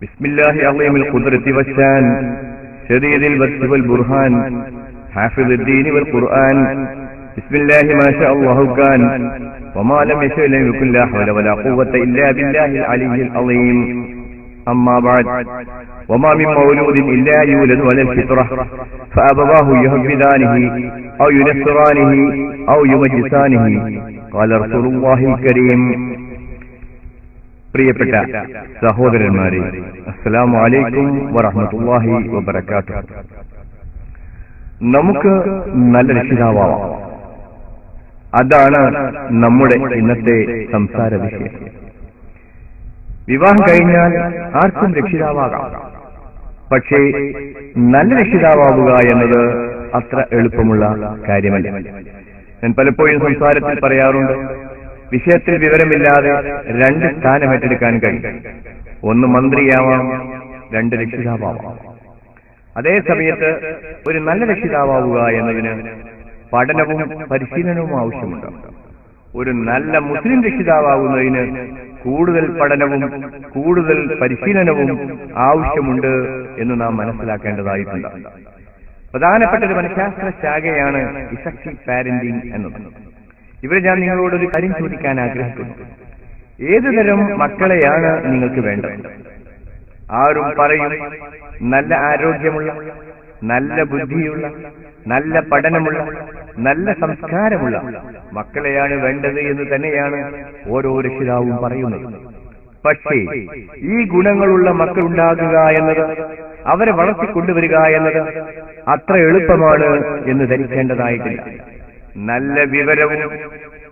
بسم الله عظيم القدرة والشان شديد البطش والبرهان حافظ الدين والقرآن بسم الله ما شاء الله كان وما لم يشأ لم يكن لا حول ولا قوة إلا بالله العلي العظيم أما بعد وما من مولود إلا يولد على الفطرة فأبواه يهودانه أو ينصرانه أو يمجسانه قال رسول الله الكريم. പ്രിയപ്പെട്ട സഹോദരന്മാരെ, അസ്സലാമു അലൈക്കും വറഹ്മത്തുള്ളാഹി വബറകാതുഹു. നമുക്ക് നല്ല രക്ഷിതാവാം, അതാണ് നമ്മുടെ ഇന്നത്തെ സംസാര വിഷയം. വിവാഹം കഴിഞ്ഞാൽ ആർക്കും രക്ഷിതാവാകാം, പക്ഷേ നല്ല രക്ഷിതാവുക എന്നത് അത്ര എളുപ്പമുള്ള കാര്യമല്ല. ഞാൻ പലപ്പോഴും സംസാരത്തിൽ പറയാറുണ്ട്, വിഷയത്തിൽ വിവരമില്ലാതെ രണ്ട് സ്ഥാനം ഏറ്റെടുക്കാൻ കഴിയും. ഒന്ന് മന്ത്രിയാവാം, രണ്ട് രക്ഷിതാവാം. അതേ സമയത്ത് ഒരു നല്ല രക്ഷിതാവുക എന്നതിന് പഠനവും പരിശീലനവും ആവശ്യമുണ്ട്. ഒരു നല്ല മുസ്ലിം രക്ഷിതാവുന്നതിന് കൂടുതൽ പഠനവും കൂടുതൽ പരിശീലനവും ആവശ്യമുണ്ട് എന്ന് നാം മനസ്സിലാക്കേണ്ടതായിട്ടുണ്ട്. പ്രധാനപ്പെട്ട ഒരു മനഃശാസ്ത്ര ശാഖയാണ് ഇഫക്റ്റീവ് പാരന്റിംഗ് എന്നത്. ഇവിടെ ഞാൻ നിങ്ങളോടൊരു കാര്യം ചോദിക്കാൻ ആഗ്രഹിക്കുന്നു. ഏതുതരം മക്കളെയാണ് നിങ്ങൾക്ക് വേണ്ടത്? ആരും പറയും നല്ല ആരോഗ്യമുള്ള, നല്ല ബുദ്ധിയുള്ള, നല്ല പഠനമുള്ള, നല്ല സംസ്കാരമുള്ള മക്കളെയാണ് വേണ്ടത് എന്ന് തന്നെയാണ് ഓരോ രക്ഷിതാവും പറയുന്നത്. പക്ഷേ ഈ ഗുണങ്ങളുള്ള മക്കളുണ്ടാകുക എന്നത്, അവരെ വളർത്തിക്കൊണ്ടുവരിക എന്നത് അത്ര എളുപ്പമാണ് എന്ന് ധരിക്കേണ്ടതായിട്ടില്ല. നല്ല വിവരവും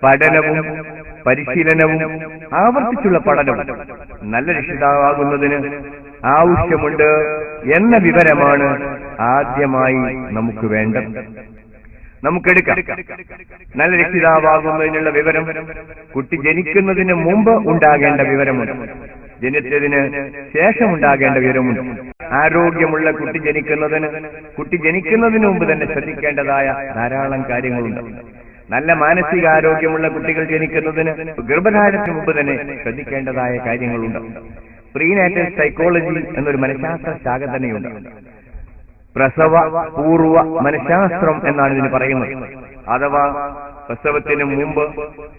പഠനവും പരിശീലനവും ആവർത്തിച്ചുള്ള പഠനവും നല്ല രക്ഷിതാവാകുന്നതിന് ആവശ്യമുണ്ട് എന്ന വിവരമാണ് ആദ്യമായി നമുക്ക് വേണ്ടത്. നമുക്കെടുക്കാം. നല്ല രക്ഷിതാവാകുന്നതിനുള്ള വിവരം കുട്ടി ജനിക്കുന്നതിന് മുമ്പ് ഉണ്ടാകേണ്ട വിവരമുണ്ട്, ജനിച്ചതിന് ശേഷം ഉണ്ടാകേണ്ട വിവരമുണ്ട്. ആരോഗ്യമുള്ള കുട്ടി ജനിക്കുന്നതിന് മുമ്പ് തന്നെ ശ്രദ്ധിക്കേണ്ടതായ ധാരാളം കാര്യങ്ങളുണ്ട്. നല്ല മാനസികാരോഗ്യമുള്ള കുട്ടികൾ ജനിക്കുന്നതിന് ഗർഭധാരണത്തിന് മുമ്പ് തന്നെ ശ്രദ്ധിക്കേണ്ടതായ കാര്യങ്ങളുണ്ട്. പ്രീനാറ്റൽ സൈക്കോളജി എന്നൊരു മനഃശാസ്ത്ര ശാഖ തന്നെയുണ്ട്. പ്രസവ പൂർവ മനഃശാസ്ത്രം എന്നാണ് ഇതിന് പറയുന്നത്. അഥവാ പ്രസവത്തിന് മുമ്പ്,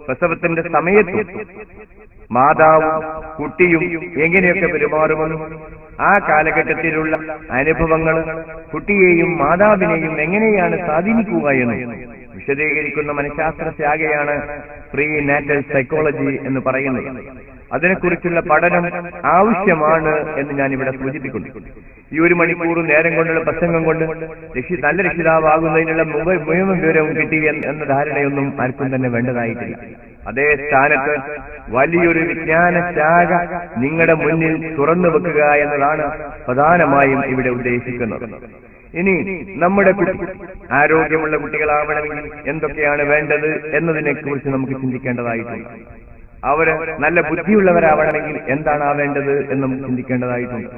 പ്രസവത്തിന്റെ സമയത്തും മാതാവും കുട്ടിയും എങ്ങനെയൊക്കെ പെരുമാറുമെന്നും ആ കാലഘട്ടത്തിലുള്ള അനുഭവങ്ങൾ കുട്ടിയെയും മാതാവിനെയും എങ്ങനെയാണ് സ്വാധീനിക്കുക എന്നും വിശദീകരിക്കുന്ന മനഃശാസ്ത്ര ശാഖയാണ് പ്രീ നാറ്റൽ സൈക്കോളജി എന്ന് പറയുന്നത്. അതിനെക്കുറിച്ചുള്ള പഠനം ആവശ്യമാണ് എന്ന് ഞാൻ ഇവിടെ സൂചിപ്പിക്കുന്നു. ഈ 1 മണിക്കൂർ നേരം കൊണ്ടുള്ള പ്രസംഗം കൊണ്ട് നല്ല രക്ഷിതാവാകുന്നതിനുള്ള മുഴുവൻ വിവരവും കിട്ടി എന്ന ധാരണയൊന്നും ആർക്കും തന്നെ വേണ്ടതായിട്ടില്ല. അതേ സ്ഥാനത്ത് വലിയൊരു വിജ്ഞാന ശാഖ നിങ്ങളുടെ മുന്നിൽ തുറന്നു വെക്കുക എന്നതാണ് പ്രധാനമായും ഇവിടെ ഉദ്ദേശിക്കുന്നത്. ഇനി നമ്മുടെ ആരോഗ്യമുള്ള കുട്ടികളാവണമെങ്കിൽ എന്തൊക്കെയാണ് വേണ്ടത് എന്നതിനെ കുറിച്ച് നമുക്ക് ചിന്തിക്കേണ്ടതായിട്ടുണ്ട്. അവര് നല്ല ബുദ്ധിയുള്ളവരാവണമെങ്കിൽ എന്താണ് ആവേണ്ടത് എന്ന് നമുക്ക് ചിന്തിക്കേണ്ടതായിട്ടുണ്ട്.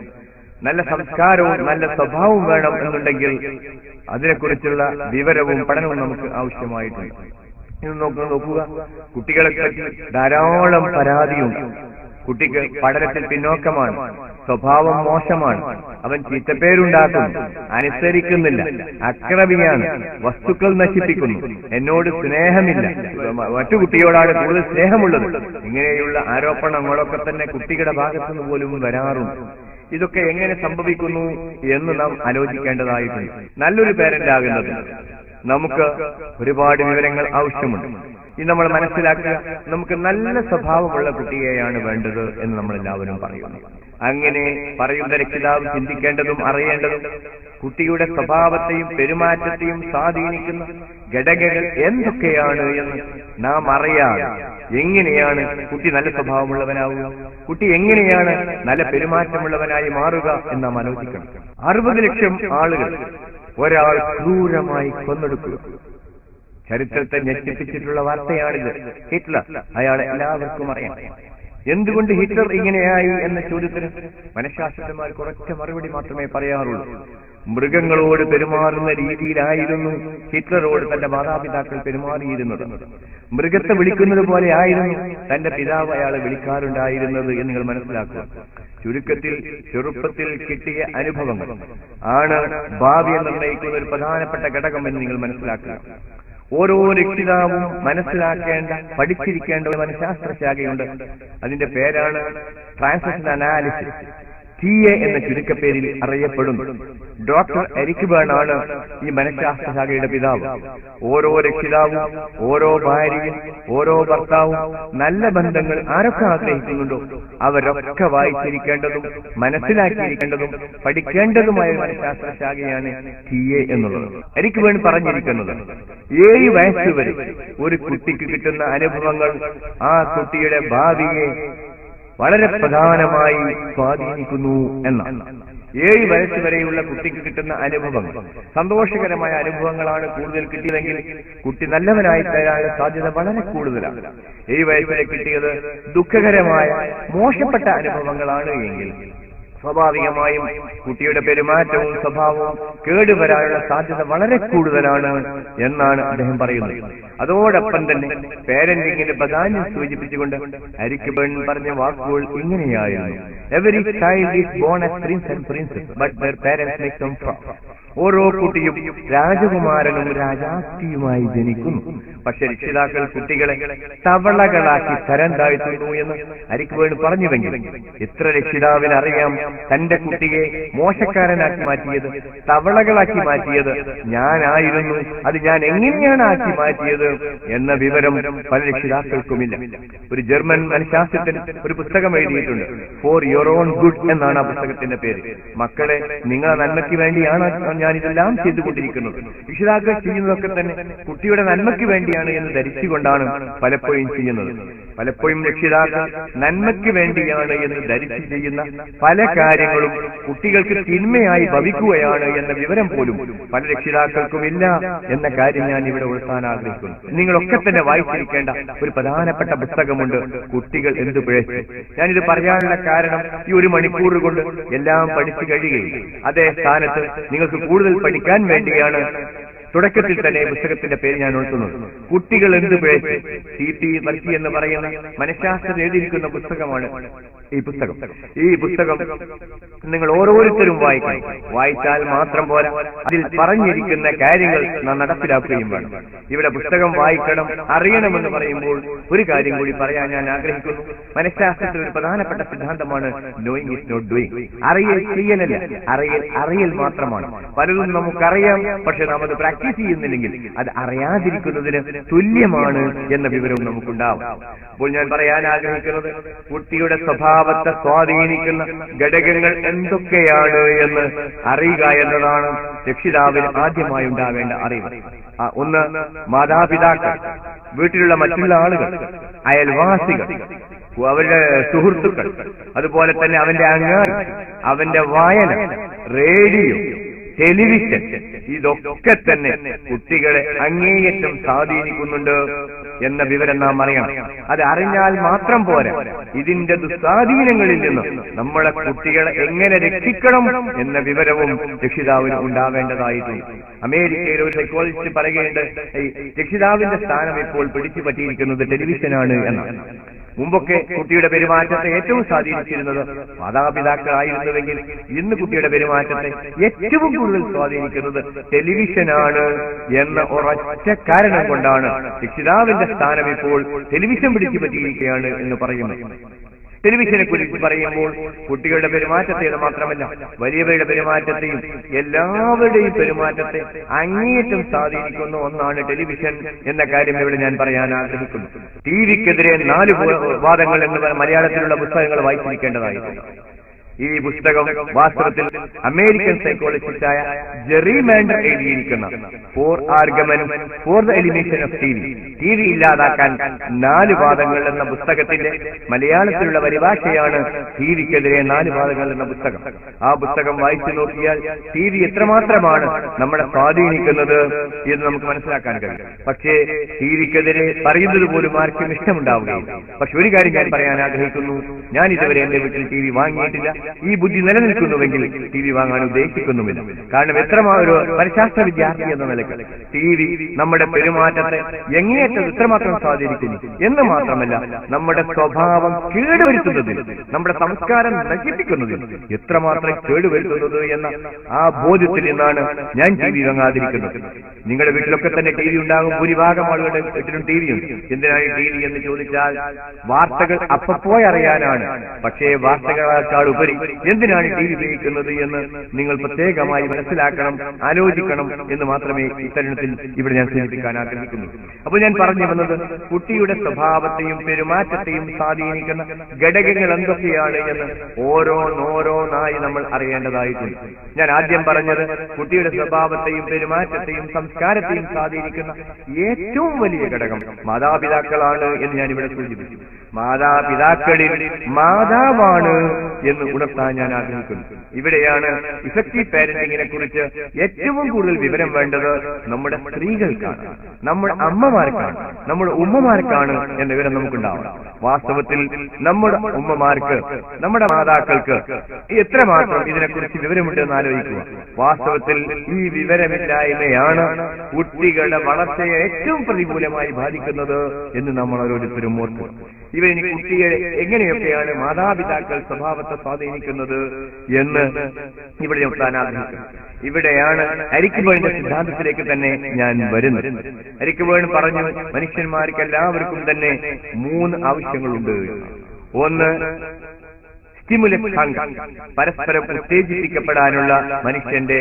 നല്ല സംസ്കാരവും നല്ല സ്വഭാവവും വേണം എന്നുണ്ടെങ്കിൽ അതിനെക്കുറിച്ചുള്ള വിവരവും പഠനവും നമുക്ക് ആവശ്യമായിട്ടുണ്ട്. ഇത് നോക്കുക, കുട്ടികളെ പറ്റി ധാരാളം പരാതിയുണ്ട്. കുട്ടിക്ക് പഠനത്തിൽ പിന്നോക്കമാണ്, സ്വഭാവം മോശമാണ്, അവൻ ചീത്തപ്പേരുണ്ടാക്കുന്നു, അനുസരിക്കുന്നില്ല, അക്രമിയാണ്, വസ്തുക്കൾ നശിപ്പിക്കുന്നു, എന്നോട് സ്നേഹമില്ല, മറ്റു കുട്ടിയോടാണ് കൂടുതൽ സ്നേഹമുള്ളത്. ഇങ്ങനെയുള്ള ആരോപണങ്ങളൊക്കെ തന്നെ കുട്ടികളുടെ ഭാഗത്തുനിന്ന് പോലും വരാറുണ്ട്. ഇതൊക്കെ എങ്ങനെ സംഭവിക്കുന്നു എന്ന് നാം ആലോചിക്കേണ്ടതായിട്ടുണ്ട്. നല്ലൊരു പേരന്റ് ആകുന്നത് നമുക്ക് ഒരുപാട് വിവരങ്ങൾ ആവശ്യമുണ്ട്. ഇത് നമ്മൾ മനസ്സിലാക്കുക. നമുക്ക് നല്ല സ്വഭാവമുള്ള കുട്ടിയെയാണ് വേണ്ടത് എന്ന് നമ്മളെല്ലാവരും പറയുന്നു. അങ്ങനെ പറയുന്ന രക്ഷിതാവ് ചിന്തിക്കേണ്ടതും അറിയേണ്ടതും കുട്ടിയുടെ സ്വഭാവത്തെയും പെരുമാറ്റത്തെയും സ്വാധീനിക്കുന്ന ഘടകങ്ങൾ എന്തൊക്കെയാണ് എന്ന് നാം അറിയാതെ എങ്ങനെയാണ് കുട്ടി നല്ല സ്വഭാവമുള്ളവനാവുക, കുട്ടി എങ്ങനെയാണ് നല്ല പെരുമാറ്റമുള്ളവനായി മാറുക എന്ന് നാം ആലോചിക്കണം. 60 ലക്ഷം ആളുകൾ ഒരാൾ ക്രൂരമായി കൊന്നൊടുക്കുക. ചരിത്രത്തെ ഞെട്ടിപ്പിച്ചിട്ടുള്ള വാർത്തയാണിത്. ഹിറ്റ്ലർ, അയാളെ എല്ലാവർക്കും അറിയാം. എന്തുകൊണ്ട് ഹിറ്റ്ലർ ഇങ്ങനെയായി എന്ന ചോദ്യത്തിന് മനഃശാസ്ത്രജ്ഞന്മാർ കുറച്ച് മറുപടി മാത്രമേ പറയാറുള്ളൂ. മൃഗങ്ങളോട് പെരുമാറുന്ന രീതിയിലായിരുന്നു ഹിറ്റ്ലറോട് തന്റെ മാതാപിതാക്കൾ പെരുമാറിയിരുന്നത്. മൃഗത്തെ വിളിക്കുന്നത് പോലെ ആയിരുന്നു തന്റെ പിതാവ് അയാളെ വിളിക്കാറുണ്ടായിരുന്നത് എന്ന് നിങ്ങൾ മനസ്സിലാക്കുക. ചുരുക്കത്തിൽ ചെറുപ്പത്തിൽ കിട്ടിയ അനുഭവങ്ങൾ ആണ് ഭാവിയെ നിർണ്ണയിക്കുന്ന ഒരു പ്രധാനപ്പെട്ട ഘടകം എന്ന് നിങ്ങൾ മനസ്സിലാക്കുക. ഓരോ രക്ഷിതാവും മനസ്സിലാക്കേണ്ട, പഠിച്ചിരിക്കേണ്ട ഒരു മനഃശാസ്ത്രശാഖയുണ്ട്. അതിന്റെ പേരാണ് ട്രാൻസാക്ഷൻ അനാലിസിസ്, TA എന്ന ചുരുക്കപ്പേരിൽ അറിയപ്പെടുന്നു. ഡോക്ടർ എരിക് ബേൺ ആണ് ഈ മനഃശാസ്ത്രശാഖയുടെ പിതാവ്. ഓരോ രക്ഷിതാവും, ഓരോ ഭാര്യയും, ഓരോ ഭർത്താവും നല്ല ബന്ധങ്ങൾ ആരൊക്കെ ആഗ്രഹിക്കുന്നുണ്ടോ അവരൊക്കെ വായിച്ചിരിക്കേണ്ടതും മനസ്സിലാക്കിയിരിക്കേണ്ടതും പഠിക്കേണ്ടതുമായ മനഃശാസ്ത്രശാഖയാണ് TA എന്നുള്ളത്. എരിക് ബേൺ പറഞ്ഞിരിക്കുന്നത് 7 വയസ്സ് വരെ ഒരു കുട്ടിക്ക് കിട്ടുന്ന അനുഭവങ്ങൾ ആ കുട്ടിയുടെ ഭാവിയെ വളരെ പ്രധാനമായി സ്വാധീനിക്കുന്നു എന്നാണ്. 7 വയസ്സ് വരെയുള്ള കുട്ടിക്ക് കിട്ടുന്ന അനുഭവങ്ങൾ സന്തോഷകരമായ അനുഭവങ്ങളാണ് കൂടുതൽ കിട്ടിയതെങ്കിൽ കുട്ടി നല്ലവനായി തരാനുള്ള സാധ്യത വളരെ കൂടുതലാണ്. 7 വയസ്സിലെ കിട്ടിയത് ദുഃഖകരമായ മോശപ്പെട്ട അനുഭവങ്ങളാണ് എങ്കിൽ സ്വാഭാവികമായും കുട്ടിയുടെ പെരുമാറ്റവും സ്വഭാവവും കേടുവരാനുള്ള സാധ്യത വളരെ കൂടുതലാണ് എന്നാണ് അദ്ദേഹം പറയുന്നത്. അതോടൊപ്പം തന്നെ പേരന്റിങ്ങിന് പ്രാധാന്യം സൂചിപ്പിച്ചുകൊണ്ട് എരിക് ബേൺ പറഞ്ഞ വാക്കുകൾ ഇങ്ങനെയായിരുന്നു: every child is born as prince and princess but their parents make them proud. ഓരോ കുട്ടിയും രാജകുമാരനും രാജാത്തിയുമായി ജനിക്കുന്നു, പക്ഷെ രക്ഷിതാക്കൾ കുട്ടികളെ തവളകളാക്കി തരം താഴ്ത്തുന്നു എന്ന് എരിക് ബേൺ പറഞ്ഞുവെങ്കിൽ എത്ര രക്ഷിതാവിന് അറിയാം തന്റെ കുട്ടിയെ മോശക്കാരനാക്കി മാറ്റിയത്, തവളകളാക്കി മാറ്റിയത് ഞാനായിരുന്നു, അത് ഞാൻ എങ്ങനെയാണ് ആക്കി മാറ്റിയത് എന്ന വിവരം പല രക്ഷിതാക്കൾക്കുമില്ല. ഒരു ജർമ്മൻ മനഃശാസ്ത്രജ്ഞൻ ഒരു പുസ്തകം എഴുതിയിട്ടുണ്ട്, ഫോർ യുവർ ഓൺ ഗുഡ് എന്നാണ് ആ പുസ്തകത്തിന്റെ പേര്. മക്കളെ, നിങ്ങളെ നന്മയ്ക്ക് വേണ്ടിയാണ് ഞാനിതെല്ലാം ചെയ്തുകൊണ്ടിരിക്കുന്നത്. രക്ഷിതാക്കൾ ചെയ്യുന്നതൊക്കെ തന്നെ കുട്ടിയുടെ നന്മയ്ക്ക് വേണ്ടിയാണ് എന്ന് ധരിച്ചുകൊണ്ടാണ് പലപ്പോഴും ചെയ്യുന്നത്. പലപ്പോഴും രക്ഷിതാക്കൾ നന്മയ്ക്ക് വേണ്ടിയാണ് എന്ന് ധരിച്ച് ചെയ്യുന്ന പല കാര്യങ്ങളും കുട്ടികൾക്ക് തിന്മയായി ഭവിക്കുകയാണ് എന്ന വിവരം പോലും പല രക്ഷിതാക്കൾക്കുമില്ല എന്ന കാര്യം ഞാൻ ഇവിടെ ഉൾക്കാൻ ആഗ്രഹിക്കുന്നു. നിങ്ങളൊക്കെ തന്നെ വായിച്ചിരിക്കേണ്ട ഒരു പ്രധാനപ്പെട്ട പുസ്തകമുണ്ട്, കുട്ടികൾ എന്ത് പിഴച്ചു. ഞാനിത് പറയാനുള്ള കാരണം ഈ 1 മണിക്കൂർ കൊണ്ട് എല്ലാം പഠിച്ചു കഴിയുകയില്ല. അതേ സ്ഥാനത്ത് നിങ്ങൾക്ക് കൂടുതൽ പഠിക്കാൻ വേണ്ടിയാണ് തുടക്കത്തിൽ തന്നെ പുസ്തകത്തിന്റെ പേര് ഞാൻ ഓർക്കുന്നത്. കുട്ടികൾ എന്ത് പിഴച്ചു. CP വർക്കി എന്ന് പറയുന്ന മനഃശാസ്ത്രം എഴുതിയിരിക്കുന്ന പുസ്തകമാണ് ഈ പുസ്തകം. ഈ പുസ്തകം നിങ്ങൾ ഓരോരുത്തരും വായിക്കണം. വായിച്ചാൽ മാത്രം പോരാ, അതിൽ പറഞ്ഞിരിക്കുന്ന കാര്യങ്ങൾ നാം നടപ്പിലാക്കുകയും വേണം. ഇവിടെ പുസ്തകം വായിക്കണം, അറിയണമെന്ന് പറയുമ്പോൾ ഒരു കാര്യം കൂടി പറയാൻ ഞാൻ ആഗ്രഹിക്കുന്നു. മനഃശാസ്ത്രത്തിൽ ഒരു പ്രധാനപ്പെട്ട സിദ്ധാന്തമാണ് നോയിങ് ഈസ് നോട്ട് ഡൂയിങ്. അറിയൽ ചെയ്യലല്ല, അറിയൽ മാത്രമാണ്. പലതും നമുക്കറിയാം, പക്ഷെ നാം അത് പ്രാക്ടീസ് ചെയ്യുന്നില്ലെങ്കിൽ അത് അറിയാതിരിക്കുന്നതിന് തുല്യമാണ് എന്ന വിവരവും നമുക്കുണ്ടാവും. അപ്പോൾ ഞാൻ പറയാൻ ആഗ്രഹിക്കുന്നത്, കുട്ടിയുടെ സ്വഭാവത്തെ സ്വാധീനിക്കുന്ന ഘടകങ്ങൾ എന്തൊക്കെയാണ് എന്ന് അറിയുക എന്നതാണ് രക്ഷിതാവിന് ആദ്യമായി ഉണ്ടാവേണ്ട അറിവ്. ഒന്ന്, മാതാപിതാക്കൾ, വീട്ടിലുള്ള മറ്റുള്ള ആളുകൾ, അയൽവാസികൾ, അവരുടെ സുഹൃത്തുക്കൾ, അതുപോലെ തന്നെ അവന്റെ അങ്ങാടി, അവന്റെ വായന, റേഡിയോ, ടെലിവിഷൻ, ഇതൊക്കെ തന്നെ കുട്ടികളെ അങ്ങേയറ്റം സ്വാധീനിക്കുന്നുണ്ട് എന്ന വിവരം നാം അറിയണം. അത് അറിഞ്ഞാൽ മാത്രം പോരാ, ഇതിന്റെ ദുസ്വാധീനങ്ങളിൽ നിന്ന് നമ്മളെ കുട്ടികളെ എങ്ങനെ രക്ഷിക്കണം എന്ന വിവരവും രക്ഷിതാവിന് ഉണ്ടാവേണ്ടതായിട്ടുണ്ട്. അമേരിക്കയിൽ ഒരു സൈക്കോളജിസ്റ്റ് പറയുകയുണ്ട്, രക്ഷിതാവിന്റെ സ്ഥാനം ഇപ്പോൾ പിടിച്ചു പറ്റിയിരിക്കുന്നത് ടെലിവിഷനാണ് എന്നാണ്. മുമ്പൊക്കെ കുട്ടിയുടെ പെരുമാറ്റത്തെ ഏറ്റവും സ്വാധീനിച്ചിരുന്നത് മാതാപിതാക്കളായിരുന്നുവെങ്കിൽ ഇന്ന് കുട്ടിയുടെ പെരുമാറ്റത്തെ ഏറ്റവും കൂടുതൽ സ്വാധീനിക്കുന്നത് ടെലിവിഷനാണ് എന്ന ഒരൊറ്റ കാരണം കൊണ്ടാണ് രക്ഷിതാവിന്റെ സ്ഥാനം ഇപ്പോൾ ടെലിവിഷൻ പിടിച്ചു പറ്റിയിരിക്കുകയാണ് എന്ന് പറയുന്നത്. ടെലിവിഷനെ കുറിച്ച് പറയുമ്പോൾ കുട്ടികളുടെ പെരുമാറ്റത്തെ മാത്രമല്ല, വലിയവരുടെ പെരുമാറ്റത്തെയും എല്ലാവരുടെയും പെരുമാറ്റത്തെ അങ്ങേയറ്റം സ്വാധീനിക്കുന്ന ഒന്നാണ് ടെലിവിഷൻ എന്ന കാര്യം ഇവിടെ ഞാൻ പറയാൻ ആഗ്രഹിക്കുന്നു. ടിവിക്കെതിരെ 4 വാദങ്ങൾ എന്ന് മലയാളത്തിലുള്ള പുസ്തകങ്ങൾ വായിച്ചിരിക്കേണ്ടതായിരുന്നു. ഈ പുസ്തകം വാസ്തവത്തിൽ അമേരിക്കൻ സൈക്കോളജിസ്റ്റായ ജെറി മാൻഡർ എഴുതിയിരിക്കുന്ന 4 arguments for the elimination of T V ഇല്ലാതാക്കാൻ 4 വാദങ്ങൾ എന്ന പുസ്തകത്തിന്റെ മലയാളത്തിലുള്ള പരിഭാഷയാണ് ടിവിക്കെതിരെ 4 വാദങ്ങൾ എന്ന പുസ്തകം. ആ പുസ്തകം വായിച്ചു നോക്കിയാൽ ടി വി എത്രമാത്രമാണ് നമ്മളെ സ്വാധീനിക്കുന്നത് എന്ന് നമുക്ക് മനസ്സിലാക്കാൻ കഴിയും. പക്ഷേ ടിവിക്കെതിരെ പറയുന്നത് പോലും ആർക്കും ഇഷ്ടമുണ്ടാവുകയില്ല. പക്ഷെ ഒരു കാര്യം ഞാൻ പറയാൻ ആഗ്രഹിക്കുന്നു, ഞാൻ ഇതുവരെ എന്റെ വീട്ടിൽ ടി വി വാങ്ങിയിട്ടില്ല. ഈ ബുദ്ധി നിലനിൽക്കുന്നുവെങ്കിൽ ടി വി വാങ്ങാൻ ഉദ്ദേശിക്കുന്നുമില്ല. കാരണം ഒരു മനഃശാസ്ത്ര വിദ്യാർത്ഥി എന്ന നിലയ്ക്ക് ടി വി നമ്മുടെ പെരുമാറ്റത്തെ എങ്ങേയറ്റം ഇത്രമാത്രം സ്വാധീനിക്കുന്നു എന്ന് മാത്രമല്ല നമ്മുടെ സ്വഭാവം കേടുവരുത്തുന്നതിൽ, നമ്മുടെ സംസ്കാരം നശിപ്പിക്കുന്നതിൽ എത്രമാത്രം കേടുവരുത്തുന്നത് എന്ന ആ ബോധ്യത്തിൽ നിന്നാണ് ഞാൻ ടി വി വാങ്ങാതിരിക്കുന്നത്. നിങ്ങളുടെ വീട്ടിലൊക്കെ തന്നെ ടി വി ഉണ്ടാകും. ഭൂരിഭാഗം ആളുകളുടെ വീട്ടിലും ടി വി ഉണ്ട്. എന്തിനാണ് ടി വി എന്ന് ചോദിച്ചാൽ വാർത്തകൾ അപ്പപ്പോയി അറിയാനാണ്. പക്ഷേ വാർത്തകളേക്കാൾ ഉപരി എന്തിനാണ് ടി വി ഉപയോഗിക്കുന്നത് എന്ന് നിങ്ങൾ പ്രത്യേകമായി മനസ്സിലാക്കണം, ആലോചിക്കണം എന്ന് മാത്രമേ ഇത്തരണത്തിൽ ഇവിടെ ഞാൻ സൂചിപ്പിക്കാൻ ആഗ്രഹിക്കുന്നു. അപ്പോൾ ഞാൻ പറഞ്ഞു വന്നത് കുട്ടിയുടെ സ്വഭാവത്തെയും പെരുമാറ്റത്തെയും സ്വാധീനിക്കുന്ന ഘടകങ്ങൾ എന്തൊക്കെയാണ് എന്ന് ഓരോന്നായി നമ്മൾ അറിയേണ്ടതായിട്ടുണ്ട്. ഞാൻ ആദ്യം പറഞ്ഞത് കുട്ടിയുടെ സ്വഭാവത്തെയും പെരുമാറ്റത്തെയും സംസ്കാരത്തെയും സ്വാധീനിക്കുന്ന ഏറ്റവും വലിയ ഘടകം മാതാപിതാക്കളാണ് എന്ന് ഞാൻ ഇവിടെ സൂചിപ്പിച്ചു. മാതാപിതാക്കളിൽ മാതാവാണ് എന്ന് ഉണർത്താൻ ഞാൻ ആഗ്രഹിക്കുന്നു. ഇവിടെയാണ് ഇഫക്റ്റീവ് പാരന്റിങ്ങിനെ കുറിച്ച് ഏറ്റവും കൂടുതൽ വിവരം വേണ്ടത് നമ്മുടെ സ്ത്രീകൾക്കാണ്, നമ്മുടെ അമ്മമാർക്കാണ്, നമ്മുടെ ഉമ്മമാർക്കാണ് എന്ന വിവരം നമുക്കുണ്ടാവണം. വാസ്തവത്തിൽ നമ്മുടെ ഉമ്മമാർക്ക്, നമ്മുടെ മാതാക്കൾക്ക് എത്രമാത്രം ഇതിനെക്കുറിച്ച് വിവരമുണ്ടെന്ന് ആലോചിക്കുക. വാസ്തവത്തിൽ ഈ വിവരമില്ലായ്മയാണ് കുട്ടികളുടെ വളർച്ചയെ ഏറ്റവും പ്രതികൂലമായി ബാധിക്കുന്നത് എന്ന് നമ്മൾ ഓരോരുത്തരും ഓർക്കും. ഇവരിനി കുട്ടിയെ എങ്ങനെയൊക്കെയാണ് മാതാപിതാക്കൾ സ്വഭാവത്തെ സ്വാധീനിക്കുന്നത് എന്ന് ഇവിടെ നിർത്താൻ ആഗ്രഹിക്കുന്നു. ഇവിടെയാണ് എരിക് ബേണിന്റെ സിദ്ധാന്തത്തിലേക്ക് തന്നെ ഞാൻ വരുന്നത്. എരിക് ബേൺ പറഞ്ഞു, മനുഷ്യന്മാർക്ക് എല്ലാവർക്കും തന്നെ 3 ആവശ്യങ്ങളുണ്ട്. ഒന്ന് സ്റ്റിമുലസ് ഹങ്കർ, പരസ്പരം ഉത്തേജിപ്പിക്കപ്പെടാനുള്ള മനുഷ്യന്റെ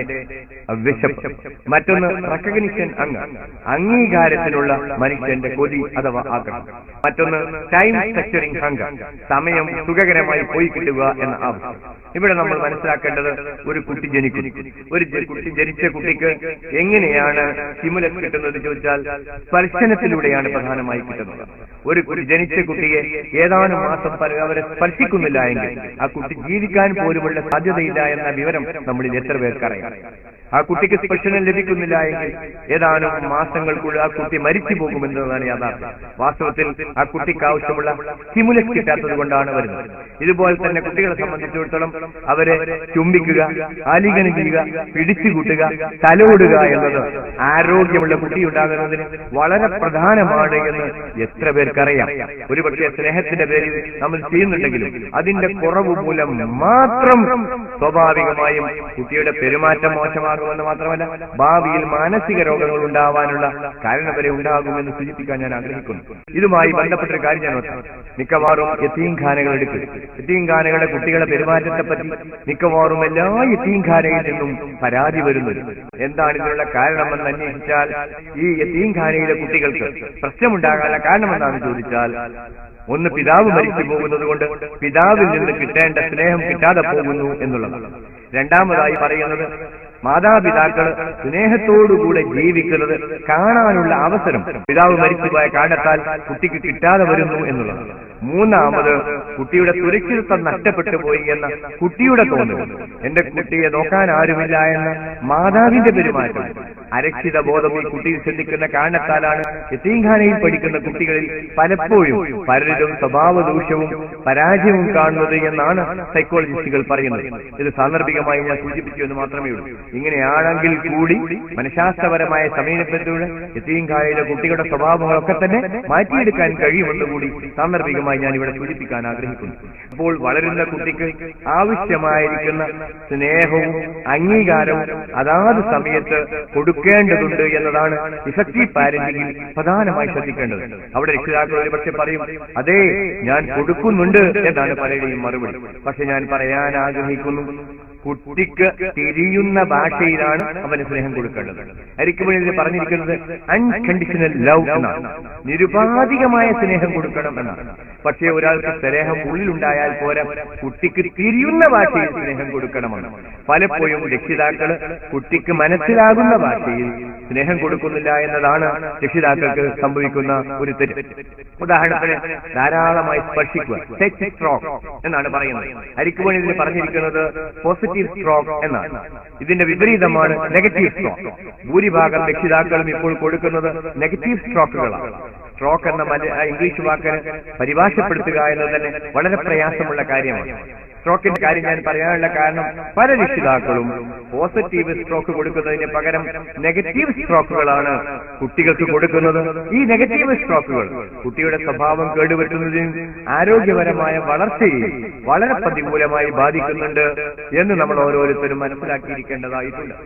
വിശപ്പ്. മറ്റൊന്ന് റെക്കഗ്നിഷൻ ഹങ്കർ, അംഗീകാരത്തിനുള്ള മനുഷ്യന്റെ കൊതി അഥവാ ആഗ്രഹം. മറ്റൊന്ന് ടൈം സ്ട്രക്ചറിംഗ് ഹങ്കർ, സമയം സുഖകരമായി പോയി കിട്ടുക എന്ന ആവശ്യം. ഇവിടെ നമ്മൾ മനസ്സിലാക്കേണ്ടത്, ഒരു കുട്ടി ജനിക്കുന്നു. ഒരു കുട്ടി ജനിച്ച കുട്ടിക്ക് എങ്ങനെയാണ് സ്റ്റിമുലസ് കിട്ടുന്നത് ചോദിച്ചാൽ സ്പർശനത്തിലൂടെയാണ് പ്രധാനമായി കിട്ടുന്നത്. ഒരു ജനിച്ച കുട്ടിയെ ഏതാനും മാസം അവരെ സ്പർശിക്കുന്നില്ല എങ്കിൽ ആ കുട്ടി ജീവിക്കാൻ പോലുമുള്ള സാധ്യതയില്ല എന്ന വിവരം നമ്മളിൽ എത്ര പേർക്കറിയാം. ആ കുട്ടിക്ക് സ്പർശനം ലഭിക്കുന്നില്ല എങ്കിൽ ഏതാനും മാസങ്ങൾക്കുള്ള ആ കുട്ടി മരിച്ചു പോകുമെന്നതാണ് യാഥാർത്ഥ്യം. വാസ്തവത്തിൽ ആ കുട്ടിക്ക് ആവശ്യമുള്ള സ്റ്റിമുലസ് കിട്ടാത്തത് കൊണ്ടാണ് വരുന്നത്. ഇതുപോലെ തന്നെ കുട്ടികളെ സംബന്ധിച്ചിടത്തോളം അവരെ ചുംബിക്കുക, ആലിംഗനം ചെയ്യുക, പിടിച്ചുകൂട്ടുക, തലോടുക എന്നത് ആരോഗ്യമുള്ള കുട്ടി ഉണ്ടാകുന്നതിന് വളരെ പ്രധാനമാണ് എന്ന് എത്ര പേർക്കറിയാം. ഒരുപക്ഷെ സ്നേഹത്തിന്റെ പേരിൽ നമ്മൾ ചെയ്യുന്നുണ്ടെങ്കിലും അതിന്റെ കുറവ് മൂലം മാത്രം സ്വാഭാവികമായും കുട്ടിയുടെ പെരുമാറ്റം മോശമാകുമെന്ന് മാത്രമല്ല ഭാവിയിൽ മാനസിക രോഗങ്ങൾ ഉണ്ടാവാനുള്ള കാരണം വരെ ഉണ്ടാകുമെന്ന് സൂചിപ്പിക്കാൻ ഞാൻ ആഗ്രഹിക്കുന്നു. ഇതുമായി ബന്ധപ്പെട്ട ഒരു കാര്യം ഞാൻ ഓർക്കാം. മിക്കവാറും യതീംഖാനകൾ എടുക്കും. യതീംഖാനകളുടെ കുട്ടികളെ പെരുമാറ്റത്തെ പറ്റി മിക്കവാറും എല്ലാ യതീംഖാനയിൽ നിന്നും പരാതി വരുന്നത്. എന്താണ് ഇതിനുള്ള കാരണമെന്ന് അന്വേഷിച്ചാൽ ഈ യതീംഖാനയിലെ കുട്ടികൾക്ക് പ്രശ്നമുണ്ടാകാനുള്ള കാരണമെന്താണെന്ന് ചോദിച്ചാൽ, ഒന്ന് പിതാവ് മരിച്ചു പോകുന്നത് കൊണ്ട് പിതാവിൽ നിന്ന് കിട്ടേണ്ട സ്നേഹം കിട്ടാതെ പോകുന്നു എന്നുള്ളതാണ്. രണ്ടാമതായി പറയുന്നത്, മാതാപിതാക്കൾ സ്നേഹത്തോടുകൂടെ ജീവിക്കുന്നത് കാണാനുള്ള അവസരം പിതാവ് മരിച്ചുപോയ കാരണത്താൽ കുട്ടിക്ക് കിട്ടാതെ വരുന്നു എന്നുള്ളതാണ്. മൂന്നാമത്, കുട്ടിയുടെ സുരക്ഷിതത്വം നഷ്ടപ്പെട്ടു പോയി എന്ന കുട്ടിയുടെ തോന്നൽ, എന്റെ കുട്ടിയെ നോക്കാൻ ആരുമില്ല എന്ന മാതാവിന്റെ പെരുമാറ്റം, അരക്ഷിത ബോധം ഈ കുട്ടിയിൽ ചിന്തിക്കുന്ന കാരണത്താലാണ് യതീംഖാനയിൽ പഠിക്കുന്ന കുട്ടികളിൽ പലപ്പോഴും പലരിലും സ്വഭാവ ദൂഷ്യവും പരാജയവും കാണുന്നത് എന്നാണ് സൈക്കോളജിസ്റ്റുകൾ പറയുന്നത്. ഇത് സാന്ദർഭികമായി ഞാൻ സൂചിപ്പിച്ചു എന്ന് മാത്രമേ ഉള്ളൂ. ഇങ്ങനെയാണെങ്കിൽ കൂടി മനഃശാസ്ത്രപരമായ സമീപനത്തിലൂടെ യതീംഖാനയിലെ കുട്ടികളുടെ സ്വഭാവങ്ങളൊക്കെ തന്നെ മാറ്റിയെടുക്കാൻ കഴിയുമെന്നുകൂടി സാന്ദർഭികമായി ഞാൻ ഇവിടെ സൂചിപ്പിക്കാൻ ആഗ്രഹിക്കുന്നു. അപ്പോൾ വളരുന്ന കുട്ടിക്ക് ആവശ്യമായിരിക്കുന്ന സ്നേഹവും അംഗീകാരവും അതാത് സമയത്ത് കൊടുക്കേണ്ടതുണ്ട് എന്നതാണ് ഇഫക്റ്റീവ് പാരന്റിംഗിൽ പ്രധാനമായി ശ്രദ്ധിക്കേണ്ടത്. അവിടെ രക്ഷിതാക്കൾ ഒരുപക്ഷെ പറയും, അതേ ഞാൻ കൊടുക്കുന്നുണ്ട് എന്നാണ് പലരുടെയും മറുപടി. പക്ഷെ ഞാൻ പറയാൻ ആഗ്രഹിക്കുന്നു, കുട്ടിക്ക് തിരിയുന്ന ഭാഷയിലാണ് അവന് സ്നേഹം കൊടുക്കേണ്ടത്. എരിക് ബേൺ പറഞ്ഞിരിക്കുന്നത് അൺകണ്ടീഷണൽ ലവ് എന്നാണ്, നിരുപാധികമായ സ്നേഹം കൊടുക്കണം എന്നാണ്. പക്ഷേ ഒരാൾക്ക് സ്നേഹം ഉള്ളിലുണ്ടായാൽ പോരാ, കുട്ടിക്ക് തിരിയുന്ന ഭാഷയിൽ സ്നേഹം കൊടുക്കണമെന്ന്. പലപ്പോഴും രക്ഷിതാക്കൾ കുട്ടിക്ക് മനസ്സിലാകുന്ന ഭാഷയിൽ സ്നേഹം കൊടുക്കുന്നില്ല എന്നതാണ് രക്ഷിതാക്കൾക്ക് സംഭവിക്കുന്ന ഒരു തെറ്റ്. ഉദാഹരണത്തിന്, ധാരാളമായി സ്പർശിക്കുക, ടച്ച് സ്ട്രോക്ക് എന്നാണ് പറയുന്നത്. എരിക് ബേൺ ഇതിൽ പറഞ്ഞിരിക്കുന്നത് പോസിറ്റീവ് സ്ട്രോക്ക് എന്നാണ്. ഇതിന്റെ വിപരീതമാണ് നെഗറ്റീവ് സ്ട്രോക്ക്. ഭൂരിഭാഗം രക്ഷിതാക്കളും ഇപ്പോൾ കൊടുക്കുന്നത് നെഗറ്റീവ് സ്ട്രോക്കുകളാണ്. സ്ട്രോക്ക് എന്ന ഇംഗ്ലീഷ് വാക്കിന് പരിഭാഷപ്പെടുത്തുക എന്നത് തന്നെ വളരെ പ്രയാസമുള്ള കാര്യമാണ്. സ്ട്രോക്കിന്റെ കാര്യം ഞാൻ പറയാനുള്ള കാരണം പല രക്ഷിതാക്കളും പോസിറ്റീവ് സ്ട്രോക്ക് കൊടുക്കുന്നതിന് പകരം നെഗറ്റീവ് സ്ട്രോക്കുകളാണ് കുട്ടികൾക്ക് കൊടുക്കുന്നത്. ഈ നെഗറ്റീവ് സ്ട്രോക്കുകൾ കുട്ടിയുടെ സ്വഭാവം കേടുവരുത്തുന്നതിനും ആരോഗ്യപരമായ വളർച്ചയെ വളരെ പ്രതികൂലമായി ബാധിക്കുന്നുണ്ട് എന്ന് നമ്മൾ ഓരോരുത്തരും മനസ്സിലാക്കിയിരിക്കേണ്ടതായിട്ടുണ്ട്.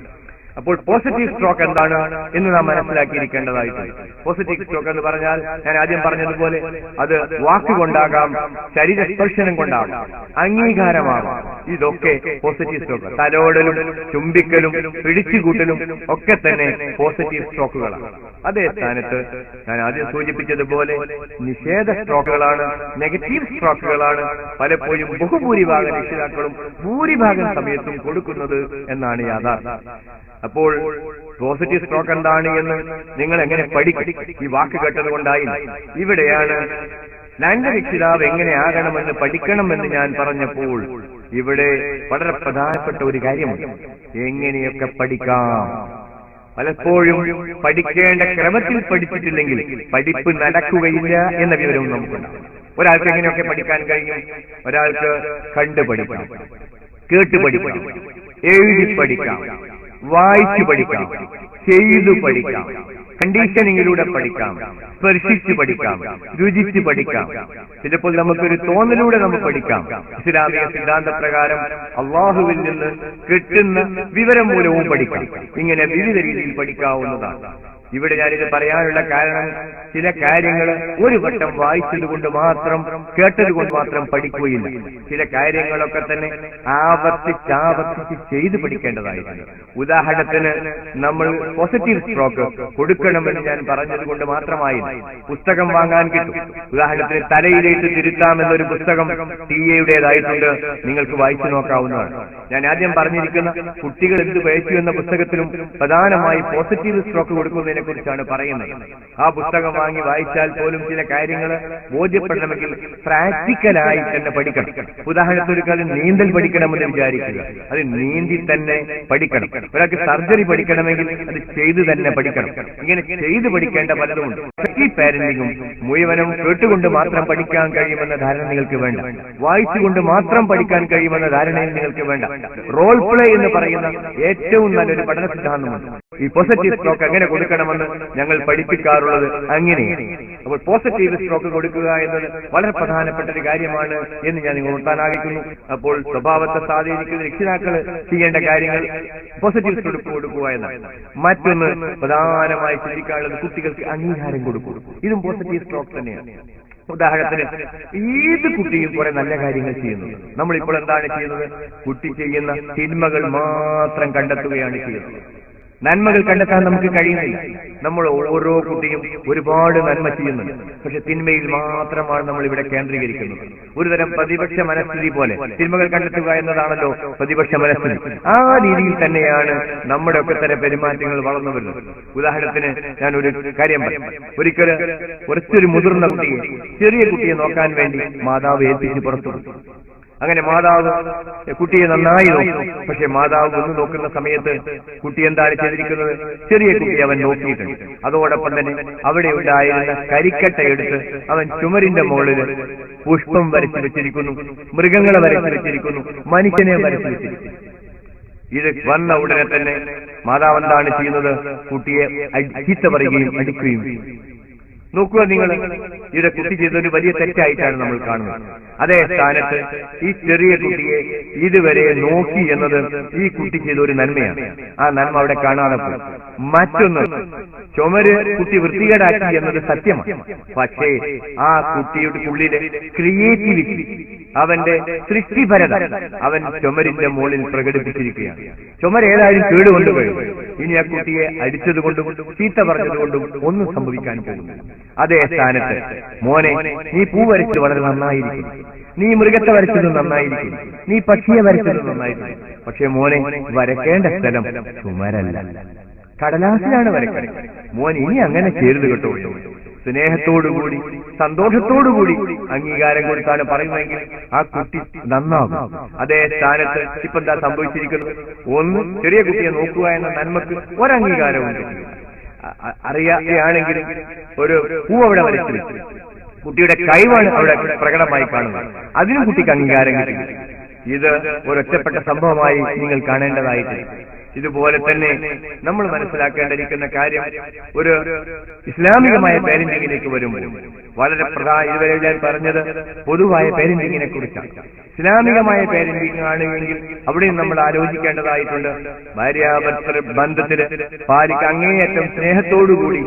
അപ്പോൾ പോസിറ്റീവ് സ്ട്രോക്ക് എന്താണ് എന്ന് നാം മനസ്സിലാക്കിയിരിക്കേണ്ടതായിട്ടുണ്ട്. പോസിറ്റീവ് സ്ട്രോക്ക് എന്ന് പറഞ്ഞാൽ ഞാൻ ആദ്യം പറഞ്ഞതുപോലെ അത് വാക്കുകൊണ്ടാകാം, ശരീരസ്പർശനം കൊണ്ടാകാം, അംഗീകാരമാകാം. ഇതൊക്കെ പോസിറ്റീവ് സ്ട്രോക്ക്. തലോടലും ചുംബിക്കലും പിടിച്ചുകൂട്ടലും ഒക്കെ തന്നെ പോസിറ്റീവ് സ്ട്രോക്കുകളാണ്. അതേ സ്ഥാനത്ത് ഞാൻ ആദ്യം സൂചിപ്പിച്ചതുപോലെ നിഷേധ സ്ട്രോക്കുകളാണ്, നെഗറ്റീവ് സ്ട്രോക്കുകളാണ് പലപ്പോഴും ബഹുഭൂരിഭാഗം രക്ഷിതാക്കളും ഭൂരിഭാഗം സമയത്തും കൊടുക്കുന്നത് എന്നാണ് യാഥാർത്ഥ്യം. അപ്പോൾ പോസിറ്റീവ് സ്ട്രോക്ക് എന്താണ് എന്ന് നിങ്ങൾ എങ്ങനെ പഠിക്കും? ഈ വാക്ക് കേട്ടത് കൊണ്ടായി. ഇവിടെയാണ് നല്ല രക്ഷിതാവ് എങ്ങനെയാകണമെന്ന് പഠിക്കണമെന്ന് ഞാൻ പറഞ്ഞപ്പോൾ ഇവിടെ വളരെ പ്രധാനപ്പെട്ട ഒരു കാര്യമുണ്ട്. എങ്ങനെയൊക്കെ പഠിക്കാം. പലപ്പോഴും പഠിക്കേണ്ട ക്രമത്തിൽ പഠിച്ചിട്ടില്ലെങ്കിൽ പഠിപ്പ് നടക്കുകയില്ല എന്ന വിവരവും നമുക്കുണ്ടാകും. ഒരാൾക്ക് എങ്ങനെയൊക്കെ പഠിക്കാൻ കഴിയും? ഒരാൾക്ക് കണ്ടു പഠിക്കാം, കേട്ട് പഠിക്കാം, എഴുതി പഠിക്കാം, വായിച്ചു പഠിക്കാം, ചെയ്തു പഠിക്കാം, കണ്ടീഷനിങ്ങിലൂടെ പഠിക്കാം, സ്പർശിച്ചു പഠിക്കാം, രുചിച്ച് പഠിക്കാം. ചിലപ്പോൾ നമുക്കൊരു തോന്നലൂടെ നമുക്ക് പഠിക്കാം. ഇസ്ലാമിക സിദ്ധാന്ത പ്രകാരം അള്ളാഹുവിൽ നിന്ന് കിട്ടുന്ന വിവരം മൂലവും പഠിക്കാം. ഇങ്ങനെ വിവിധ രീതിയിൽ പഠിക്കാവുന്നതാണ്. ഇവിടെ ഞാനിത് പറയാനുള്ള കാരണം ചില കാര്യങ്ങൾ ഒരു വട്ടം വായിച്ചതുകൊണ്ട് മാത്രം കേട്ടതുകൊണ്ട് മാത്രം പഠിക്കുകയില്ല. ചില കാര്യങ്ങളൊക്കെ തന്നെ ആവർത്തിച്ച് ചെയ്ത് പഠിക്കേണ്ടതായിട്ടുണ്ട്. ഉദാഹരണത്തിന് നമ്മൾ പോസിറ്റീവ് സ്ട്രോക്ക് കൊടുക്കണമെന്ന് ഞാൻ പറഞ്ഞത് കൊണ്ട് മാത്രമായില്ല. പുസ്തകം വാങ്ങാൻ കിട്ടും. ഉദാഹരണത്തിന് തലയിലേക്ക് തിരുത്താമെന്നൊരു പുസ്തകം ടിഎയുടേതായിട്ടുണ്ട്. നിങ്ങൾക്ക് വായിച്ചു നോക്കാവുന്നതാണ്. ഞാൻ ആദ്യം പറഞ്ഞിരിക്കുന്ന കുട്ടികൾ എന്ത് വഹിച്ചു എന്ന പുസ്തകത്തിലും പ്രധാനമായി പോസിറ്റീവ് സ്ട്രോക്ക് കൊടുക്കുന്നതിനെ കുറിച്ചാണ് പറയുന്നത്. ആ പുസ്തകം വാങ്ങി വായിച്ചാൽ പോലും ചില കാര്യങ്ങൾ ബോധ്യപ്പെടണമെങ്കിൽ പ്രാക്ടിക്കലായി തന്നെ പഠിക്കണം. ഉദാഹരണത്തിന് ഒരു കാലം നീന്തൽ പഠിക്കണമെന്ന് വിചാരിക്കുക, അത് നീന്തി തന്നെ പഠിക്കണം. ഒരാൾക്ക് സർജറി പഠിക്കണമെങ്കിൽ അത് ചെയ്തു തന്നെ പഠിക്കണം. ഇങ്ങനെ ചെയ്തു പഠിക്കേണ്ട പലതുമുണ്ട്. ഈ പാരന്റിങ്ങും മുഴുവനും കേട്ടുകൊണ്ട് മാത്രം പഠിക്കാൻ കഴിയുമെന്ന ധാരണ നിങ്ങൾക്ക് വേണ്ട. വായിച്ചുകൊണ്ട് മാത്രം പഠിക്കാൻ കഴിയുമെന്ന ധാരണയും നിങ്ങൾക്ക് വേണ്ട. റോൾ പ്ലേ എന്ന് പറയുന്ന ഏറ്റവും നല്ലൊരു പഠന സിദ്ധാന്തമുണ്ട്. ഈ പോസിറ്റീവ് സ്ട്രോക്ക് എങ്ങനെ കൊടുക്കണമെന്ന് ഞങ്ങൾ പഠിപ്പിക്കാറുള്ളത് അങ്ങനെയാണ്. അപ്പോൾ പോസിറ്റീവ് സ്ട്രോക്ക് കൊടുക്കുക എന്നത് വളരെ പ്രധാനപ്പെട്ട ഒരു കാര്യമാണ് എന്ന് ഞാൻ നിങ്ങൾ ഓർത്താനാഗ്രഹിക്കുന്നു. അപ്പോൾ സ്വഭാവത്തെ സ്വാധീനിക്കുന്ന രക്ഷിതാക്കൾ ചെയ്യേണ്ട കാര്യങ്ങൾ പോസിറ്റീവ് സ്ട്രോക്ക് കൊടുക്കുക എന്നാണ്. മറ്റൊന്ന് പ്രധാനമായി ചിന്തിക്കാനുള്ളത് കുട്ടികൾക്ക് അംഗീകാരം കൊടുക്കുക. ഇതും പോസിറ്റീവ് സ്ട്രോക്ക് തന്നെയാണ്. ഉദാഹരണത്തിന് ഏത് കുട്ടിയും കുറെ നല്ല കാര്യങ്ങൾ ചെയ്യുന്നു. നമ്മളിപ്പോൾ എന്താണ് ചെയ്യുന്നത്? കുട്ടി ചെയ്യുന്ന തിന്മകൾ മാത്രം കണ്ടെത്തുകയാണ് ചെയ്യുന്നത്. നന്മകൾ കണ്ടെത്താൻ നമുക്ക് കഴിയുന്നില്ല. നമ്മൾ ഓരോ കുട്ടിയും ഒരുപാട് നന്മ ചെയ്യുന്നുണ്ട്, പക്ഷെ തിന്മയിൽ മാത്രമാണ് നമ്മൾ ഇവിടെ കേന്ദ്രീകരിക്കുന്നത്. ഒരുതരം പ്രതിപക്ഷ മനസ്ഥിതി പോലെ തിന്മകൾ കണ്ടെത്തുക എന്നതാണല്ലോ പ്രതിപക്ഷ മനസ്ഥിതി. ആ രീതിയിൽ തന്നെയാണ് നമ്മുടെ ഒക്കെ തരം പെരുമാറ്റങ്ങൾ വളർന്നു വരുന്നത്. ഉദാഹരണത്തിന് ഞാൻ ഒരു കാര്യം പറയാം. ഒരിക്കലും കുറച്ചൊരു മുതിർന്ന കുട്ടിയെ, ചെറിയ കുട്ടിയെ നോക്കാൻ വേണ്ടി മാതാവ് ഏൽപ്പിച്ച് പുറത്തു. അങ്ങനെ മാതാവ് കുട്ടിയെ നന്നായി നോക്കും. പക്ഷെ മാതാവ് ഒന്ന് നോക്കുന്ന സമയത്ത് കുട്ടി എന്താണ് ചെയ്തിരിക്കുന്നത്? ചെറിയ കുട്ടി അവൻ നോക്കിയിട്ടുണ്ട്. അതോടൊപ്പം തന്നെ അവിടെ ഉണ്ടായിരുന്ന കരിക്കട്ട എടുത്ത് അവൻ ചുമരിന്റെ മുകളിൽ പുഷ്പം വരച്ചു വെച്ചിരിക്കുന്നു, മൃഗങ്ങളെ വരച്ചു വെച്ചിരിക്കുന്നു, മനുഷ്യനെ വരച്ചു വെച്ചിരിക്കുന്നു. ഇത് വന്ന ഉടനെ തന്നെ മാതാവ് എന്താണ് ചെയ്യുന്നത്? കുട്ടിയെ ചീത്ത പറയുകയും അടിക്കുകയും. നോക്കുക നിങ്ങൾ, ഇവിടെ കുട്ടി ചെയ്തൊരു വലിയ തെറ്റായിട്ടാണ് നമ്മൾ കാണുന്നത്. അതേ സ്ഥാനത്ത് ഈ ചെറിയ കുട്ടിയെ ഇതുവരെ നോക്കി എന്നത് ഈ കുട്ടി ചെയ്ത ഒരു നന്മയാണ്. ആ നന്മ അവിടെ കാണാതെ പോയി. മറ്റൊന്ന്, ചുമര് കുട്ടി വൃത്തികേടാക്കി എന്നത് സത്യമാണ്. പക്ഷേ ആ കുട്ടിയുടെ ഉള്ളിലെ ക്രിയേറ്റിവിറ്റി, അവന്റെ സൃഷ്ടിപരത അവൻ ചുമരിന്റെ മുകളിൽ പ്രകടിപ്പിച്ചിരിക്കുകയാണ്. ചുമര് ഏതായാലും കേടുകൊണ്ടുപോയി. ഇനി ആ കുട്ടിയെ അടിച്ചതുകൊണ്ടും ചീത്ത പറഞ്ഞതുകൊണ്ടും ഒന്നും സംഭവിക്കാൻ പോകുന്നു. അതേ സ്ഥാനത്ത് മോനെ, നീ പൂ വരച്ചത് വളരെ നന്നായിരിക്കും, നീ മൃഗത്തെ വരച്ചത് നന്നായിരിക്കും, നീ പക്ഷിയെ വരച്ചത് നന്നായിരിക്കും. പക്ഷെ മോനെ, വരയ്ക്കേണ്ട സ്ഥലം ചുമരല്ല, കടലാസിലാണ് വരയ്ക്കേണ്ടത്. മോൻ ഇനി അങ്ങനെ ചെയ്യരുത് കേട്ടോ. സ്നേഹത്തോടുകൂടി സന്തോഷത്തോടുകൂടി അംഗീകാരം കൊടുത്താണ് പറയുന്നതെങ്കിൽ ആ കുട്ടി നന്നാകും. അതേ സ്ഥാനത്ത് ഇപ്പൊ എന്താ സംഭവിച്ചിരിക്കുന്നത്? ഒന്ന്, ചെറിയ കുട്ടിയെ നോക്കുക എന്ന നന്മക്ക് ഒരംഗീകാരവും കിട്ടില്ല. അറിയാതെയാണെങ്കിൽ ഒരു പൂ അവിടെ വരച്ചു വെച്ചു. കുട്ടിയുടെ കഴിവാണ് അവിടെ പ്രകടമായി കാണുന്നത്. അതിനും കുട്ടിക്ക് അംഗീകാരം കിട്ടി. ഇത് ഒരൊറ്റപ്പെട്ട സംഭവമായി നിങ്ങൾ കാണേണ്ടതായിട്ടില്ല. ഇതുപോലെ തന്നെ നമ്മൾ മനസ്സിലാക്കേണ്ടിയിരിക്കുന്ന കാര്യം, ഒരു ഇസ്ലാമികമായ പേരന്റിങ്ങിലേക്ക് വരുമ്പോൾ വളരെ ഇതുവരെ ഞാൻ പറഞ്ഞത് പൊതുവായ പേരന്റിങ്ങിനെ കുറിച്ചാണ്. ഇസ്ലാമികമായ പേരന്റിങ് ആണ് എങ്കിൽ അവിടെയും നമ്മൾ ആലോചിക്കേണ്ടതായിട്ടുണ്ട്. ഭാര്യാഭർത്തൃ ബന്ധത്തില് അങ്ങേയറ്റം സ്നേഹത്തോടുകൂടി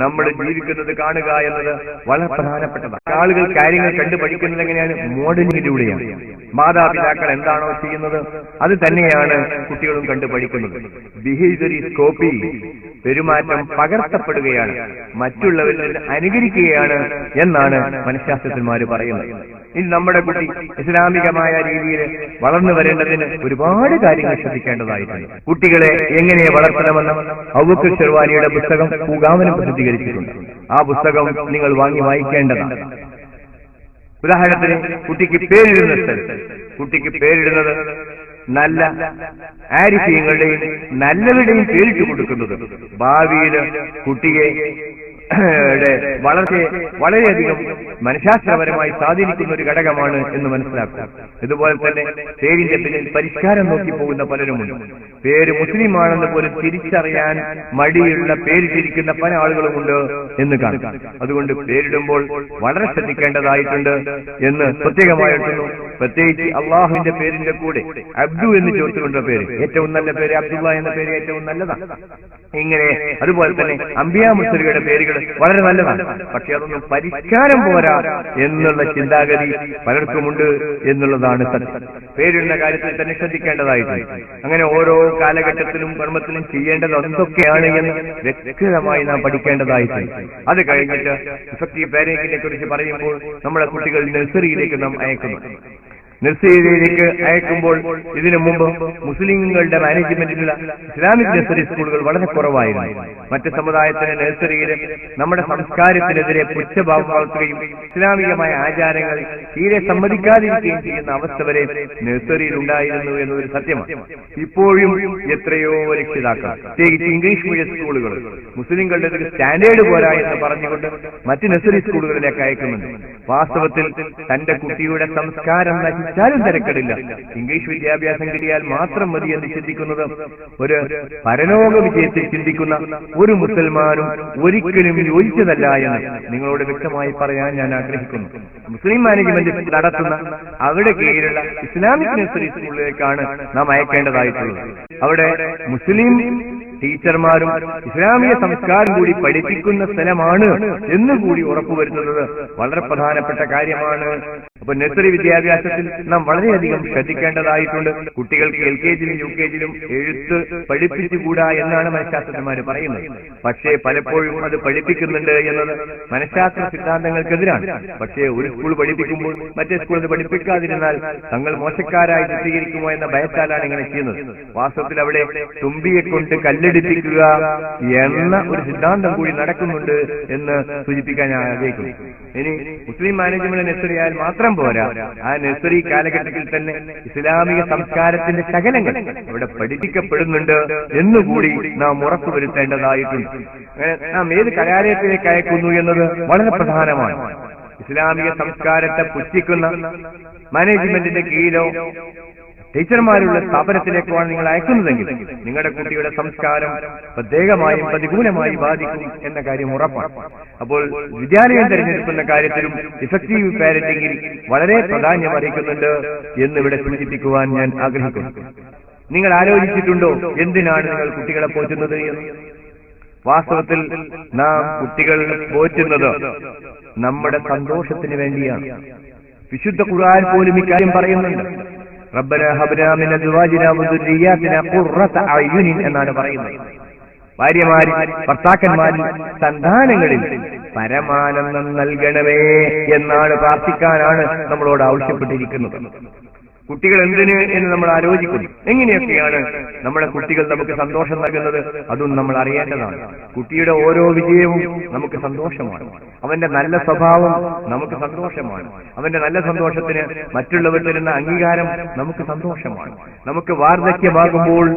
നമ്മൾ ജീവിക്കുന്നത് കാണുക എന്നത് വളരെ പ്രധാനപ്പെട്ടതാണ്. ആളുകൾ കാര്യങ്ങൾ കണ്ടുപഠിക്കുന്നത് എങ്ങനെയാണ്? മോഡലിങ്ങിലൂടെയാണ്. മാതാപിതാക്കൾ എന്താണോ ചെയ്യുന്നത് അത് തന്നെയാണ് കുട്ടികളും കണ്ടുപഠിക്കുന്നത്. Behaviour is copy. പെരുമാറ്റം പകർത്തപ്പെടുകയാണ്, മറ്റുള്ളവരിൽ നിന്ന് അനുകരിക്കുകയാണ് എന്നാണ് മനഃശാസ്ത്രജ്ഞന്മാർ പറയുന്നത്. ഇനി നമ്മുടെ കുട്ടി ഇസ്ലാമികമായ രീതിയിൽ വളർന്നു വരേണ്ടതിന് ഒരുപാട് കാര്യങ്ങൾ ശ്രദ്ധിക്കേണ്ടതായിട്ടുണ്ട്. കുട്ടികളെ എങ്ങനെ വളർത്തണമെന്ന് അബൂബക്കർ ഷെർവാനിയുടെ പുസ്തകം പൂങ്കാവനം പ്രസിദ്ധീകരിച്ചിട്ടുണ്ട്. ആ പുസ്തകം നിങ്ങൾ വാങ്ങി വായിക്കേണ്ടതാണ്. ഉദാഹരണത്തിന്, കുട്ടിക്ക് പേരിടുന്ന സ്ഥലത്ത് കുട്ടിക്ക് പേരിടുന്നത് നല്ല ആരിഫ്യങ്ങളുടെയും നല്ലവരുടെയും പേരിട്ട് കൊടുക്കുന്നത് ഭാവിയിൽ കുട്ടിയെ വളർച്ചയെ വളരെയധികം മനഃശാസ്ത്രപരമായി സ്വാധീനിക്കുന്ന ഒരു ഘടകമാണ് എന്ന് മനസ്സിലാക്കുക. ഇതുപോലെ തന്നെ പേരിന്റെ പിന്നിൽ പരിഷ്കാരം നോക്കി പോകുന്ന പലരുമുണ്ട്. പേര് മുസ്ലിമാണെന്ന് പോലും തിരിച്ചറിയാൻ മടിയുള്ള പേരിട്ടിരിക്കുന്ന പല ആളുകളുമുണ്ട് എന്ന് കാണും. അതുകൊണ്ട് പേരിടുമ്പോൾ വളരെ ശ്രദ്ധിക്കേണ്ടതായിട്ടുണ്ട് എന്ന് പ്രത്യേകമായിട്ടുള്ളൂ. പ്രത്യേകിച്ച് അള്ളാഹുവിന്റെ പേരിന്റെ കൂടെ അബ്ദു എന്ന് ചേർത്തുകൊണ്ട പേര്, ഏറ്റവും നല്ല പേര് അബ്ദുള്ള എന്ന പേര് ഏറ്റവും നല്ലതാണ്. ഇങ്ങനെ അതുപോലെ തന്നെ അംബിയാ മുർസലുകളുടെ പേരുകൾ വളരെ നല്ലതാണ്. പക്ഷെ അതൊന്നും പരിഷ്കാരം പോരാ എന്നുള്ള ചിന്താഗതി പലർക്കുമുണ്ട് എന്നുള്ളതാണ് സത്യം. പേരിടുന്ന കാര്യത്തിൽ തന്നെ ശ്രദ്ധിക്കേണ്ടതായിട്ടുണ്ട്. അങ്ങനെ ഓരോ കാലഘട്ടത്തിലും കർമ്മത്തിലും ചെയ്യേണ്ടത് എന്തൊക്കെയാണ് എന്ന് വ്യക്തമായി നാം പഠിക്കേണ്ടതായിട്ടുണ്ട്. അത് കഴിഞ്ഞിട്ട് ഇഫക്റ്റീവ് പാരന്റിങ്ങിനെ കുറിച്ച് പറയുമ്പോൾ നമ്മുടെ കുട്ടികൾ നഴ്സറിയിലേക്ക് നാം അയക്കുന്നു. നഴ്സറിയിലേക്ക് അയക്കുമ്പോൾ ഇതിനു മുമ്പ് മുസ്ലിങ്ങളുടെ മാനേജ്മെന്റിലുള്ള ഇസ്ലാമിക് നഴ്സറി സ്കൂളുകൾ വളരെ കുറവായിരുന്നു. മറ്റ് സമുദായത്തിന് നഴ്സറിയിൽ നമ്മുടെ സംസ്കാരത്തിനെതിരെ പുച്ഛഭാവം വളർത്തുകയും ഇസ്ലാമികമായ ആചാരങ്ങൾ തീരെ സമ്മതിക്കാതിരിക്കുകയും ചെയ്യുന്ന അവസ്ഥ വരെ നഴ്സറിയിൽ ഉണ്ടായിരുന്നു എന്നതൊരു സത്യമാണ്. ഇപ്പോഴും എത്രയോ രക്ഷിതാക്കൾ, പ്രത്യേകിച്ച് ഇംഗ്ലീഷ് മീഡിയം സ്കൂളുകൾ, മുസ്ലിങ്ങളുടെ ഒരു സ്റ്റാൻഡേർഡ് പോരാ എന്ന് പറഞ്ഞുകൊണ്ട് മറ്റ് നഴ്സറി സ്കൂളുകളിലേക്ക് അയക്കുന്നുണ്ട്. വാസ്തവത്തിൽ തന്റെ കുട്ടിയുടെ സംസ്കാരം നശിച്ചാലും തിരക്കടില്ല, ഇംഗ്ലീഷ് വിദ്യാഭ്യാസം കിട്ടിയാൽ മാത്രം മതി എന്ന് ചിന്തിക്കുന്നത് ഒരു പരലോക വിജയത്തിൽ ചിന്തിക്കുന്ന ഒരു മുസൽമാനും ഒരിക്കലും യോജിച്ചതല്ല എന്ന് നിങ്ങളോട് വ്യക്തമായി പറയാൻ ഞാൻ ആഗ്രഹിക്കുന്നു. മുസ്ലിം മാനേജ്മെന്റ് നടത്തുന്ന അവിടെ കീഴിലുള്ള ഇസ്ലാമിക് നഴ്സറി സ്കൂളിലേക്കാണ് നാം അയക്കേണ്ടതായിട്ടുള്ളത്. അവിടെ മുസ്ലിം ടീച്ചർമാരും ഇസ്ലാമിക സംസ്കാരം കൂടി പഠിപ്പിക്കുന്ന സ്ഥലമാണ് എന്നുകൂടി ഉറപ്പുവരുത്തുന്നത് വളരെ പ്രധാനപ്പെട്ട കാര്യമാണ്. അപ്പൊ നഴ്സറി വിദ്യാഭ്യാസത്തിൽ നാം വളരെയധികം ശ്രദ്ധിക്കേണ്ടതായിട്ടുണ്ട്. കുട്ടികൾക്ക് LKG-യിലും UKG-യിലും എഴുത്ത് പഠിപ്പിച്ചുകൂടാ എന്നാണ് മനഃശാസ്ത്രജ്ഞന്മാർ പറയുന്നത്. പക്ഷേ പലപ്പോഴും അത് പഠിപ്പിക്കുന്നുണ്ട് എന്നത് മനഃശാസ്ത്ര സിദ്ധാന്തങ്ങൾക്കെതിരാണ്. പക്ഷേ ഒരു സ്കൂൾ പഠിപ്പിക്കുമ്പോൾ മറ്റേ സ്കൂൾ അത് പഠിപ്പിക്കാതിരുന്നാൽ തങ്ങൾ മോശക്കാരായി ചിത്രീകരിക്കുമോ എന്ന ഭയത്താലാണ് ഇങ്ങനെ ചെയ്യുന്നത്. വാസ്തവത്തിൽ അവിടെ തുമ്പിയെ കൊണ്ട് കല്ലെടുപ്പിക്കുക എന്ന ഒരു സിദ്ധാന്തം കൂടി നടക്കുന്നുണ്ട് എന്ന് സൂചിപ്പിക്കാൻ ഞാൻ ആഗ്രഹിക്കുന്നു. ഇനി മുസ്ലിം മാനേജ്മെന്റ് നഴ്സറി ആയാൽ മാത്രം പോരാ, ആ നഴ്സറി കാലഘട്ടത്തിൽ തന്നെ ഇസ്ലാമിക സംസ്കാരത്തിന്റെ ശകലങ്ങൾ അവിടെ പഠിപ്പിക്കപ്പെടുന്നുണ്ട് എന്നുകൂടി നാം ഉറപ്പുവരുത്തേണ്ടതായിട്ടുണ്ട്. അങ്ങനെ നാം ഏത് കലാലയത്തിലേക്ക് അയക്കുന്നു എന്നത് വളരെ പ്രധാനമാണ്. ഇസ്ലാമിക സംസ്കാരത്തെ പുച്ഛിക്കുന്ന മാനേജ്മെന്റിന്റെ കീഴിലോ ടീച്ചർമാരുള്ള സ്ഥാപനത്തിലേക്കാണ് നിങ്ങൾ അയക്കുന്നതെങ്കിൽ നിങ്ങളുടെ കുട്ടിയുടെ സംസ്കാരം പ്രത്യേകമായും പ്രതികൂലമായി ബാധിക്കും എന്ന കാര്യം ഉറപ്പാണ്. അപ്പോൾ വിദ്യാലയം തിരഞ്ഞെടുക്കുന്ന കാര്യത്തിലും ഇഫക്റ്റീവ് പാരന്റിംഗിൽ വളരെ പ്രാധാന്യം അറിയിക്കുന്നുണ്ട് എന്നിവിടെ സൂചിപ്പിക്കുവാൻ ഞാൻ ആഗ്രഹിക്കുന്നു. നിങ്ങൾ ആലോചിച്ചിട്ടുണ്ടോ എന്തിനാണ് നിങ്ങൾ കുട്ടികളെ പോറ്റുന്നത് എന്ന്? വാസ്തവത്തിൽ നാം കുട്ടികൾ പോറ്റുന്നത് നമ്മുടെ സന്തോഷത്തിന് വേണ്ടിയാണ്. വിശുദ്ധ ഖുർആൻ പോലും ഇക്കാര്യം പറയുന്നുണ്ട്. റബ്ബനാ ഹബ്നാ മിൻ അസ്വാജിനാ വദുരിയാതിനാ ഖുർറത അയ്യുനിൻ എന്നാണ് പറയുന്നത്. ഭാര്യമാരിൽ ഭർത്താക്കന്മാരിൽ സന്താനങ്ങളിൽ പരമാനന്ദം നൽകണമേ എന്നാണ് പ്രാർത്ഥിക്കാനാണ് നമ്മളോട് ആവശ്യപ്പെട്ടിരിക്കുന്നത്. കുട്ടികൾ എന്തിന് എന്ന് നമ്മൾ ആലോചിക്കുന്നു. എങ്ങനെയൊക്കെയാണ് നമ്മുടെ കുട്ടികൾ നമുക്ക് സന്തോഷം നൽകുന്നത്? അതും നമ്മൾ അറിയേണ്ടതാണ്. കുട്ടിയുടെ ഓരോ വിജയവും നമുക്ക് സന്തോഷമാണ്. അവന്റെ നല്ല സ്വഭാവം നമുക്ക് സന്തോഷമാണ്. അവന്റെ നല്ല സന്തോഷത്തിന് മറ്റുള്ളവർ തരുന്ന അംഗീകാരം നമുക്ക് സന്തോഷമാണ്. നമുക്ക് വാർദ്ധക്യമാകുമ്പോൾ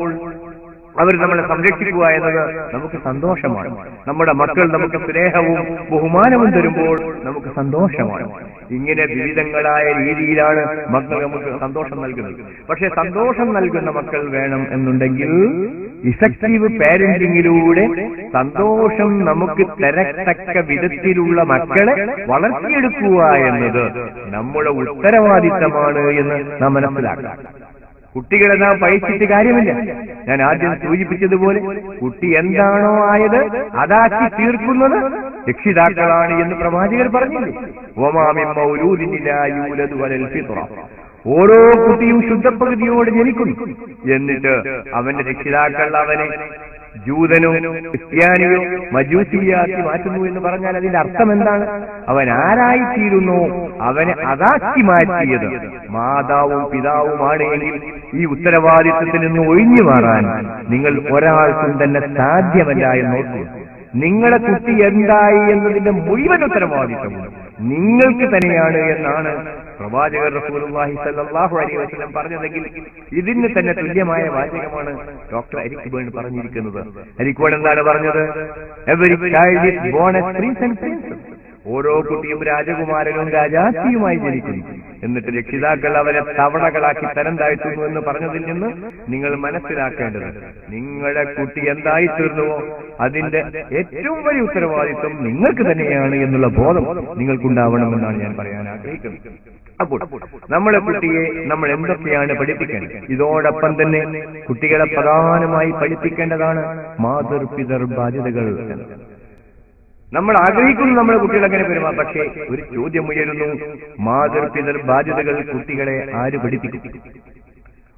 അവർ നമ്മളെ സംരക്ഷിക്കുക എന്നത് നമുക്ക് സന്തോഷമാണ്. നമ്മുടെ മക്കൾ നമുക്ക് സ്നേഹവും ബഹുമാനവും തരുമ്പോൾ നമുക്ക് സന്തോഷമാണ്. ഇങ്ങനെ വിവിധങ്ങളായ രീതിയിലാണ് മക്കൾ നമുക്ക് സന്തോഷം നൽകുന്നത്. പക്ഷെ സന്തോഷം നൽകുന്ന മക്കൾ വേണം എന്നുണ്ടെങ്കിൽ ഇഫക്റ്റീവ് പാരന്റിങ്ങിലൂടെ സന്തോഷം നമുക്ക് തരത്തക്ക വിധത്തിലുള്ള മക്കളെ വളർത്തിയെടുക്കുക എന്നത് നമ്മുടെ ഉത്തരവാദിത്തമാണ് എന്ന് നാം മനസ്സിലാക്കാം. കുട്ടികളെ നാം പഴിച്ചിട്ട് കാര്യമില്ല. ഞാൻ ആദ്യം സൂചിപ്പിച്ചതുപോലെ കുട്ടി എന്താണോ ആയത് അതാക്കി തീർക്കുന്നത് രക്ഷിതാക്കളാണ് എന്ന് പ്രവാചകർ പറഞ്ഞില്ലേ. ഓരോ കുട്ടിയും ശുദ്ധപ്രകൃതിയോട് ജനിക്കുന്നു. എന്നിട്ട് അവന്റെ രക്ഷിതാക്കൾ അവനെ ജൂതനോ ക്രിസ്ത്യാനിയോ മജൂസിയാക്കി മാറ്റുന്നു എന്ന് പറഞ്ഞാൽ അതിന്റെ അർത്ഥം എന്താണ്? അവൻ ആരായിത്തീരുന്നു അവനെ അതാക്കി മാറ്റിയത് മാതാവും പിതാവുമാണ് എങ്കിൽ ഈ ഉത്തരവാദിത്വത്തിൽ നിന്ന് ഒഴിഞ്ഞു മാറാൻ നിങ്ങൾ ഒരാൾക്കും തന്നെ സാധ്യമല്ല എന്ന് ഓർക്കുക. നിങ്ങളെ കുട്ടി എന്തായി എന്നതിന്റെ മുഴുവൻ ഉത്തരവാദിത്വം നിങ്ങൾക്ക് തന്നെയാണ് എന്നാണ് പ്രവാചകർ റസൂലുള്ളാഹി സ്വല്ലല്ലാഹു അലൈഹി വസല്ലം പറഞ്ഞതെങ്കിൽ ഇതിന് തന്നെ തുല്യമായ വാചകമാണ് ഡോക്ടർ എരിക് ബേൺ പറഞ്ഞിരിക്കുന്നത്. എരിക് ബേൺ എന്താണ് പറഞ്ഞത്? Every child is born as prince and princess. ഓരോ കുട്ടിയും രാജകുമാരനും രാജാത്തിയുമായി ജനിക്കുന്നു. എന്നിട്ട് രക്ഷിതാക്കൾ അവരെ തവണകളാക്കി തരം താഴ്ത്തുന്നു എന്ന് പറഞ്ഞതിൽ നിന്ന് നിങ്ങൾ മനസ്സിലാക്കേണ്ടത് നിങ്ങളുടെ കുട്ടി എന്തായിത്തീർന്നുവോ അതിന്റെ ഏറ്റവും വലിയ ഉത്തരവാദിത്വം നിങ്ങൾക്ക് തന്നെയാണ് എന്നുള്ള ബോധം നിങ്ങൾക്കുണ്ടാവണമെന്നാണ് ഞാൻ പറയാൻ ആഗ്രഹിക്കുന്നത്. അപ്പോൾ നമ്മളെ കുട്ടിയെ നമ്മൾ എന്തൊക്കെയാണ് പഠിപ്പിക്കേണ്ടത്? ഇതോടൊപ്പം തന്നെ കുട്ടികളെ പ്രധാനമായി പഠിപ്പിക്കേണ്ടതാണ് മാതൃപിതൃ ബാധ്യതകൾ. നമ്മൾ ആഗ്രഹിക്കുന്നു നമ്മുടെ കുട്ടികൾ അങ്ങനെ പെരുമാറും. പക്ഷേ ഒരു ചോദ്യം ഉയരുന്നു, മാതൃപിതൃ ബാധ്യതകൾ കുട്ടികളെ ആര് പഠിപ്പിക്കും?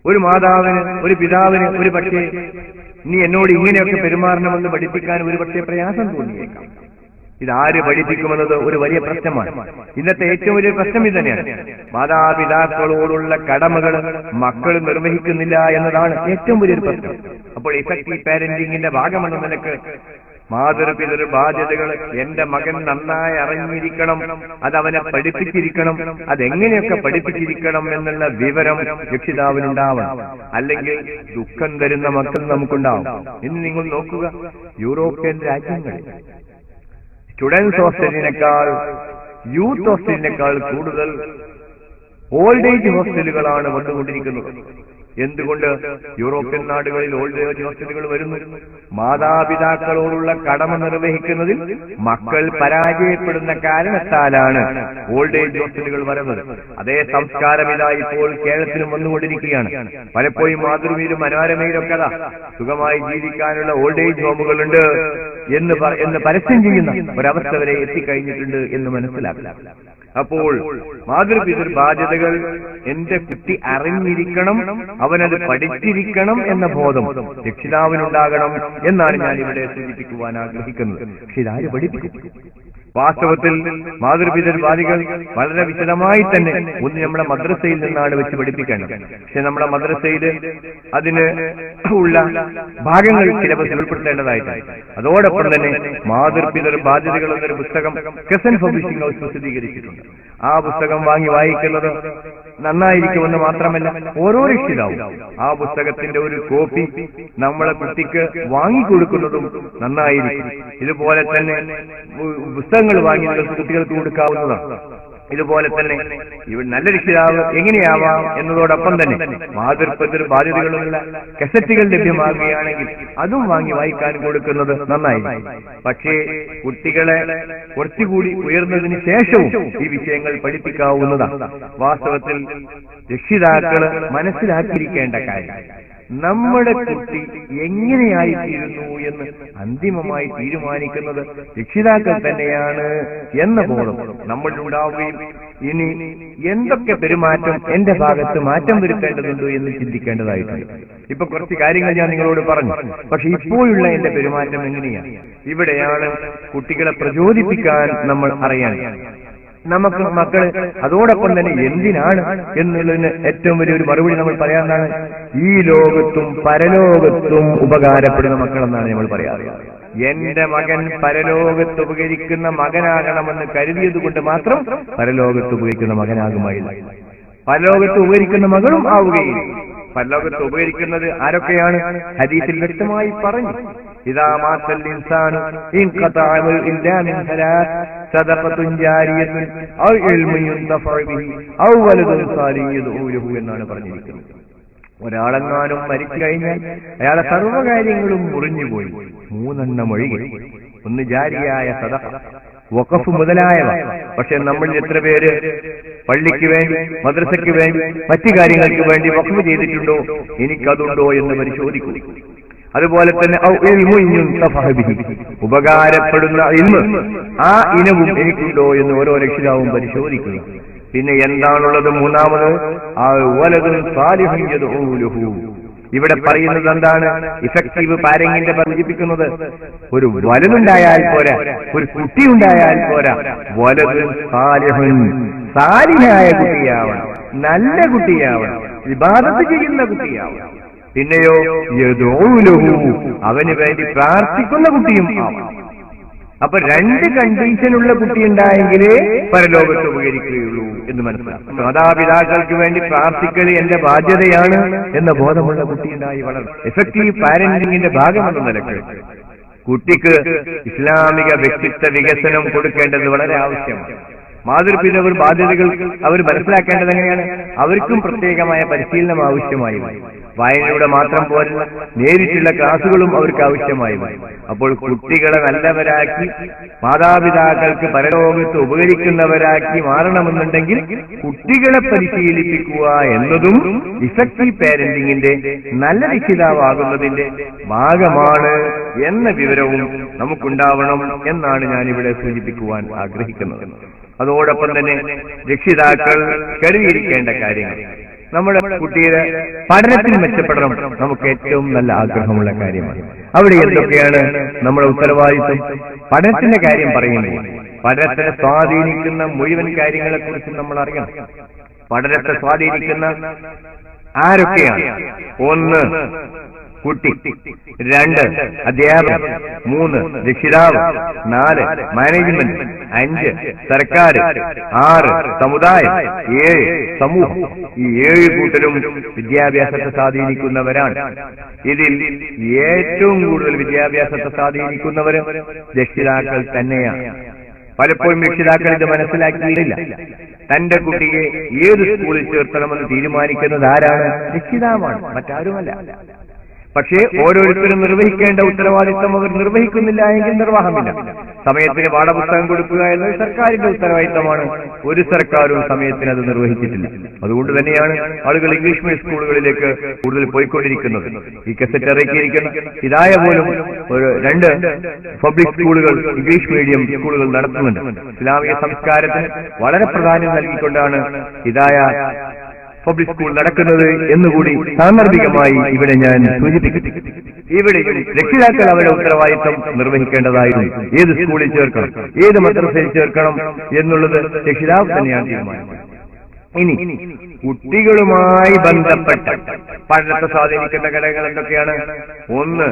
ഒരു മാതാവിന് ഒരു പിതാവിന് ഒരു പക്ഷേ നീ എന്നോട് ഇങ്ങനെയൊക്കെ പെരുമാറണമെന്ന് പഠിപ്പിക്കാൻ ഒരു പക്ഷേ പ്രയാസം തോന്നിയേക്കാം. ഇതാര് പഠിപ്പിക്കുമെന്നത് ഒരു വലിയ പ്രശ്നമാണ്. ഇന്നത്തെ ഏറ്റവും വലിയ പ്രശ്നം ഇത് തന്നെയാണ്. മാതാപിതാക്കളോടുള്ള കടമകൾ മക്കൾ നിർവഹിക്കുന്നില്ല എന്നതാണ് ഏറ്റവും വലിയൊരു പ്രശ്നം. അപ്പോൾ ഇഫക്റ്റീവ് പാരന്റിങ്ങിന്റെ ഭാഗമെന്ന നിലക്ക് മാതൃപിതൃ ബാധ്യതകൾ എന്റെ മകൻ നന്നായി അറിഞ്ഞിരിക്കണം, അതവനെ പഠിപ്പിച്ചിരിക്കണം, അതെങ്ങനെയൊക്കെ പഠിപ്പിച്ചിരിക്കണം എന്നുള്ള വിവരം രക്ഷിതാവിനുണ്ടാവണം. അല്ലെങ്കിൽ ദുഃഖം തരുന്ന മക്കൾ നമുക്കുണ്ടാവും. ഇന്ന് നിങ്ങൾ നോക്കുക, യൂറോപ്യൻ രാജ്യങ്ങളിൽ സ്റ്റുഡൻസ് ഹോസ്റ്റലിനേക്കാൾ യൂത്ത് ഹോസ്റ്റലിനേക്കാൾ കൂടുതൽ ഓൾഡ് ഏജ് ഹോസ്റ്റലുകളാണ് വന്നുകൊണ്ടിരിക്കുന്നത്. എന്തുകൊണ്ട് യൂറോപ്യൻ നാടുകളിൽ ഓൾഡ് ഏജ് ഹോസ്റ്റലുകൾ വരുന്നു? മാതാപിതാക്കളോടുള്ള കടമ നിർവഹിക്കുന്നതിൽ മക്കൾ പരാജയപ്പെടുന്ന കാരണത്താലാണ് ഓൾഡ് ഏജ് ഹോസ്റ്റലുകൾ വരുന്നത്. അതേ സംസ്കാരം ഇതാ ഇപ്പോൾ കേരളത്തിലും വന്നുകൊണ്ടിരിക്കുകയാണ്. പലപ്പോഴും മാതൃഭൂമിയിലും മനോരമയിലൊക്കെ സുഖമായി ജീവിക്കാനുള്ള ഓൾഡ് ഏജ് ഹോമുകളുണ്ട് എന്ന് പരസ്യം ചെയ്യുന്ന ഒരവസ്ഥ വരെ എത്തിക്കഴിഞ്ഞിട്ടുണ്ട് എന്ന് മനസ്സിലാക്കുക. അപ്പോൾ മാതൃപിതൃ ബാധ്യതകൾ എന്റെ കുട്ടി അറിഞ്ഞിരിക്കണം, അവനത് പഠിച്ചിരിക്കണം എന്ന ബോധം രക്ഷിതാവിനുണ്ടാകണം എന്നാണ് ഞാൻ ഇവിടെ സൂചിപ്പിക്കുവാൻ ആഗ്രഹിക്കുന്നത്. പക്ഷെ ഇതാര് പഠിപ്പിക്കും? വാസ്തവത്തിൽ മാതൃപിതൃ ബാധ്യതകൾ വളരെ വിശദമായി തന്നെ ഒന്ന് നമ്മുടെ മദ്രസയിൽ നിന്നാണ് വെച്ച് പഠിപ്പിക്കേണ്ടത്. പക്ഷെ നമ്മുടെ മദ്രസയിൽ അതിന് ഉള്ള ഭാഗങ്ങൾ സിലബസിൽ ഉൾപ്പെടുത്തേണ്ടതായിട്ടാണ്. അതോടൊപ്പം തന്നെ മാതൃപിതൃ ബാധ്യതകൾ എന്നൊരു പുസ്തകം കസൻ പബ്ലിഷിംഗ് ഹൗസ് പ്രസിദ്ധീകരിച്ചിട്ടുണ്ട്. ആ പുസ്തകം വാങ്ങി വായിക്കുന്നത് നന്നായിരിക്കുമെന്ന് മാത്രമല്ല, ഓരോ രക്ഷിതാവും ആ പുസ്തകത്തിന്റെ ഒരു കോപ്പി നമ്മളെ കുട്ടിക്ക് വാങ്ങിക്കൊടുക്കുന്നതും നന്നായിരിക്കും. ഇതുപോലെ തന്നെ പുസ്തകങ്ങൾ വാങ്ങി നിങ്ങൾക്ക് കുട്ടികൾക്ക് കൊടുക്കാവുന്നതാണ്. ഇതുപോലെ തന്നെ ഇവിടെ നല്ല രക്ഷിതാവ് എങ്ങനെയാവാം എന്നതോടൊപ്പം തന്നെ മാതൃപിതൃ ബാധ്യതകളുള്ള കസറ്റുകൾ ലഭ്യമാകുകയാണെങ്കിൽ അതും വാങ്ങി വായിക്കാൻ കൊടുക്കുന്നത് നന്നായി. പക്ഷേ കുട്ടികളെ കുറച്ചുകൂടി ഉയർന്നതിന് ശേഷവും ഈ വിഷയങ്ങൾ പഠിപ്പിക്കാവുന്നതാണ്. വാസ്തവത്തിൽ രക്ഷിതാക്കള് മനസ്സിലാക്കിയിരിക്കേണ്ട കാര്യം, നമ്മുടെ കുട്ടി എങ്ങനെയായിത്തീരുന്നു എന്ന് അന്തിമമായി തീരുമാനിക്കുന്നത് രക്ഷിതാക്കൾ തന്നെയാണ് എന്ന ബോധം നമ്മളിലുണ്ടാവുകയും ഇനി എന്തൊക്കെ പെരുമാറ്റം എന്റെ ഭാഗത്ത് മാറ്റം വരുത്തേണ്ടതുണ്ട് എന്ന് ചിന്തിക്കേണ്ടതായിട്ടുണ്ട്. ഇപ്പൊ കുറച്ച് കാര്യങ്ങൾ ഞാൻ നിങ്ങളോട് പറഞ്ഞു. പക്ഷെ ഇപ്പോഴുള്ള എന്റെ പെരുമാറ്റം എങ്ങനെയാണ്? ഇവിടെയാണ് കുട്ടികളെ പ്രചോദിപ്പിക്കാൻ നമ്മൾ അറിയാൻ. നമുക്ക് മക്കള് അതോടൊപ്പം തന്നെ എന്തിനാണ് എന്നുള്ളതിന് ഏറ്റവും വലിയൊരു മറുപടി നമ്മൾ പറയാവുന്നതാണ്, ഈ ലോകത്തും പരലോകത്തും ഉപകാരപ്പെടുന്ന മക്കളെന്നാണ് നമ്മൾ പറയാറ്. എന്റെ മകൻ പരലോകത്ത് ഉപകരിക്കുന്ന മകനാകണമെന്ന് കരുതിയത് കൊണ്ട് മാത്രം പരലോകത്ത് ഉപകരിക്കുന്ന മകനാകുമായില്ല, പരലോകത്ത് ഉപകരിക്കുന്ന മകളും ആവുകയില്ല. പരലോകത്ത് ഉപകരിക്കുന്നത് ആരൊക്കെയാണ്? ഹദീസിൽ വ്യക്തമായി പറഞ്ഞു, ഇദാ മാത്തൽ ഇൻസാനു ഇൻഖതഅ അമലു ഇല്ലാ മിൻ സലാത്ത് സദഖത്തുൻ ജാരിയത്തുൻ ഔ ഇൽമുൻ യുൻതഫഉ ബിഹി ഔ വലദുൻ സാലിഹുൻ യദ്ഉ ലഹു എന്നാണ് പറഞ്ഞിരിക്കുന്നത്. ഒരാളെങ്ങാനും മരിച്ചു കഴിഞ്ഞാൽ അയാളെ സർവ്വകാര്യങ്ങളും മുറിഞ്ഞുപോയി, മൂന്നെണ്ണം ഒഴികെ. ഒന്ന് ജാരിയായ സദഖ, വഖഫ് മുതലായവ. പക്ഷെ നമ്മളിൽ എത്ര പേര് പള്ളിക്ക് വേണ്ടി, മദ്രസയ്ക്ക് വേണ്ടി, മറ്റു കാര്യങ്ങൾക്ക് വേണ്ടി വഖഫ് ചെയ്തിട്ടുണ്ടോ, എനിക്കതുണ്ടോ എന്ന് പരിശോധിക്കൂ. അതുപോലെ തന്നെ ഉപകാരപ്പെടുന്ന ഇൽമ്, ആ ഇനവും എനിക്കുണ്ടോ എന്ന് ഓരോ രക്ഷിതാവും പരിശോധിക്കുക. പിന്നെ എന്താണുള്ളത്? മൂന്നാമത് വലദുൻ സാലിഹുൻ യദ്ഉ ലഹു. ഇവിടെ പറയുന്നത് എന്താണ്? ഇഫക്റ്റീവ് പാരന്റിംഗിന്റെ സൂചിപ്പിക്കുന്നത് ഒരു വലതുണ്ടായാൽ പോരാ, ഒരു കുട്ടി ഉണ്ടായാൽ പോരാ, വലദുൻ സാലിഹുൻ, സാലിഹായ കുട്ടിയാവണം, നല്ല കുട്ടിയാവണം, ഇബാദത്ത് ചെയ്യുന്ന കുട്ടിയാവണം. പിന്നെയോ യദ്ഉ ലഹു, അവന് വേണ്ടി പ്രാർത്ഥിക്കുന്ന കുട്ടിയും ആവണം. അപ്പൊ രണ്ട് കണ്ടീഷനുള്ള കുട്ടി ഉണ്ടായെങ്കിലേ പരലോകത്ത് ഉപകരിക്കുകയുള്ളൂ എന്ന് മനസ്സിലാക്കും. മാതാപിതാക്കൾക്ക് വേണ്ടി പ്രാർത്ഥിക്കൽ എന്റെ ബാധ്യതയാണ് എന്ന ബോധമുള്ള കുട്ടിയുണ്ടായി വളരണം. എഫക്റ്റീവ് പാരന്റിംഗിന്റെ ഭാഗമെന്ന നിലയ്ക്ക് കുട്ടിക്ക് ഇസ്ലാമിക വ്യക്തിത്വ വികസനം കൊടുക്കേണ്ടത് വളരെ ആവശ്യമാണ്. മാതൃപിതാവ് ബാധ്യതകൾ അവർ മനസ്സിലാക്കേണ്ടത് എങ്ങനെയാണ്? അവർക്കും പ്രത്യേകമായ പരിശീലനം ആവശ്യമായി വരും. വായനയുടെ മാത്രം പോലുള്ള നേരിട്ടുള്ള ക്ലാസുകളും അവർക്ക് ആവശ്യമായി വരും. അപ്പോൾ കുട്ടികളെ നല്ലവരാക്കി, മാതാപിതാക്കൾക്ക് പരലോകത്ത് ഉപകരിക്കുന്നവരാക്കി മാറണമെന്നുണ്ടെങ്കിൽ കുട്ടികളെ പരിശീലിപ്പിക്കുക എന്നതും ഇഫക്റ്റീവ് പാരന്റിംഗിന്റെ നല്ല രക്ഷിതാവാകുന്നതിന്റെ ഭാഗമാണ് എന്ന വിവരവും നമുക്കുണ്ടാവണം എന്നാണ് ഞാനിവിടെ സൂചിപ്പിക്കുവാൻ ആഗ്രഹിക്കുന്നത്. അതോടൊപ്പം തന്നെ രക്ഷിതാക്കൾ കരുതിയിരിക്കേണ്ട കാര്യങ്ങൾ, നമ്മുടെ കുട്ടിയുടെ പഠനത്തിൽ മെച്ചപ്പെടണം, നമുക്ക് ഏറ്റവും നല്ല ആഗ്രഹമുള്ള കാര്യമാണ്. അവിടെ എന്തൊക്കെയാണ് നമ്മുടെ ഉത്തരവാദിത്വം? പഠനത്തിന്റെ കാര്യം പറയുമ്പോൾ പഠനത്തെ സ്വാധീനിക്കുന്ന മുഴുവൻ കാര്യങ്ങളെ കുറിച്ച് നമ്മൾ അറിയണം. പഠനത്തെ സ്വാധീനിക്കുന്ന ആരൊക്കെയാണ്? ഒന്ന്, കുട്ടി. 2, അധ്യാപകൻ. 3, രക്ഷിതാവ്. 4, മാനേജ്മെന്റ്. 5, സർക്കാർ. 6, സമുദായം. 7, സമൂഹം. ഈ 7 കൂട്ടരും വിദ്യാഭ്യാസത്തെ സ്വാധീനിക്കുന്നവരാണ്. ഇതിൽ ഏറ്റവും കൂടുതൽ വിദ്യാഭ്യാസത്തെ സ്വാധീനിക്കുന്നവർ രക്ഷിതാക്കൾ തന്നെയാണ്. പലപ്പോഴും രക്ഷിതാക്കൾ ഇത് മനസ്സിലാക്കിയിട്ടില്ല. തന്റെ കുട്ടിയെ ഏത് സ്കൂളിൽ ചേർക്കണമെന്ന് തീരുമാനിക്കുന്നത് ആരാണ്? രക്ഷിതാവാണ്, മറ്റാരുമല്ല. പക്ഷേ ഓരോരുത്തരും നിർവഹിക്കേണ്ട ഉത്തരവാദിത്വം അവർ നിർവഹിക്കുന്നില്ല എങ്കിൽ നിർവാഹമില്ല. സമയത്തിന് പാഠപുസ്തകം കൊടുക്കുക എന്നത് സർക്കാരിന്റെ ഉത്തരവാദിത്തമാണ്. ഒരു സർക്കാരും സമയത്തിന് അത് നിർവഹിച്ചിട്ടില്ല. അതുകൊണ്ട് തന്നെയാണ് ആളുകൾ ഇംഗ്ലീഷ് മീഡിയം സ്കൂളുകളിലേക്ക് കൂടുതൽ പോയിക്കൊണ്ടിരിക്കുന്നത്. ഈ കസറ്റ് ഇറക്കിയിരിക്കുന്ന ഹിദായ പോലും 2 പബ്ലിക് സ്കൂളുകൾ, ഇംഗ്ലീഷ് മീഡിയം സ്കൂളുകൾ നടത്തുന്നുണ്ട്. ഇസ്ലാമിക സംസ്കാരത്തിന് വളരെ പ്രാധാന്യം നൽകിക്കൊണ്ടാണ് ഹിദായ പബ്ലിക് സ്കൂൾ നടക്കുന്നത് എന്നുകൂടി സാന്ദർഭികമായി ഇവിടെ ഞാൻ സൂചിപ്പിക്കുന്നു. ഇവിടെ രക്ഷിതാക്കൾ അവരുടെ ഉത്തരവാദിത്വം നിർവഹിക്കേണ്ടതായിരുന്നു. ഏത് സ്കൂളിൽ ചേർക്കണം, ഏത് മദ്രസയിൽ ചേർക്കണം എന്നുള്ളത് രക്ഷിതാവ് തന്നെയാണ് തീരുമാനിക്കുന്നത്. ഇനി കുട്ടികളുമായി ബന്ധപ്പെട്ട പഠനത്തെ സ്വാധീനിക്കുന്ന ഘടകങ്ങൾ എന്തൊക്കെയാണ്? 1,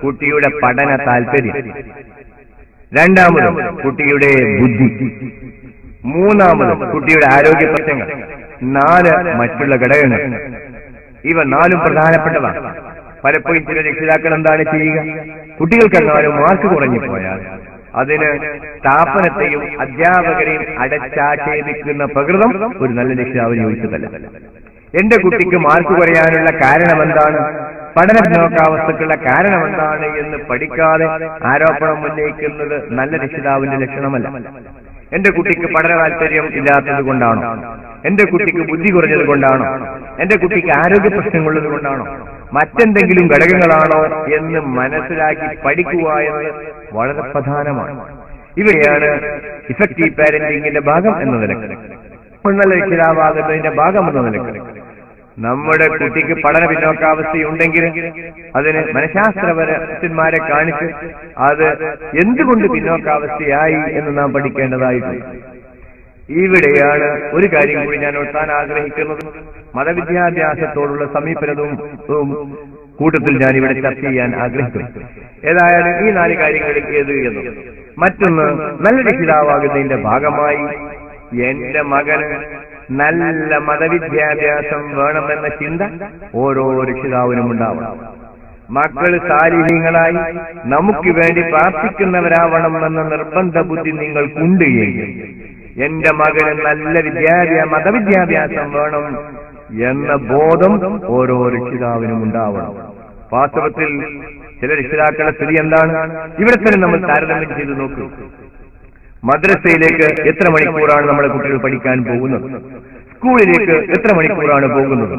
കുട്ടിയുടെ പഠന താല്പര്യം. 2, കുട്ടിയുടെ ബുദ്ധി. 3, കുട്ടിയുടെ ആരോഗ്യ പ്രശ്നങ്ങൾ. 4, മറ്റുള്ള ഘടകങ്ങൾ. ഇവ 4 പ്രധാനപ്പെട്ടതാണ്. പലപ്പോഴും ചില രക്ഷിതാക്കൾ എന്താണ് ചെയ്യുക? കുട്ടികൾക്കെങ്ങാനും മാർക്ക് കുറഞ്ഞു പോയാൽ അതിന് സ്ഥാപനത്തെയും അധ്യാപകരെയും അടച്ചാക്ഷേപിക്കുന്ന പ്രകൃതം ഒരു നല്ല രക്ഷിതാവിന് യോജിച്ചതല്ല. എന്റെ കുട്ടിക്ക് മാർക്ക് കുറയാനുള്ള കാരണം എന്താണ്, പഠന പിന്നോക്കാവസ്ഥക്കുള്ള കാരണം എന്താണ് എന്ന് പഠിക്കാതെ ആരോപണം ഉന്നയിക്കുന്നത് നല്ല രക്ഷിതാവിന്റെ ലക്ഷണമല്ല. എന്റെ കുട്ടിക്ക് പഠന താല്പര്യം ഇല്ലാത്തത് കൊണ്ടാണോ? എന്റെ കുട്ടിക്ക് ബുദ്ധി കുറഞ്ഞത് കൊണ്ടാണോ? എന്റെ കുട്ടിക്ക് ആരോഗ്യ പ്രശ്നങ്ങളുള്ളത് കൊണ്ടാണോ? മറ്റെന്തെങ്കിലും ഘടകങ്ങളാണോ എന്ന് മനസ്സിലാക്കി പഠിക്കുക എന്നത് വളരെ പ്രധാനമാണ്. ഇവയാണ് ഇഫക്റ്റീവ് പാരന്റിംഗിന്റെ ഭാഗം എന്ന നിലക്ക്, നല്ല രക്ഷിതാവാകുന്നതിന്റെ ഭാഗം എന്ന നിലക്ക്. നമ്മുടെ കുട്ടിക്ക് പഠന പിന്നോക്കാവസ്ഥയുണ്ടെങ്കിൽ അതിന് മനഃശാസ്ത്രപരന്മാരെ കാണിച്ച് അത് എന്തുകൊണ്ട് പിന്നോക്കാവസ്ഥയായി എന്ന് നാം പഠിക്കേണ്ടതായിട്ടുണ്ട്. ഇവിടെയാണ് ഒരു കാര്യം കൂടി ഞാൻ ഓർത്താൻ ആഗ്രഹിക്കുന്നത്. മതവിദ്യാഭ്യാസത്തോടുള്ള സമീപനവും കൂട്ടത്തിൽ ഞാൻ ഇവിടെ ചർച്ച ചെയ്യാൻ ആഗ്രഹിക്കുന്നു. ഏതായാലും ഈ 4 കാര്യങ്ങളിൽ ഏത് എന്നും മറ്റൊന്ന്, നല്ല രക്ഷിതാവാകുന്നതിന്റെ ഭാഗമായി എന്റെ മകന് നല്ല മതവിദ്യാഭ്യാസം വേണമെന്ന ചിന്ത ഓരോ രക്ഷിതാവിനും ഉണ്ടാവണം. മക്കൾ സാലിഹ്യങ്ങളായി നമുക്ക് വേണ്ടി പ്രാർത്ഥിക്കുന്നവരാവണമെന്ന നിർബന്ധ ബുദ്ധി നിങ്ങൾക്കുണ്ട് എങ്കിൽ എന്റെ മകന് നല്ല മതവിദ്യാഭ്യാസം വേണം എന്ന ബോധം ഓരോ രക്ഷിതാവിനും ഉണ്ടാവണം. വാസ്തവത്തിൽ ചില രക്ഷിതാക്കളുടെ സ്ഥിതി എന്താണ്? ഇവിടെ തന്നെ നമ്മൾ താരതമ്യം ചെയ്ത് നോക്കൂ. മദ്രസയിലേക്ക് എത്ര മണിക്കൂറാണ് നമ്മുടെ കുട്ടികൾ പഠിക്കാൻ പോകുന്നത്? സ്കൂളിലേക്ക് എത്ര മണിക്കൂറാണ് പോകുന്നത്?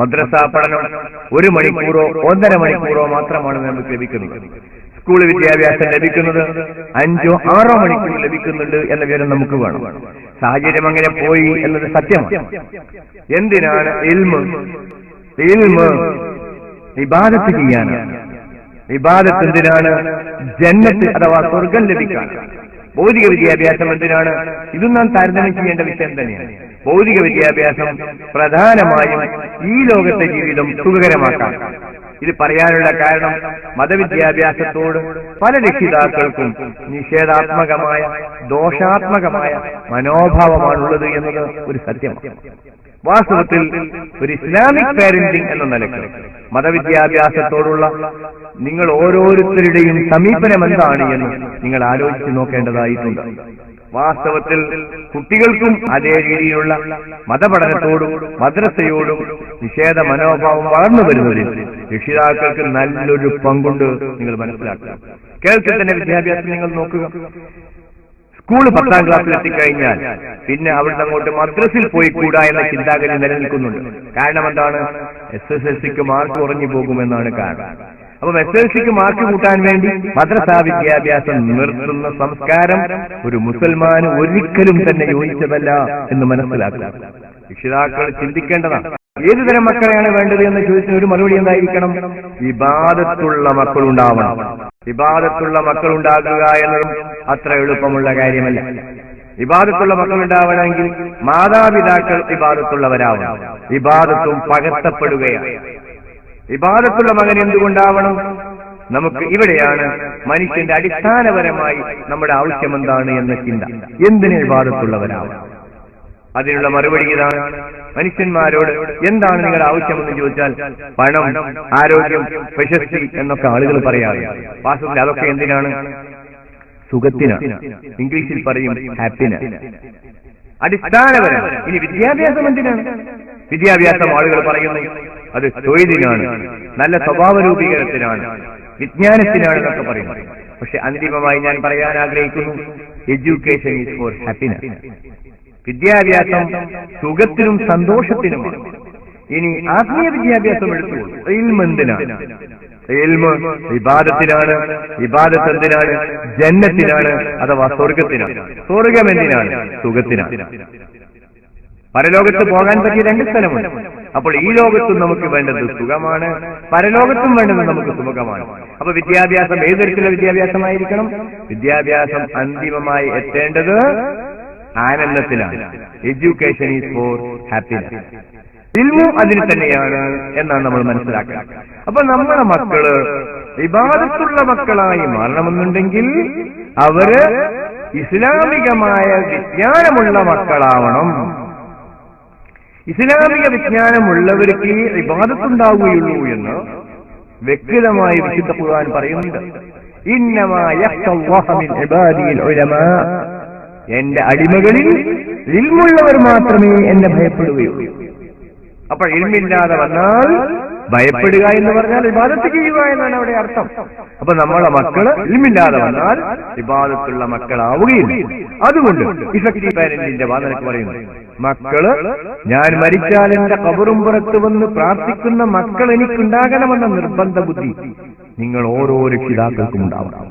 മദ്രസ പഠനം 1 മണിക്കൂറോ 1.5 മണിക്കൂറോ മാത്രമാണ് നമുക്ക് ലഭിക്കുന്നത്. സ്കൂൾ വിദ്യാഭ്യാസം ലഭിക്കുന്നത് 5 or 6 മണിക്കൂർ ലഭിക്കുന്നുണ്ട് എന്ന വിവരം നമുക്ക് വേണം. സാഹചര്യം അങ്ങനെ പോയി എന്നത് സത്യമാണ്. എന്തിനാണ് ഇൽമ് ഇബാദത്ത് ചെയ്യാനാണ്. ഇബാദത്ത് എന്തിനാണ്? ജന്നത്ത് അഥവാ സ്വർഗം ലഭിക്കാൻ. ഭൗതിക വിദ്യാഭ്യാസം എന്തിനാണ്? ഇതും നാം താരതമ്യം ചെയ്യേണ്ട വിഷയം തന്നെയാണ്. ഭൗതിക വിദ്യാഭ്യാസം പ്രധാനമായും ഈ ലോകത്തെ ജീവിതം സുഖകരമാക്കാൻ. ഇത് പറയാനുള്ള കാരണം മതവിദ്യാഭ്യാസത്തോട് പല രക്ഷിതാക്കൾക്കും നിഷേധാത്മകമായ ദോഷാത്മകമായ മനോഭാവമാണുള്ളത് എന്നത് ഒരു സത്യമാണ്. വാസ്തവത്തിൽ ഒരു ഇസ്ലാമിക് പാരന്റിംഗ് എന്ന നിലയ്ക്ക് മതവിദ്യാഭ്യാസത്തോടുള്ള നിങ്ങൾ ഓരോരുത്തരുടെയും സമീപനം എന്താണ് എന്ന് നിങ്ങൾ ആലോചിച്ച് നോക്കേണ്ടതായിട്ടുണ്ട്. വാസ്തവത്തിൽ കുട്ടികൾക്കും അതേ രീതിയിലുള്ള മതപഠനത്തോടും മദ്രസയോടും നിഷേധ മനോഭാവം വളർന്നു വരുന്നതിൽ രക്ഷിതാക്കൾക്ക് നല്ലൊരു പങ്കുണ്ട് നിങ്ങൾ മനസ്സിലാക്കുക. കേരളത്തിൽ തന്നെ വിദ്യാഭ്യാസം നിങ്ങൾ നോക്കുക. സ്കൂൾ 10ാം ക്ലാസ്സിൽ എത്തിക്കഴിഞ്ഞാൽ പിന്നെ അവിടുന്ന് അങ്ങോട്ട് മദ്രസയിൽ പോയി കൂടാ എന്ന ചിന്താഗതി നിലനിൽക്കുന്നുണ്ട്. കാരണം എന്താണ്? SSLCക്ക് മാർക്ക് കുറഞ്ഞു പോകുമെന്നാണ് കാരണം. അപ്പം SSLCക്ക് മാർക്ക് കൂട്ടാൻ വേണ്ടി മദ്രസാ വിദ്യാഭ്യാസം നിർത്തുന്ന സംസ്കാരം ഒരു മുസൽമാന് ഒരിക്കലും തന്നെ യോജിച്ചതല്ല എന്ന് മനസ്സിലാക്കുക. രക്ഷിതാക്കൾ ചിന്തിക്കേണ്ടതാണ്. ഏതുതരം മക്കളെയാണ് വേണ്ടത് എന്ന് ചോദിച്ചതിന് ഒരു മറുപടി എന്തായിരിക്കണം? ഇബാദത്തുള്ള മക്കളുണ്ടാവണം. ഇബാദത്തുള്ള മക്കളുണ്ടാകുക എന്നതും അത്ര എളുപ്പമുള്ള കാര്യമല്ല. ഇബാദത്തുള്ള മക്കളുണ്ടാവണമെങ്കിൽ മാതാപിതാക്കൾ ഇബാദത്തുള്ളവരാവണം. ഇബാദത്തും പകർത്തപ്പെടുകയാണ്. ഇബാദത്തുള്ള മകൻ എന്തുകൊണ്ടാവണം? നമുക്ക് ഇവിടെയാണ് മനുഷ്യന്റെ അടിസ്ഥാനപരമായി നമ്മുടെ ആവശ്യം എന്താണ് എന്ന ചിന്ത. എന്തിന് ഇബാദത്തുള്ളവരാവണം? അതിനുള്ള മറുപടി ഇതാണ്. മനുഷ്യന്മാരോട് എന്താണ് നിങ്ങളുടെ ആവശ്യമെന്ന് ചോദിച്ചാൽ പണം, ആരോഗ്യം, പ്രശസ്തി എന്നൊക്കെ ആളുകൾ പറയാറുണ്ട്. വാസ്തവത്തിൽ അതൊക്കെ എന്തിനാണ്? സുഖത്തിനാണ്. ഇംഗ്ലീഷിൽ പറയും ഹാപ്പിനെസ്. അടിസ്ഥാനപരമാണ്. ഇനി വിദ്യാഭ്യാസം എന്തിനാണ്? വിദ്യാഭ്യാസം ആളുകൾ പറയുന്നു അത് തൊഴിലിനാണ്, നല്ല സ്വഭാവ രൂപീകരണത്തിനാണ്, വിജ്ഞാനത്തിനാണ് എന്നൊക്കെ പറയുന്നത്. പക്ഷെ അന്തിമമായി ഞാൻ പറയാൻ ആഗ്രഹിക്കുന്നു, എഡ്യൂക്കേഷൻ ഈസ് ഫോർ ഹാപ്പിനെസ്. വിദ്യാഭ്യാസം സുഖത്തിനും സന്തോഷത്തിനുമാണ്. ഇനി ആത്മീയ വിദ്യാഭ്യാസം എടുത്തുകൊള്ളു. ഇൽമ് എന്തിനാണ്? ഇൽമ് ഇബാദത്തിനാണ്. ഇബാദത്ത് എന്തിനാണ്? ജന്നത്തിനാണ് അഥവാ സ്വർഗത്തിനാണ്. സ്വർഗം എന്തിനാണ്? സുഖത്തിനാണ്. പരലോകത്ത് പോകാൻ പറ്റിയ 2 സ്ഥലമുണ്ട്. അപ്പോൾ ഈ ലോകത്തും നമുക്ക് വേണ്ടത് സുഖമാണ്, പരലോകത്തും വേണ്ടത് നമുക്ക് സുഖമാണ്. അപ്പൊ വിദ്യാഭ്യാസം ഏത് തരത്തിലുള്ള വിദ്യാഭ്യാസമായിരിക്കണം? വിദ്യാഭ്യാസം അന്തിമമായി എത്തേണ്ടത് ആനന്ദത്തിലാണ്. Education is for happiness. ഇൽമും അതിന് തന്നെയാണ് എന്നാണ് നമ്മൾ മനസ്സിലാക്കുന്നത്. അപ്പൊ നമ്മുടെ മക്കള് ഇബാദത്തുള്ള മക്കളായി മാറണമെന്നുണ്ടെങ്കിൽ അവര് ഇസ്ലാമികമായ വിജ്ഞാനമുള്ള മക്കളാവണം. ഇസ്ലാമിക വിജ്ഞാനമുള്ളവർക്ക് ഇബാദത്തുണ്ടാവുകയുള്ളൂ എന്ന് വ്യക്തമായി വിശുദ്ധ ഖുർആൻ പറയുന്നുണ്ട്. ഇന്നമാ യഖ്ശല്ലാഹ മിൻ ഇബാദിൽ ഉലമാ. എന്റെ അടിമകളിൽ ഇൽമുള്ളവർ മാത്രമേ എന്നെ ഭയപ്പെടുകയുള്ളൂ. അപ്പോൾ ഇൽമില്ലാതെ വന്നാൽ ഭയപ്പെടുക എന്ന് പറഞ്ഞാൽ ഇബാദത്ത് ചെയ്യുക എന്നാണ് അവിടെ അർത്ഥം. അപ്പൊ നമ്മളെ മക്കള് ഇൽമില്ലാതെ വന്നാൽ ഇബാദത്തുള്ള മക്കളാവുകയില്ല. അതുകൊണ്ട് ഇഫക്റ്റീവ് പാരന്റിന്റെ വാദനക്ക് പറയുന്നു, മക്കള് ഞാൻ മരിച്ചാൽ എന്റെ ഖബറും പുറത്ത് വന്ന് പ്രാർത്ഥിക്കുന്ന മക്കൾ എനിക്കുണ്ടാകണമെന്ന നിർബന്ധ ബുദ്ധി നിങ്ങൾ ഓരോ രക്ഷിതാക്കൾക്കും ഉണ്ടാവണം.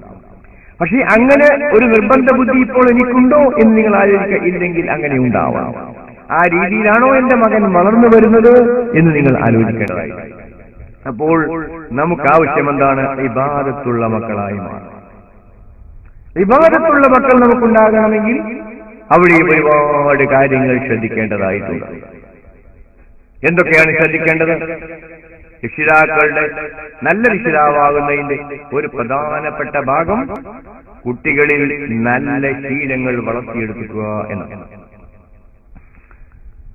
പക്ഷെ അങ്ങനെ ഒരു നിർബന്ധ ബുദ്ധി ഇപ്പോൾ എനിക്കുണ്ടോ എന്ന് നിങ്ങൾ ആലോചിക്കുക. ഇല്ലെങ്കിൽ അങ്ങനെ ഉണ്ടാവാം. ആ രീതിയിലാണോ എന്റെ മകൻ വളർന്നു വരുന്നത് എന്ന് നിങ്ങൾ ആലോചിക്കേണ്ടതായി. അപ്പോൾ നമുക്ക് ആവശ്യം എന്താണ്? ഇബാദത്തുള്ള മക്കളായി മാറും. ഇബാദത്തുള്ള മക്കൾ നമുക്കുണ്ടാകണമെങ്കിൽ അവിടെ ഒരുപാട് കാര്യങ്ങൾ ശ്രദ്ധിക്കേണ്ടതായിട്ടുണ്ട്. എന്തൊക്കെയാണ് ശ്രദ്ധിക്കേണ്ടത്? രക്ഷിതാക്കളുടെ നല്ല രക്ഷിതാവാകുന്നതിന്റെ ഒരു പ്രധാനപ്പെട്ട ഭാഗം കുട്ടികളിൽ നല്ല ശീലങ്ങൾ വളർത്തിയെടുക്കുക എന്നാണ്.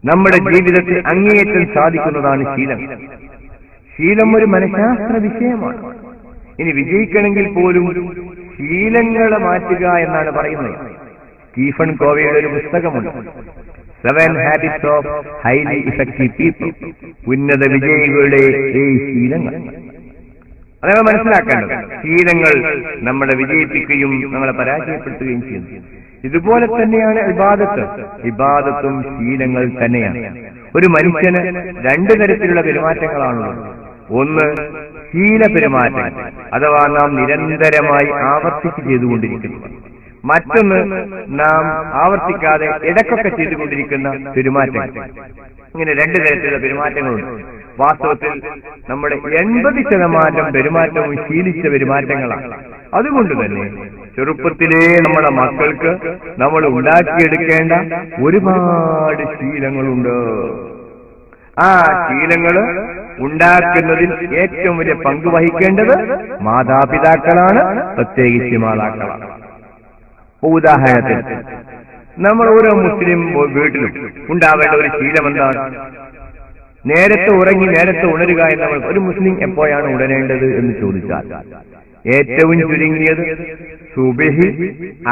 നമ്മുടെ ജീവിതത്തിൽ അങ്ങേയറ്റം സാധിക്കുന്നതാണ് ശീലം. ശീലം ഒരു മനഃശാസ്ത്ര വിഷയമാണ്. ഇനി വിജയിക്കണമെങ്കിൽ പോലും ശീലങ്ങളെ മാറ്റുക എന്നാണ് പറയുന്നത്. സ്റ്റീഫൻ കോവിയുടെ ഒരു പുസ്തകമുണ്ട്, 7 Habits of Highly Effective People, ഉന്നത വിജയികളുടെ 7 ശീലങ്ങൾ. അതാണ് മനസ്സിലാക്കേണ്ടത്. ശീലങ്ങൾ നമ്മളെ വിജയിപ്പിക്കുകയും നമ്മളെ പരാജയപ്പെടുത്തുകയും ചെയ്യുന്നു. ഇതുപോലെ തന്നെയാണ് ഇബാദത്തും ശീലങ്ങൾ തന്നെയാണ്. ഒരു മനുഷ്യന് 2 തരത്തിലുള്ള പെരുമാറ്റങ്ങളാണുള്ളത്. ഒന്ന് ശീല പെരുമാറ്റം, അഥവാ നാം നിരന്തരമായി ആവർത്തിച്ച് ചെയ്തുകൊണ്ടിരിക്കുന്നത്. മറ്റൊന്ന് നാം ആവർത്തിക്കാതെ ഇടയ്ക്കൊക്കെ ചെയ്തുകൊണ്ടിരിക്കുന്ന പെരുമാറ്റം. ഇങ്ങനെ 2 തരത്തിലുള്ള പെരുമാറ്റങ്ങളുണ്ട്. വാസ്തവത്തിൽ നമ്മുടെ 80% പെരുമാറ്റവും ശീലിച്ച പെരുമാറ്റങ്ങളാണ്. അതുകൊണ്ട് തന്നെ ചെറുപ്പത്തിലേ നമ്മുടെ മക്കൾക്ക് നമ്മൾ ഉണ്ടാക്കിയെടുക്കേണ്ട ഒരുപാട് ശീലങ്ങളുണ്ട്. ആ ശീലങ്ങള് ഉണ്ടാക്കുന്നതിൽ ഏറ്റവും വലിയ പങ്ക് വഹിക്കേണ്ടത് മാതാപിതാക്കളാണ്, പ്രത്യേകിച്ച് മാതാക്കളാണ്. ഉദാഹരണത്തിന് നമ്മൾ ഓരോ മുസ്ലിം വീട്ടിലും ഉണ്ടാവേണ്ട ഒരു ശീലം എന്താണ്? നേരത്തെ ഉറങ്ങി നേരത്തെ ഉണരുക എന്ന്. ഒരു മുസ്ലിം എപ്പോഴാണ് ഉണരേണ്ടത് എന്ന് ചോദിച്ചാൽ ഏറ്റവും ചുരുങ്ങിയത് സുബഹി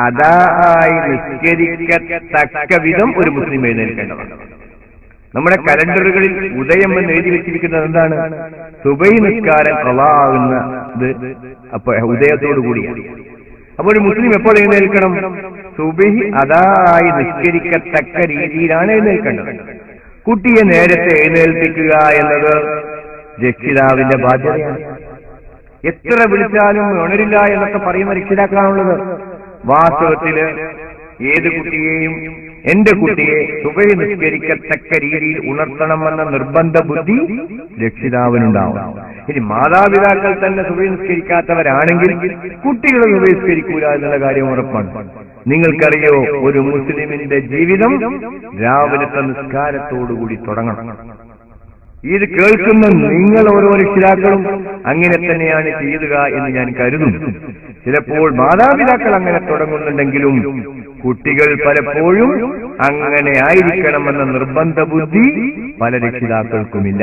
അദായി നിസ്കരിക്കത്തക്ക വിധം ഒരു മുസ്ലിം എഴുന്നേൽക്കേണ്ടതാണ്. നമ്മുടെ കലണ്ടറുകളിൽ ഉദയം എന്ന് എഴുതി വെച്ചിരിക്കുന്നത് എന്താണ്? സുബഹി നിസ്കാരം ഖളാവുന്നത് അപ്പോൾ ഉദയത്തോടു കൂടിയാണ്. അപ്പോൾ ഒരു മുസ്ലിം എപ്പോൾ എഴുന്നേൽക്കണം? സുബഹി അദായി നിസ്കരിക്കത്തക്ക രീതിയിലാണ് എഴുന്നേൽക്കേണ്ടത്. കുട്ടിയെ നേരത്തെ എഴുന്നേൽപ്പിക്കുക എന്നത് രക്ഷിതാവിന്റെ ബാധ്യതയാണ്. എത്ര വിളിച്ചാലും ഉണരില്ല എന്നൊക്കെ പറയുന്ന രക്ഷിതാക്കളാണുള്ളത്. വാസ്തവത്തില് ഏത് കുട്ടിയെയും എന്റെ കുട്ടിയെ സുബഹി നിസ്കരിക്കത്തക്ക രീതിയിൽ ഉണർത്തണമെന്ന നിർബന്ധ ബുദ്ധി രക്ഷിതാവിനുണ്ടാവും. ഇനി മാതാപിതാക്കൾ തന്നെ സുബഹി നിസ്കരിക്കാത്തവരാണെങ്കിൽ കുട്ടികൾ സുബഹി നിസ്കരിക്കൂല എന്നുള്ള കാര്യം ഉറപ്പാണ്. നിങ്ങൾക്കറിയോ, ഒരു മുസ്ലിമിന്റെ ജീവിതം രാവിലത്തെ നിസ്കാരത്തോടുകൂടി തുടങ്ങണം. ഇത് കേൾക്കുന്ന നിങ്ങൾ ഓരോ രക്ഷിതാക്കളും അങ്ങനെ തന്നെയാണ് ചെയ്യുക എന്ന് ഞാൻ കരുതുന്നു. ചിലപ്പോൾ മാതാപിതാക്കൾ അങ്ങനെ തുടങ്ങുന്നുണ്ടെങ്കിലും കുട്ടികൾ പലപ്പോഴും അങ്ങനെ ആയിരിക്കണമെന്ന നിർബന്ധ ബുദ്ധി പല രക്ഷിതാക്കൾക്കുമില്ല.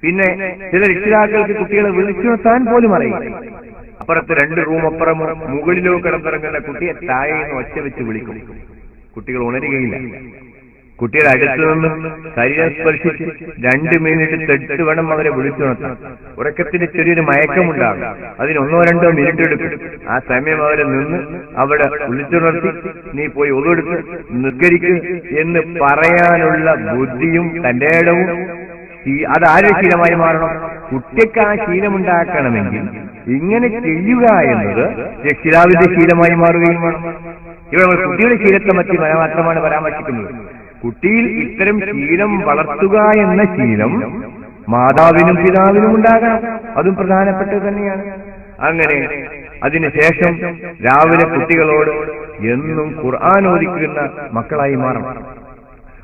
പിന്നെ ചില രക്ഷിതാക്കൾക്ക് കുട്ടികളെ വിളിച്ചുണർത്താൻ പോലും അറിയില്ല. അപ്പുറത്ത് 2 റൂം അപ്പുറം മുകളിലോ കിടന്നിറങ്ങുന്ന കുട്ടിയെ താഴേന്ന് ഒച്ച വെച്ച് വിളിക്കും. കുട്ടികൾ ഉണരുകയില്ല. കുട്ടിയുടെ അടുത്ത് നിന്ന് ശരീരം സ്പർശിച്ച് 2 മിനിറ്റ് തൊട്ട് വേണം അവരെ വിളിച്ചുണർത്താൻ. ഉറക്കത്തിന് ചെറിയൊരു മയക്കമുണ്ടാകും. അതിന് 1-2 മിനിറ്റ് എടുക്കും. ആ സമയം അവരെ നിന്ന് അവിടെ വിളിച്ചുണർത്തി നീ പോയി ഒതുവെടുത്ത് നിസ്കരിക്ക് എന്ന് പറയാനുള്ള ബുദ്ധിയും തന്റെ ഇടവും അത് ആരുടെ ശീലമായി മാറണം? കുട്ടിക്ക് ആ ശീലമുണ്ടാക്കണമെങ്കിൽ ഇങ്ങനെ ചെയ്യുക എന്നത് രക്ഷിതാവിന്റെ ശീലമായി മാറുകയും വേണം. ഇവിടെ നമ്മൾ കുട്ടിയുടെ ശീലത്തെ മാത്രമാണ് പരാമർശിക്കുന്നത്. കുട്ടിയിൽ ഇത്തരം ശീലം വളർത്തുക എന്ന ശീലം മാതാവിനും പിതാവിനും ഉണ്ടാകണം. അതും പ്രധാനപ്പെട്ടത് തന്നെയാണ്. അങ്ങനെ അതിനുശേഷം രാവിലെ കുട്ടികളോട് എന്നും ഖുർആൻ ഓതിക്കുന്ന മക്കളായി മാറണം.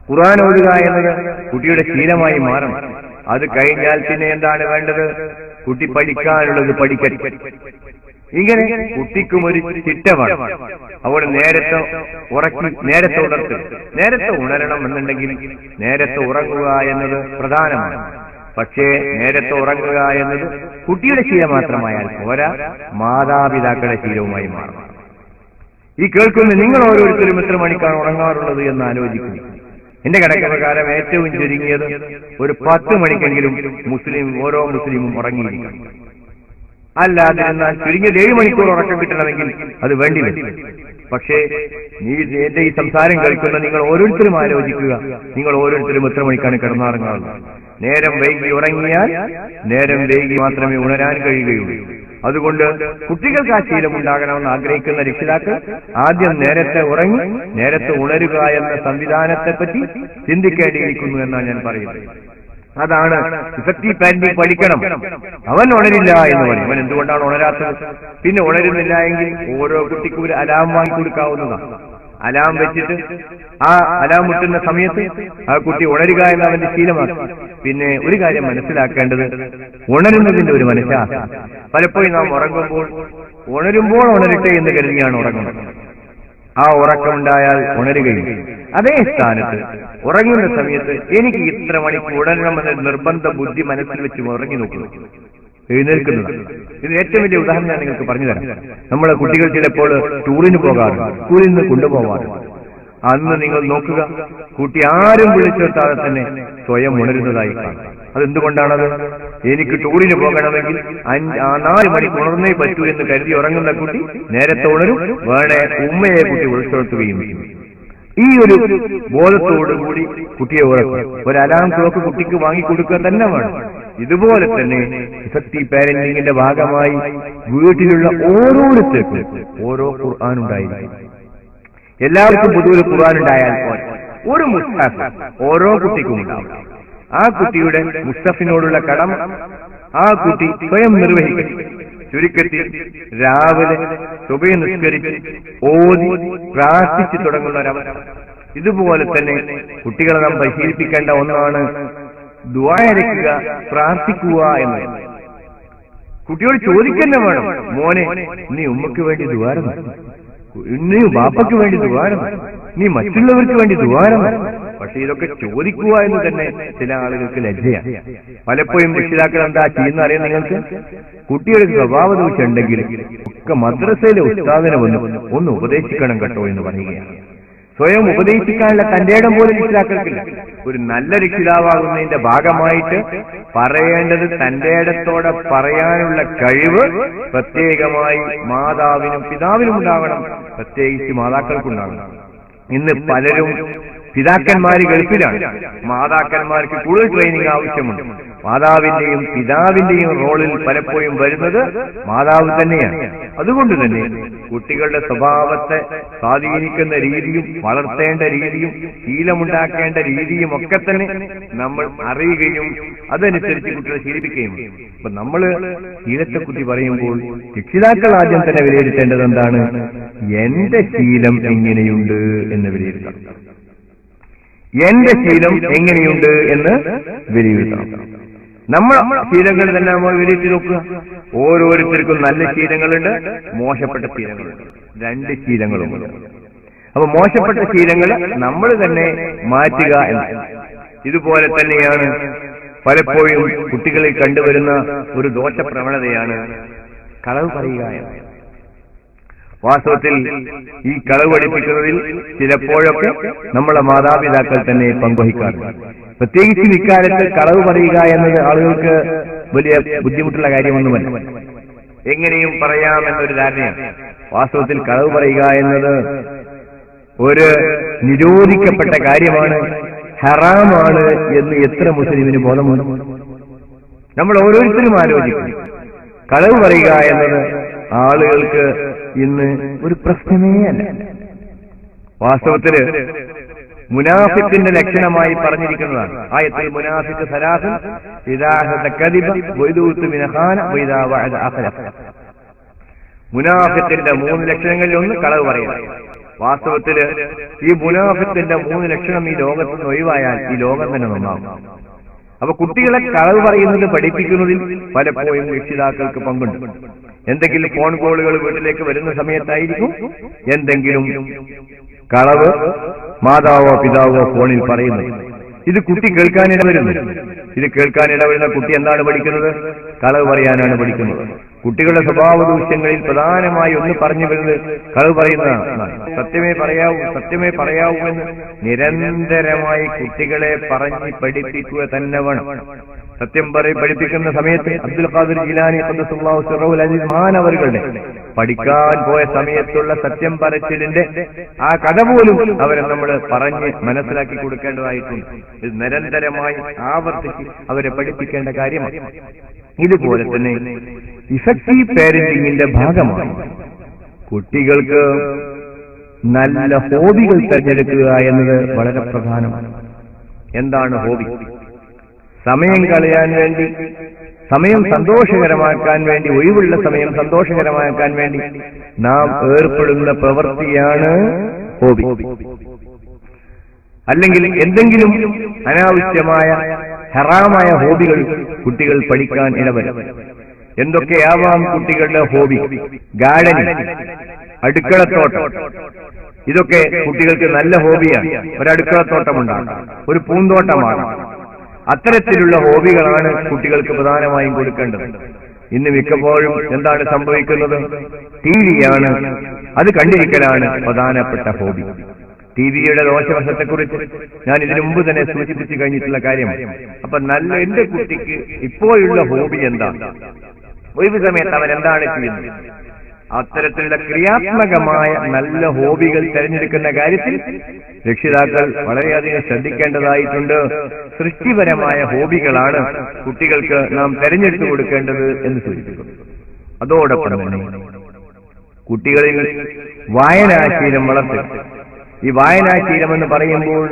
ഖുർആൻ ഓതുക എന്നത് കുട്ടിയുടെ ശീലമായി മാറണം. അത് കഴിഞ്ഞാൽ പിന്നെ എന്താണ് വേണ്ടത്? കുട്ടി പഠിക്കാനുള്ളത് പഠിക്കട്ടെ. ഇങ്ങനെ കുട്ടിക്കും ഒരു ചിട്ട വേണം. അവിടെ നേരത്തെ ഉറക്കി നേരത്തെ ഉണർത്തും. നേരത്തെ ഉണരണം എന്നുണ്ടെങ്കിൽ നേരത്തെ ഉറങ്ങുക എന്നത് പ്രധാനമാണ്. പക്ഷേ നേരത്തെ ഉറങ്ങുക എന്നത് കുട്ടിയുടെ ശീലം മാത്രമായാൽ പോരാ, മാതാപിതാക്കളുടെ ശീലവുമായി മാറണം. ഈ കേൾക്കുന്ന നിങ്ങൾ ഓരോരുത്തരും എത്ര മണിക്കാണ് ഉറങ്ങാറുള്ളത് എന്ന് ആലോചിക്കുന്നു. എന്റെ കണക്ക് പ്രകാരം ഏറ്റവും ചുരുങ്ങിയത് ഒരു 10 മണിക്കെങ്കിലും ഓരോ മുസ്ലിമും ഉറങ്ങിയിരിക്കണം. അല്ലാതെ എന്നാൽ ചുരുങ്ങിയത് 7 മണിക്കൂർ ഉറക്കം കിട്ടണമെങ്കിൽ അത് വേണ്ടി വരും. പക്ഷേ എന്റെ ഈ സംസാരം കേൾക്കുന്ന നിങ്ങൾ ഓരോരുത്തരും ആലോചിക്കുക, നിങ്ങൾ ഓരോരുത്തരും എത്ര മണിക്കാണ് കിടന്നുറങ്ങാറുള്ളത്? നേരം വൈകി ഉറങ്ങിയാൽ നേരം വൈകി മാത്രമേ ഉണരാൻ കഴിയുകയുള്ളൂ. അതുകൊണ്ട് കുട്ടികൾക്ക് ആ ശീലം ഉണ്ടാകണമെന്ന് ആഗ്രഹിക്കുന്ന രക്ഷിതാക്കൾ ആദ്യം നേരത്തെ ഉറങ്ങി നേരത്തെ ഉണരുക എന്ന സംവിധാനത്തെപ്പറ്റി ചിന്തിക്കേണ്ടിയിരിക്കുന്നു എന്നാണ് ഞാൻ പറയുന്നത്. അതാണ് ഇഫക്റ്റീവ് പാരന്റിംഗ്. പഠിക്കണം. അവൻ ഉണരില്ല എന്ന് പറയും. അവൻ എന്തുകൊണ്ടാണ് ഉണരാത്തത്? പിന്നെ ഉണരുന്നില്ല എങ്കിൽ ഓരോ കുട്ടിക്കും ഒരു അലാം വാങ്ങിക്കൊടുക്കാവുന്നതാണ്. അലാം വെച്ചിട്ട് ആ അലാം മുട്ടുന്ന സമയത്ത് ആ കുട്ടി ഉണരുക എന്ന് അവന്റെ ശീലമാണ്. പിന്നെ ഒരു കാര്യം മനസ്സിലാക്കേണ്ടത്, ഉണരുന്നതിന്റെ ഒരു മനഃശാസ്ത്രം. പലപ്പോഴും നാം ഉറങ്ങുമ്പോൾ ഉണരുമ്പോൾ ഉണരട്ടെ എന്ന് കരുതിയാണ് ഉറങ്ങുന്നത്. ആ ഉറക്കമുണ്ടായാൽ ഉണരുകയും അതേ സ്ഥാനത്ത് ഉറങ്ങുന്ന സമയത്ത് എനിക്ക് ഇത്ര മണിക്ക് ഉണരണമെന്ന നിർബന്ധ ബുദ്ധി മനസ്സിൽ വെച്ച് ഉറങ്ങി നോക്കുന്നു, എഴുന്നേൽക്കുന്നതാണ്. ഇത് ഏറ്റവും വലിയ ഉദാഹരണം ഞാൻ നിങ്ങൾക്ക് പറഞ്ഞു തരാം. നമ്മളെ കുട്ടികൾ ചിലപ്പോൾ ടൂറിന് പോകാറുണ്ട്, സ്കൂളിൽ നിന്ന് കൊണ്ടുപോകാറുണ്ട്. അന്ന് നിങ്ങൾ നോക്കുക, കുട്ടി ആരും വിളിച്ചെടുത്താതെ തന്നെ സ്വയം ഉണരുന്നതായി കാണും. അതെന്തുകൊണ്ടാണത്? എനിക്ക് ടൂറിന് പോകണമെങ്കിൽ 4 മണിക്ക് ഉണർന്നേ പറ്റൂ എന്ന് കരുതി ഉറങ്ങുന്ന കുട്ടി നേരത്തെ ഉണരും, വേണേ ഉമ്മയെ കുട്ടി ഉൾപ്പെടുത്തുകയും ചെയ്യും. ഈ ഒരു ബോധത്തോടുകൂടി കുട്ടിയെ ഉറക്കുക. ഒരു അലാം ക്ലോക്ക് കുട്ടിക്ക് വാങ്ങിക്കൊടുക്കുക തന്നെ വേണം. ഇതുപോലെ തന്നെ ഇഫക്റ്റീവ് പാരന്റിങ്ങിന്റെ ഭാഗമായി വീട്ടിലുള്ള ഓരോരുത്തർക്കും ഓരോ ഖുർആൻ ഉണ്ടായിരിക്കും. എല്ലാവർക്കും പൊതുവെ ഖുർആൻ ഉണ്ടായാൽ ഒരു മുസ്തഫ് ഓരോ കുട്ടിക്കും ഉണ്ടാവും. ആ കുട്ടിയുടെ മുസ്തഫിനോടുള്ള കടമ ആ കുട്ടി സ്വയം നിർവഹിക്കും. ചുരുക്കത്തിൽ രാവിലെ സുബഹി നിസ്കരിച്ച് ഓതി പ്രാർത്ഥിച്ചു തുടങ്ങുന്ന ഒരവസ്ഥ. ഇതുപോലെ തന്നെ കുട്ടികളെ നാം പരിശീലിപ്പിക്കേണ്ട ഒന്നാണ് ദുആ ഇറക്കുക, പ്രാർത്ഥിക്കുക എന്നത്. കുട്ടിയോട് ചോദിക്കന്നെ വേണം, മോനെ നീ ഉമ്മക്ക് വേണ്ടി ദുആ, നീ ബാപ്പയ്ക്ക് വേണ്ടി ദുആ, നീ മറ്റുള്ളവർക്ക് വേണ്ടി ദുആ. പക്ഷെ ഇതൊക്കെ ചോദിക്കുക എന്ന് തന്നെ ചില ആളുകൾക്ക് ലജ്ജയാണ്. പലപ്പോഴും രക്ഷിതാക്കൾ എന്താ ചെയ്യുന്ന അറിയാം നിങ്ങൾക്ക്? കുട്ടിയുടെ സ്വഭാവ ദോഷം ഉണ്ടെങ്കിൽ ഒക്കെ മദ്രസയിലെ ഉസ്താദിനെ ഒന്ന് ഉപദേശിക്കണം കേട്ടോ എന്ന് പറയുകയാണ്. സ്വയം ഉപദേശിക്കാനുള്ള തന്റെ ഇടം പോലും രക്ഷിതാക്കൾക്കില്ല. ഒരു നല്ല രക്ഷിതാവാകുന്നതിന്റെ ഭാഗമായിട്ട് പറയേണ്ടത് തന്റെ ഇടത്തോടെ പറയാനുള്ള കഴിവ് പ്രത്യേകമായി മാതാവിനും പിതാവിനും ഉണ്ടാകണം, പ്രത്യേകിച്ച് മാതാക്കൾക്കുണ്ടാകണം. ഇന്ന് പലരും പിതാക്കന്മാര് ഗൾഫിലാണ്, മാതാക്കന്മാർക്ക് കൂടുതൽ ട്രെയിനിങ് ആവശ്യമുണ്ട്. മാതാവിന്റെയും പിതാവിന്റെയും റോളിൽ പലപ്പോഴും വരുന്നത് മാതാവ് തന്നെയാണ്. അതുകൊണ്ട് തന്നെ കുട്ടികളുടെ സ്വഭാവത്തെ സ്വാധീനിക്കുന്ന രീതിയും വളർത്തേണ്ട രീതിയും ശീലമുണ്ടാക്കേണ്ട രീതിയും ഒക്കെ തന്നെ നമ്മൾ അറിയുകയും അതനുസരിച്ച് കുട്ടികളെ ശീലിപ്പിക്കുകയും. അപ്പൊ നമ്മള് ശീലത്തെ കുറിച്ച് പറയുമ്പോൾ രക്ഷിതാക്കൾ ആദ്യം തന്നെ വിലയിരുത്തേണ്ടത് എന്താണ്? എന്റെ ശീലം എങ്ങനെയുണ്ട് എന്ന് വിലയിരുത്തണം. എന്റെ ശീലം എങ്ങനെയുണ്ട് എന്ന് വിലയിരുത്തണം. നമ്മൾ ശീലങ്ങൾ തന്നെ നമ്മൾ വിലയിരുത്തി നോക്കുക. ഓരോരുത്തർക്കും നല്ല ശീലങ്ങളുണ്ട്, മോശപ്പെട്ട ശീലങ്ങളുണ്ട്. 2 ശീലങ്ങളുമുണ്ട്. അപ്പൊ മോശപ്പെട്ട ശീലങ്ങൾ നമ്മൾ തന്നെ മാറ്റുക എന്ന്. ഇതുപോലെ തന്നെയാണ് പലപ്പോഴും കുട്ടികളിൽ കണ്ടുവരുന്ന ഒരു ദോഷ പ്രവണതയാണ് കളവ് പറയുക എന്ന്. വാസ്തവത്തിൽ ഈ കളവ് പഠിപ്പിക്കുന്നതിൽ ചിലപ്പോഴൊക്കെ നമ്മളെ മാതാപിതാക്കൾ തന്നെ പങ്കുവഹിക്കാറുണ്ട്. പ്രത്യേകിച്ച് ഇക്കാലത്ത് കളവ് പറയുക എന്നത് ആളുകൾക്ക് വലിയ ബുദ്ധിമുട്ടുള്ള കാര്യമൊന്നുമല്ല, എങ്ങനെയും പറയാമെന്നൊരു ധാരണയാണ്. വാസ്തവത്തിൽ കളവ് പറയുക എന്നത് ഒരു നിരോധിക്കപ്പെട്ട കാര്യമാണ്, ഹറാമാണ് എന്ന് എത്ര മുസ്ലിമിന് ബോധമുണ്ട്? നമ്മൾ ഓരോരുത്തരും ആലോചിക്കും. കളവ് പറയുക എന്നത് ആളുകൾക്ക് ഇന്ന് ഒരു പ്രശ്നമേ അല്ല. വാസ്തവത്തില് മുനാഫിക്കിന്റെ ലക്ഷണമായി പറഞ്ഞിരിക്കുന്നതാണ്. ആയത്തിൽ മുനാഫിക്ക് സലാസൻ ഇദാ കദിബ വഇദൂതു മിൻ ഖാന വഇദാ വഅദ അഖലഫ. മുനാഫിക്കിന്റെ 3 ലക്ഷണങ്ങളിൽ ഒന്ന് കളവ് പറയുക. വാസ്തവത്തില് ഈ മുനാഫിക്കിന്റെ 3 ലക്ഷണം ഈ ലോകത്ത് നിന്ന് ഒഴിവായാൽ ഈ ലോകം തന്നെ നന്നാവും. അപ്പൊ കുട്ടികളെ കളവ് പറയുന്നത് പഠിപ്പിക്കുന്നതിൽ പലപ്പോഴും രക്ഷിതാക്കൾക്ക് പങ്കുണ്ട്. എന്തെങ്കിലും ഫോൺ കോളുകൾ വീട്ടിലേക്ക് വരുന്ന സമയത്തായിരിക്കും എന്തെങ്കിലും കളവ് മാതാവോ പിതാവോ ഫോണിൽ പറയുന്നത്. ഇത് കുട്ടി കേൾക്കാനിടവരുന്നു. ഇത് കേൾക്കാനിടവരുന്ന കുട്ടി എന്താണ് പഠിക്കുന്നത്? കളവ് പറയാനാണ് പഠിക്കുന്നത്. കുട്ടികളുടെ സ്വഭാവ ദൂഷ്യങ്ങളിൽ പ്രധാനമായി ഒന്ന് പറഞ്ഞു വരുന്നത് കളവ് പറയുന്നതാണ്. സത്യമേ പറയാവൂ, സത്യമേ പറയാവൂ എന്ന് നിരന്തരമായി കുട്ടികളെ പറഞ്ഞ് പഠിപ്പിക്കുക തന്നെ വേണം. സത്യം പഠിപ്പിക്കുന്ന സമയത്ത് അബ്ദുൽ ഖാദിർ ജിലാനി ഖദ്ദസല്ലാഹു സിർറഹുൽ അസീസ് മഹാനവറുകളുടെ പഠിക്കാൻ പോയ സമയത്തുള്ള സത്യം പറച്ചിലിന്റെ ആ കഥ പോലും അവരെ നമ്മൾ പറഞ്ഞ് മനസ്സിലാക്കി കൊടുക്കേണ്ടതായിട്ടുണ്ട്. ഇത് നിരന്തരമായി ആവർത്തിച്ച് അവരെ പഠിപ്പിക്കേണ്ട കാര്യമാണ്. ഇതുപോലെ തന്നെ ഇഫക്റ്റീവ് പാരന്റിങ്ങിന്റെ ഭാഗമായി കുട്ടികൾക്ക് നല്ല ഹോബികൾ തിരഞ്ഞെടുക്കുക എന്നത് വളരെ പ്രധാനമാണ്. എന്താണ് ഹോബി? സമയം കളയാൻ വേണ്ടി, സമയം സന്തോഷകരമാക്കാൻ വേണ്ടി, ഒഴിവുള്ള സമയം സന്തോഷകരമാക്കാൻ വേണ്ടി നാം ഏർപ്പെടുന്ന പ്രവൃത്തിയാണ് ഹോബി. അല്ലെങ്കിൽ എന്തെങ്കിലും അനാവശ്യമായ ഹറാമായ ഹോബികൾ കുട്ടികൾ പഠിക്കാൻ ഇടവരും. എന്തൊക്കെയാവാം കുട്ടികളുടെ ഹോബി? ഗാർഡനിങ്, അടുക്കളത്തോട്ടം, ഇതൊക്കെ കുട്ടികൾക്ക് നല്ല ഹോബിയാണ്. ഒരടുക്കളത്തോട്ടമുണ്ടാകാം, ഒരു പൂന്തോട്ടമാണ്. അത്തരത്തിലുള്ള ഹോബികളാണ് കുട്ടികൾക്ക് പ്രധാനമായും കൊടുക്കേണ്ടത്. ഇന്ന് മിക്കപ്പോഴും എന്താണ് സംഭവിക്കുന്നത്? ടിവിയാണ്, അത് കണ്ടിരിക്കലാണ് പ്രധാനപ്പെട്ട ഹോബി. ടിവിയുടെ ദോഷവശത്തെക്കുറിച്ച് ഞാൻ ഇതിനു മുമ്പ് തന്നെ സൂചിപ്പിച്ചു കഴിഞ്ഞിട്ടുള്ള കാര്യമാണ്. അപ്പൊ എന്റെ കുട്ടിക്ക് ഇപ്പോഴുള്ള ഹോബി എന്താണ്, ഒഴിവ് സമയത്ത് അവരെന്താണ് ചെയ്യുന്നത്, അത്തരത്തിലുള്ള ക്രിയാത്മകമായ നല്ല ഹോബികൾ തിരഞ്ഞെടുക്കുന്ന കാര്യത്തിൽ രക്ഷിതാക്കൾ വളരെയധികം ശ്രദ്ധിക്കേണ്ടതായിട്ടുണ്ട്. സൃഷ്ടിപരമായ ഹോബികളാണ് കുട്ടികൾക്ക് നാം തിരഞ്ഞെടുത്തു കൊടുക്കേണ്ടത് എന്ന് സൂചിപ്പിക്കുന്നു. അതോടൊപ്പം തന്നെ കുട്ടികളിൽ വായനാശീലം വളർത്തുക. ഈ വായനാശീലം എന്ന് പറയുമ്പോൾ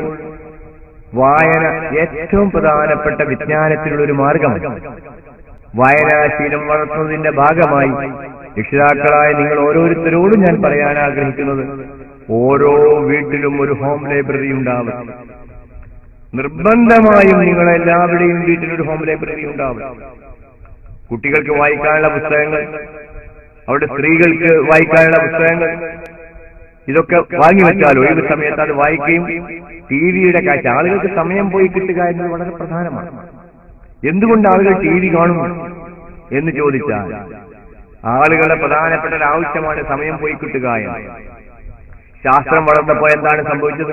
വായന ഏറ്റവും പ്രധാനപ്പെട്ട വിജ്ഞാനത്തിലുള്ള ഒരു മാർഗമാണ്. വായനാശീലം വളർത്തുന്നതിന്റെ ഭാഗമായി രക്ഷിതാക്കളായ നിങ്ങൾ ഓരോരുത്തരോടും ഞാൻ പറയാൻ ആഗ്രഹിക്കുന്നത്, ഓരോ വീട്ടിലും ഒരു ഹോം ലൈബ്രറി ഉണ്ടാവും. നിർബന്ധമായും നിങ്ങളെല്ലാവരുടെയും വീട്ടിലൊരു ഹോം ലൈബ്രറി ഉണ്ടാവും. കുട്ടികൾക്ക് വായിക്കാനുള്ള പുസ്തകങ്ങൾ, അവിടെ സ്ത്രീകൾക്ക് വായിക്കാനുള്ള പുസ്തകങ്ങൾ, ഇതൊക്കെ വാങ്ങിവെച്ചാൽ ഒഴിവ് സമയത്ത് അത് വായിക്കുകയും ടിവിയുടെ കാഴ്ച, ആളുകൾക്ക് സമയം പോയി കിട്ടുക എന്നത് വളരെ പ്രധാനമാണ്. എന്തുകൊണ്ട് ആളുകൾ ടി വി കാണുന്നു എന്ന് ചോദിച്ചാൽ ആളുകളുടെ പ്രധാനപ്പെട്ട ഒരു ആവശ്യമാണ് സമയം പോയി കിട്ടുക എന്ന്. ശാസ്ത്രം വളർന്നപ്പോൾ എന്താണ് സംഭവിച്ചത്?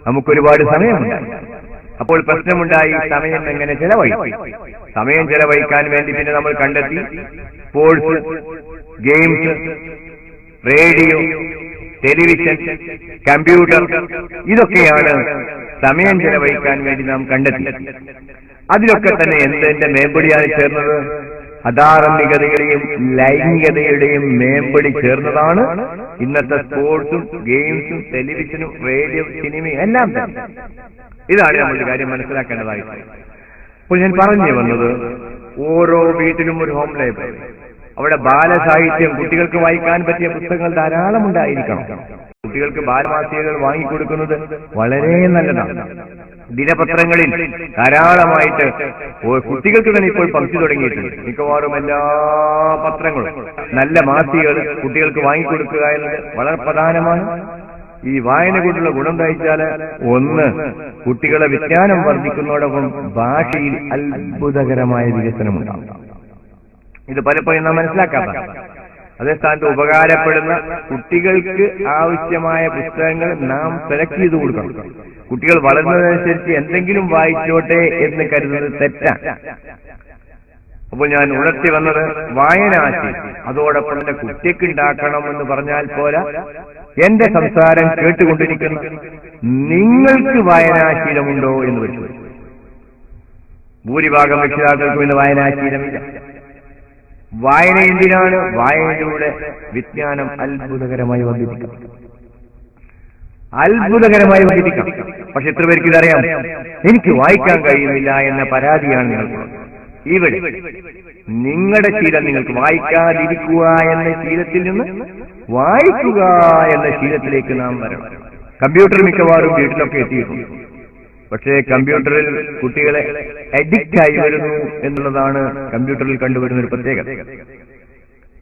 നമുക്കൊരുപാട് സമയമുണ്ടായി. അപ്പോൾ പ്രശ്നമുണ്ടായി, സമയം എങ്ങനെ ചെലവഴിക്കും? സമയം ചെലവഴിക്കാൻ വേണ്ടി പിന്നെ നമ്മൾ കണ്ടെത്തി sports, games, radio, television, computer, ഇതൊക്കെയാണ് സമയം ചെലവഴിക്കാൻ വേണ്ടി നാം കണ്ടെത്തി. അതിലൊക്കെ തന്നെ എന്തിന്റെ മേമ്പടിയാണ് ചേർന്നത്? അധാർമികതയുടെയും ലൈംഗികതയുടെയും മേമ്പടി ചേർന്നതാണ് ഇന്നത്തെ സ്പോർട്സും ഗെയിംസും ടെലിവിഷനും റേഡിയോ സിനിമയും എല്ലാം തന്നെ. ഇതാണ് നമ്മൾ കാര്യം മനസ്സിലാക്കേണ്ടതായിട്ട്. അപ്പോൾ ഞാൻ പറഞ്ഞു വന്നത്, ഓരോ വീട്ടിലും ഒരു ഹോം ലൈബ്രറി, അവിടെ ബാലസാഹിത്യം, കുട്ടികൾക്ക് വായിക്കാൻ പറ്റിയ പുസ്തകങ്ങൾ ധാരാളം ഉണ്ടായിരിക്കണം. കുട്ടികൾക്ക് ബാലമാസികകൾ വാങ്ങിക്കൊടുക്കുന്നത് വളരെ നല്ലതാണ്. ദിനപത്രങ്ങളിൽ ധാരാളമായിട്ട് കുട്ടികൾക്ക് തന്നെ ഇപ്പോൾ പങ്ക്തി തുടങ്ങിയിട്ടുണ്ട്. മിക്കവാറും എല്ലാ പത്രങ്ങളും നല്ല മാസികകൾ കുട്ടികൾക്ക് വാങ്ങിക്കൊടുക്കുക എന്നത് വളരെ പ്രധാനമാണ്. ഈ വായന കൊണ്ടുള്ള ഗുണം കഴിച്ചാല്, ഒന്ന്, കുട്ടികളെ വിജ്ഞാനം വർദ്ധിക്കുന്നതോടൊപ്പം ഭാഷയിൽ അത്ഭുതകരമായ വികസനമുണ്ടാകും. ഇത് പലപ്പോഴും നാം മനസ്സിലാക്കാത്ത, അതേ സ്ഥാനത്ത് ഉപകാരപ്പെടുന്ന കുട്ടികൾക്ക് ആവശ്യമായ പുസ്തകങ്ങൾ നാം സെലക്ട് ചെയ്ത് കൊടുക്കണം. കുട്ടികൾ വളരുന്നതനുസരിച്ച് എന്തെങ്കിലും വായിച്ചോട്ടെ എന്ന് കരുതുന്നത് തെറ്റാണ്. അപ്പോൾ ഞാൻ ഉണർത്തി വന്നത് വായനാശീലം അതോടൊപ്പം തന്നെ കുട്ടിക്ക് ഉണ്ടാക്കണം എന്ന് പറഞ്ഞാൽ പോരാ, എന്റെ സംസാരം കേട്ടുകൊണ്ടിരിക്കുന്ന നിങ്ങൾക്ക് വായനാശീലമുണ്ടോ എന്ന് പരിശോധിച്ചു. ഭൂരിഭാഗം രക്ഷിതാക്കൾക്കും ഇന്ന് വായനാശീലമില്ല. വായന എന്തിനാണ്? വായനയിലൂടെ വിജ്ഞാനം അത്ഭുതകരമായി വർദ്ധിപ്പിക്കാം, അത്ഭുതകരമായി വർദ്ധിപ്പിക്കാം. പക്ഷെ എത്ര പേർക്ക് ഇതറിയാം? എനിക്ക് വായിക്കാൻ കഴിയുന്നില്ല എന്ന പരാതിയാണ് നിങ്ങൾക്കുള്ളത്. ഇവിടെ നിങ്ങളുടെ ശീലം, നിങ്ങൾക്ക് വായിക്കാതിരിക്കുക എന്ന ശീലത്തിൽ നിന്ന് വായിക്കുക എന്ന ശീലത്തിലേക്ക് നാം വരണം. കമ്പ്യൂട്ടർ മിക്കവാറും വീട്ടിലൊക്കെ എത്തിയിട്ടുണ്ട്. പക്ഷേ കമ്പ്യൂട്ടറിൽ കുട്ടികളെ അഡിക്റ്റ് ആയി വരുന്നു എന്നുള്ളതാണ് കമ്പ്യൂട്ടറിൽ കണ്ടുവരുന്ന ഒരു പ്രത്യേകത.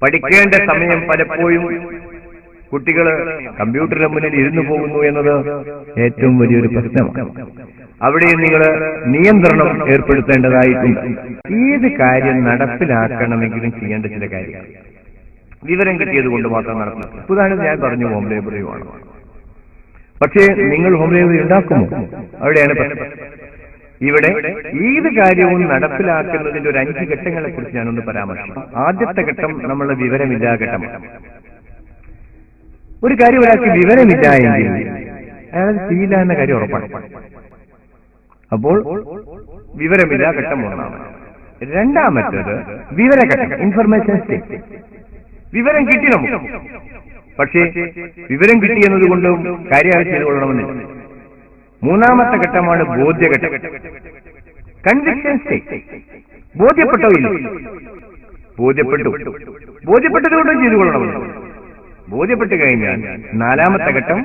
പഠിക്കേണ്ട സമയം പലപ്പോഴും കുട്ടികൾ കമ്പ്യൂട്ടറിന് മുന്നിൽ ഇരുന്നു പോകുന്നു എന്നത് ഏറ്റവും വലിയൊരു പ്രശ്നമാണ്. അവിടെ നിങ്ങൾ നിയന്ത്രണം ഏർപ്പെടുത്തേണ്ടതായിട്ടുണ്ട്. ഏത് കാര്യം നടപ്പിലാക്കണമെങ്കിലും ചെയ്യേണ്ട ചില കാര്യങ്ങൾ വിവരം കിട്ടിയത് കൊണ്ട് മാത്രം നടപ്പിലാക്കും. ഉദാഹരണത്തിന് ഞാൻ പറഞ്ഞു ഹോം ലൈബ്രറി വേണം. പക്ഷേ നിങ്ങൾ ഹോം ലൈബ്രറി ഉണ്ടാക്കുമോ? അവിടെയാണ് പ്രശ്നം. ഇവിടെ ഏത് കാര്യവും നടപ്പിലാക്കുന്നതിന്റെ ഒരു 5 ഘട്ടങ്ങളെ കുറിച്ച് ഞാനൊന്ന് പരാമർശിക്കും. ആദ്യത്തെ ഘട്ടം നമ്മളുടെ വിവരമില്ലാ ഘട്ടമാണ്. ഒരു കാര്യം ഒരാൾക്ക് വിവരമില്ല എങ്കിൽ അയാൾ ചെയ്യില്ല എന്ന കാര്യം ഉറപ്പാണ്. അപ്പോൾ വിവരമില്ല ഘട്ടം ഒന്നാണ്. രണ്ടാമത്തേത് വിവരഘട്ടം, ഇൻഫർമേഷൻ സ്റ്റേറ്റ്. വിവരം കിട്ടി നമുക്ക്, പക്ഷേ വിവരം കിട്ടി എന്നതുകൊണ്ടും കാര്യമായി ചെയ്തുകൊള്ളണമെന്നില്ല. മൂന്നാമത്തെ ഘട്ടമാണ് ബോധ്യഘട്ടം, കൺവിക്ഷൻ സ്റ്റേറ്റ്. ബോധ്യപ്പെട്ടോ ഇല്ല? ബോധ്യപ്പെട്ടതുകൊണ്ടും ചെയ്തുകൊള്ളണമെന്നില്ല. ബോധ്യപ്പെട്ട് കഴിഞ്ഞാൽ നാലാമത്തെ ഘട്ടം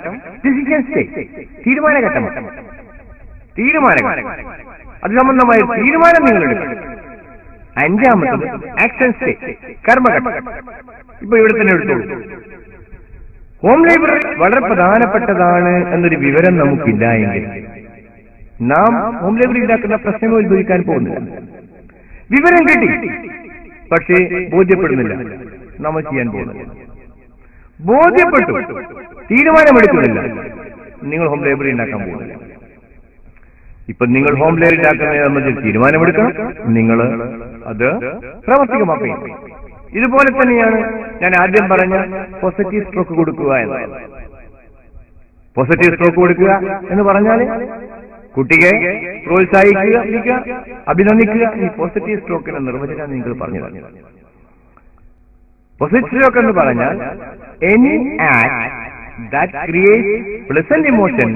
ഡിസിഷൻ സ്റ്റേറ്റ്, തീരുമാനഘട്ടമാണ്. അത് സംബന്ധമായ തീരുമാനം നിങ്ങൾ എടുക്കണം. അഞ്ചാമത്തത് ആക്ഷൻ സ്റ്റേറ്റ്, കർമ്മഘട്ടം. ഇപ്പൊ ഇവിടെ തന്നെ എടുത്തോളൂ. ഹോം ലൈബ്രറി വളരെ പ്രധാനപ്പെട്ടതാണ് എന്നൊരു വിവരം നമുക്കില്ല എങ്കിൽ നാം ഹോം ലൈബ്രറി ഉണ്ടാക്കുന്ന പ്രശ്നങ്ങൾ ഉത്ഭവിക്കാൻ പോകുന്നില്ല. വിവരം കിട്ടി, പക്ഷേ ബോധ്യപ്പെടുന്നില്ല, നമ്മൾ ചെയ്യാൻ പോകുന്നില്ല. ബോധ്യപ്പെട്ടു, തീരുമാനമെടുക്കുന്നില്ല, നിങ്ങൾ ഹോം ലൈബ്രറി ഉണ്ടാക്കാൻ പോകുന്നില്ല. ഇപ്പൊ നിങ്ങൾ ഹോം ലൈബ്രറി ഉണ്ടാക്കുന്നതിനെ സംബന്ധിച്ച് തീരുമാനമെടുക്കണം, നിങ്ങൾ അത് പ്രാവർത്തികമാക്കുകയും. ഇതുപോലെ തന്നെയാണ് ഞാൻ ആദ്യം പറഞ്ഞ പോസിറ്റീവ് സ്ട്രോക്ക് കൊടുക്കുക എന്നത്. പോസിറ്റീവ് സ്ട്രോക്ക് കൊടുക്കുക എന്ന് പറഞ്ഞാൽ കുട്ടിയെ പ്രോത്സാഹിക്കുക, അഭിനന്ദിക്കുക. ഈ പോസിറ്റീവ് സ്ട്രോക്കിനെ നിർവചനം നിങ്ങൾ പറഞ്ഞു തന്നു. പോസിറ്റീവ് സ്ട്രോക്ക് എന്ന് പറഞ്ഞാൽ any act that creates pleasant emotion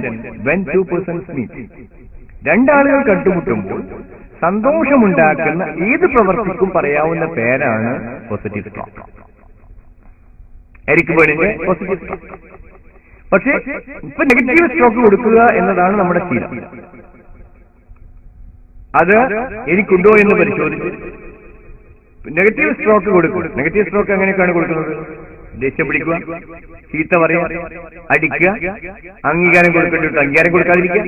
when two persons meet. രണ്ടാളുകൾ കണ്ടുമുട്ടുമ്പോൾ സന്തോഷമുണ്ടാക്കുന്ന ഏത് പ്രവർത്തിക്കും പറയാവുന്ന പേരാണ് പോസിറ്റീവ് സ്ട്രോക്ക്. എരിക് ബേണിന്റെ പോസിറ്റീവ് സ്ട്രോക്ക്. പക്ഷേ ഇപ്പൊ നെഗറ്റീവ് സ്ട്രോക്ക് കൊടുക്കുക എന്നതാണ് നമ്മുടെ ശീലം. അത് എനിക്കുണ്ടോ എന്ന് പരിശോധിച്ച് നെഗറ്റീവ് സ്ട്രോക്ക് കൊടുക്കും. നെഗറ്റീവ് സ്ട്രോക്ക് എങ്ങനെയൊക്കെയാണ് കൊടുക്കുന്നത്? ദേഷ്യം പിടിക്കുക, ചീത്ത പറയുക, അടിക്കുക, അംഗീകാരം കൊടുക്കേണ്ടത് അംഗീകാരം കൊടുക്കാതിരിക്കുക,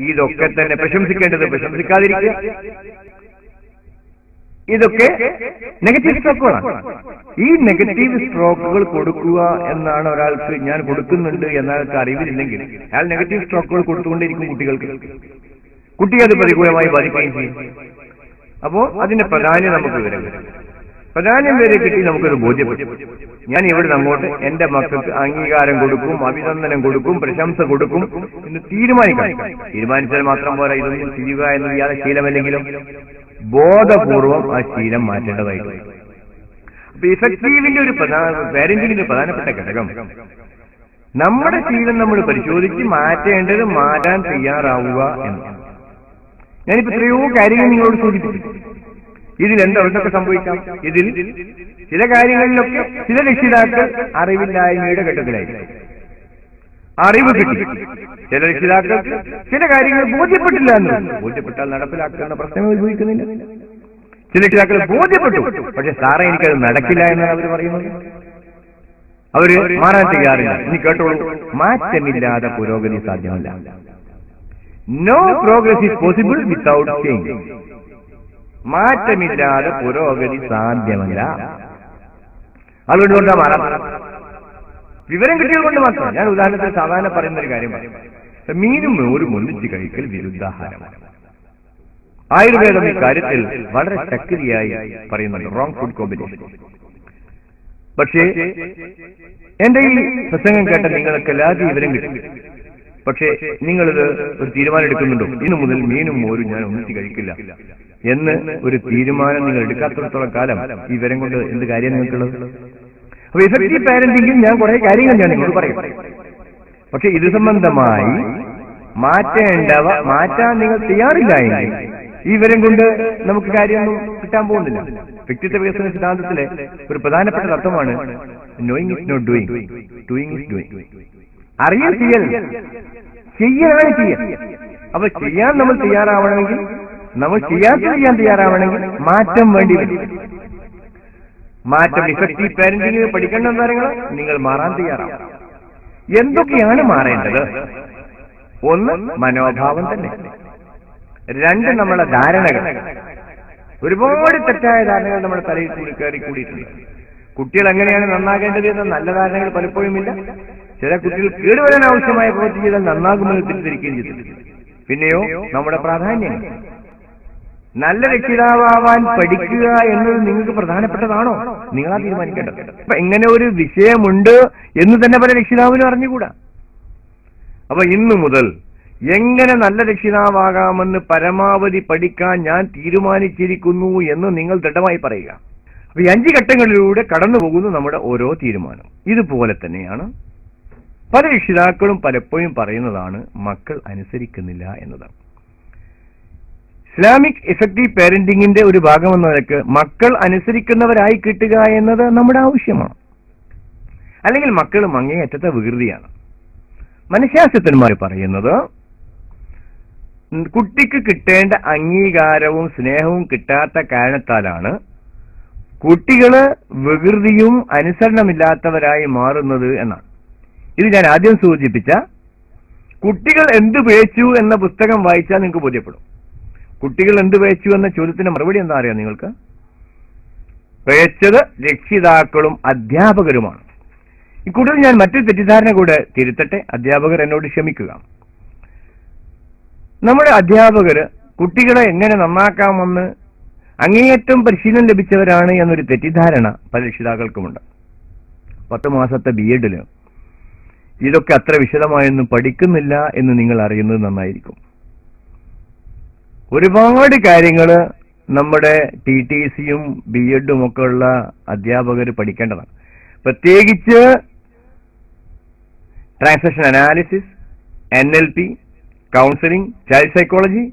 ഇതൊക്കെ തന്നെ പ്രശംസിക്കേണ്ടത് പ്രശംസിക്കാതിരിക്കുക. ഇതൊക്കെ നെഗറ്റീവ് സ്ട്രോക്കുകളാണ്. ഈ നെഗറ്റീവ് സ്ട്രോക്കുകൾ കൊടുക്കുക എന്നാണ് ഒരാൾക്ക് ഞാൻ കൊടുക്കുന്നുണ്ട് എന്നയാൾക്ക് അറിവില്ലെങ്കിൽ അയാൾ നെഗറ്റീവ് സ്ട്രോക്കുകൾ കൊടുത്തുകൊണ്ടിരിക്കും കുട്ടികൾക്ക്. കുട്ടി അത് പ്രതികൂലമായി ബാധിക്കുകയും ചെയ്യും. അപ്പോ അതിന്റെ പ്രാധാന്യം നമുക്ക് വരും. പ്രാധാന്യം വരെ കിട്ടി നമുക്കൊരു ബോധ്യപ്പെട്ടു. ഞാൻ ഇവിടെ അങ്ങോട്ട് എന്റെ മക്കൾക്ക് അംഗീകാരം കൊടുക്കും, അഭിനന്ദനം കൊടുക്കും, പ്രശംസ കൊടുക്കും എന്ന് തീരുമാനിക്കണം. തീരുമാനിച്ചാൽ മാത്രം പോരാ, ഇതൊന്നും ചെയ്യുക എന്നത് ഇയാളെ ശീലമല്ലെങ്കിലും ബോധപൂർവം ആ ശീലം മാറ്റേണ്ടതായിട്ട്. അപ്പൊ ഇഫക്റ്റീവിന്റെ ഒരു പാരന്റിങ്ങിന്റെ പ്രധാനപ്പെട്ട ഘടകം നമ്മുടെ ശീലം നമ്മൾ പരിശോധിച്ച് മാറ്റേണ്ടത് മാറ്റാൻ തയ്യാറാവുക എന്നതാണ്. ഞാനിപ്പോ എത്രയോ കാര്യങ്ങൾ നിങ്ങളോട് സൂചിപ്പിച്ചു. ഇതിൽ എന്തൊക്കെ സംഭവിക്കാം? ഇതിൽ ചില കാര്യങ്ങളിലൊക്കെ ചില രക്ഷിതാക്കൾ അറിവില്ലായ്മയുടെ ഘട്ടത്തിലായിരിക്കും. അറിവ് കിട്ടി, ചില രക്ഷിതാക്കൾക്ക് ചില കാര്യങ്ങൾ ബോധ്യപ്പെട്ടില്ല എന്ന്. ബോധ്യപ്പെട്ടാൽ നടപ്പിലാക്കുന്ന പ്രശ്നം ഉത്ഭവിക്കുന്നില്ല. ചില രക്ഷിതാക്കൾ ബോധ്യപ്പെട്ടു, പക്ഷെ സാറേ എനിക്കത് നടക്കില്ല എന്നാണ് അവർ പറയുന്നത്. അവര് മാറാൻ തയ്യാറില്ല. ഇനി കേട്ടോളൂ, മാറ്റമില്ലാതെ പുരോഗതി സാധ്യമല്ല. No progress is possible without change. മാറ്റമില്ലാതെ പുരോഗതി സാധ്യമല്ല. അതുകൊണ്ടാ മാറാം. വിവരം കിട്ടിയത് കൊണ്ട് മാത്രം. ഞാൻ ഉദാഹരണത്തിന് സാധാരണ പറയുന്ന ഒരു കാര്യം പറയാം. മീനും മോരും ഒന്നിച്ച് കഴിക്കൽ വിരുദ്ധാഹാരമാണ്. ആയുർവേദം ഈ കാര്യത്തിൽ വളരെ ശക്തിയായി പറയുന്നുണ്ട്, റോങ് ഫുഡ് കോമ്പിനേഷൻ. പക്ഷേ എന്റെ ഈ പ്രസംഗം കേട്ട നിങ്ങൾക്ക് എല്ലാവരും വിവരം കിട്ടും. പക്ഷേ നിങ്ങളിത് ഒരു തീരുമാനം എടുക്കുന്നുണ്ടോ? ഇന്നു മുതൽ മീനും മോരും ഞാൻ ഒന്നിച്ച് കഴിക്കില്ല എന്ന് ഒരു തീരുമാനം നിങ്ങൾ എടുക്കാത്തിടത്തോളം കാലം ഈ വിവരം കൊണ്ട് എന്ത് കാര്യം നിങ്ങൾക്കുള്ളത്? അപ്പൊ ഇഫക്റ്റീവ് പാരന്റിംഗിൽ ഞാൻ കുറെ കാര്യങ്ങൾ ഞാൻ നിങ്ങളോട് പറയും. പക്ഷെ ഇത് സംബന്ധമായി മാറ്റേണ്ടവ മാറ്റാൻ നിങ്ങൾ തയ്യാറില്ല എങ്കിൽ ഈ വിവരം കൊണ്ട് നമുക്ക് കാര്യമൊന്നും കിട്ടാൻ പോകുന്നില്ല. വ്യക്തിത്വ വികസന സിദ്ധാന്തത്തിലെ ഒരു പ്രധാനപ്പെട്ട തത്വമാണ് knowing is not doing, doing is doing. അറിയാൻ ചെയ്യൽ, ചെയ്യാണ് ചെയ്യൽ. അപ്പൊ ചെയ്യാൻ നമ്മൾ തയ്യാറാവണമെങ്കിൽ, നമ്മൾ ചെയ്യാൻ തയ്യാറാവണമെങ്കിൽ മാറ്റം വേണ്ടി വരും. മാറ്റം ഇഫക്റ്റീവ് പാരന്റിംഗ് പഠിക്കേണ്ട കാര്യങ്ങൾ നിങ്ങൾ മാറാൻ തയ്യാറാവും. എന്തൊക്കെയാണ് മാറേണ്ടത്? ഒന്ന്, മനോഭാവം തന്നെ. രണ്ട്, നമ്മളെ ധാരണകൾ. ഒരുപാട് തെറ്റായ ധാരണകൾ നമ്മുടെ തലയിൽ കൂടിയിട്ടുണ്ട്. കുട്ടികൾ എങ്ങനെയാണ് നന്നാകേണ്ടത് എന്ന നല്ല ധാരണകൾ പലപ്പോഴും ഇല്ല. ചില കുട്ടികൾ കേടുവരാൻ ആവശ്യമായ പ്രവൃത്തി ചെയ്താൽ നന്നാകുമെന്ന് തിരിച്ചിരിക്കുകയും ചെയ്തിട്ടുണ്ട്. പിന്നെയോ നമ്മുടെ പ്രാധാന്യം. നല്ല രക്ഷിതാവാൻ പഠിക്കുക എന്നത് നിങ്ങൾക്ക് പ്രധാനപ്പെട്ടതാണോ? നിങ്ങളാ തീരുമാനിക്കേണ്ടത്. അപ്പൊ ഇങ്ങനെ ഒരു വിഷയമുണ്ട് എന്ന് തന്നെ പല രക്ഷിതാവിനും അറിഞ്ഞുകൂടാ. അപ്പൊ ഇന്നു മുതൽ എങ്ങനെ നല്ല രക്ഷിതാവാകാമെന്ന് പരമാവധി പഠിക്കാൻ ഞാൻ തീരുമാനിച്ചിരിക്കുന്നു എന്ന് നിങ്ങൾ ദൃഢമായി പറയുക. അപ്പൊ ഈ 5 ഘട്ടങ്ങളിലൂടെ കടന്നു പോകുന്നു നമ്മുടെ ഓരോ തീരുമാനം. ഇതുപോലെ തന്നെയാണ് പല രക്ഷിതാക്കളും പലപ്പോഴും പറയുന്നതാണ് മക്കൾ അനുസരിക്കുന്നില്ല എന്നതാണ്. ഇസ്ലാമിക് ഇഫക്റ്റീവ് പാരന്റിംഗിന്റെ ഒരു ഭാഗമെന്ന നിലക്ക് മക്കൾ അനുസരിക്കുന്നവരായി കിട്ടുക എന്നത് നമ്മുടെ ആവശ്യമാണ്. അല്ലെങ്കിൽ മക്കൾ അങ്ങേയറ്റത്തെ വികൃതിയാണ്. മനഃശാസ്ത്രജ്ഞന്മാർ പറയുന്നത് കുട്ടിക്ക് കിട്ടേണ്ട അംഗീകാരവും സ്നേഹവും കിട്ടാത്ത കാരണത്താലാണ് കുട്ടികള് വികൃതിയും അനുസരണമില്ലാത്തവരായി മാറുന്നത് എന്നാണ്. ഇത് ഞാൻ ആദ്യം സൂചിപ്പിച്ച കുട്ടികൾ എന്ത് പിഴച്ചു എന്ന പുസ്തകം വായിച്ചാൽ നിങ്ങൾക്ക് ബോധ്യപ്പെടും. കുട്ടികൾ എന്ത് പിഴച്ചു എന്ന ചോദ്യത്തിന് മറുപടി എന്താ അറിയാം നിങ്ങൾക്ക്? പിഴച്ചത് രക്ഷിതാക്കളും അധ്യാപകരുമാണ്. ഇക്കൂട്ടത്തിൽ ഞാൻ മറ്റൊരു തെറ്റിദ്ധാരണ കൂടെ തിരുത്തട്ടെ. അധ്യാപകർ എന്നോട് ക്ഷമിക്കുക. നമ്മുടെ അധ്യാപകര് കുട്ടികളെ എങ്ങനെ നന്നാക്കാമെന്ന് അങ്ങേയറ്റം പരിശീലനം ലഭിച്ചവരാണ് എന്നൊരു തെറ്റിദ്ധാരണ പല രക്ഷിതാക്കൾക്കുമുണ്ട്. 10 മാസത്തെ BEd ഇതൊക്കെ അത്ര വിശദമായൊന്നും പഠിക്കുന്നില്ല എന്ന് നിങ്ങൾ അറിയുന്നത് നന്നായിരിക്കും. ഒരുപാട് കാര്യങ്ങൾ നമ്മുടെ TTCയും BEdും ഒക്കെ ഉള്ള അധ്യാപകർ പഠിക്കേണ്ടതാണ്. പ്രത്യേകിച്ച് transaction analysis, NLP, counselling, child psychology,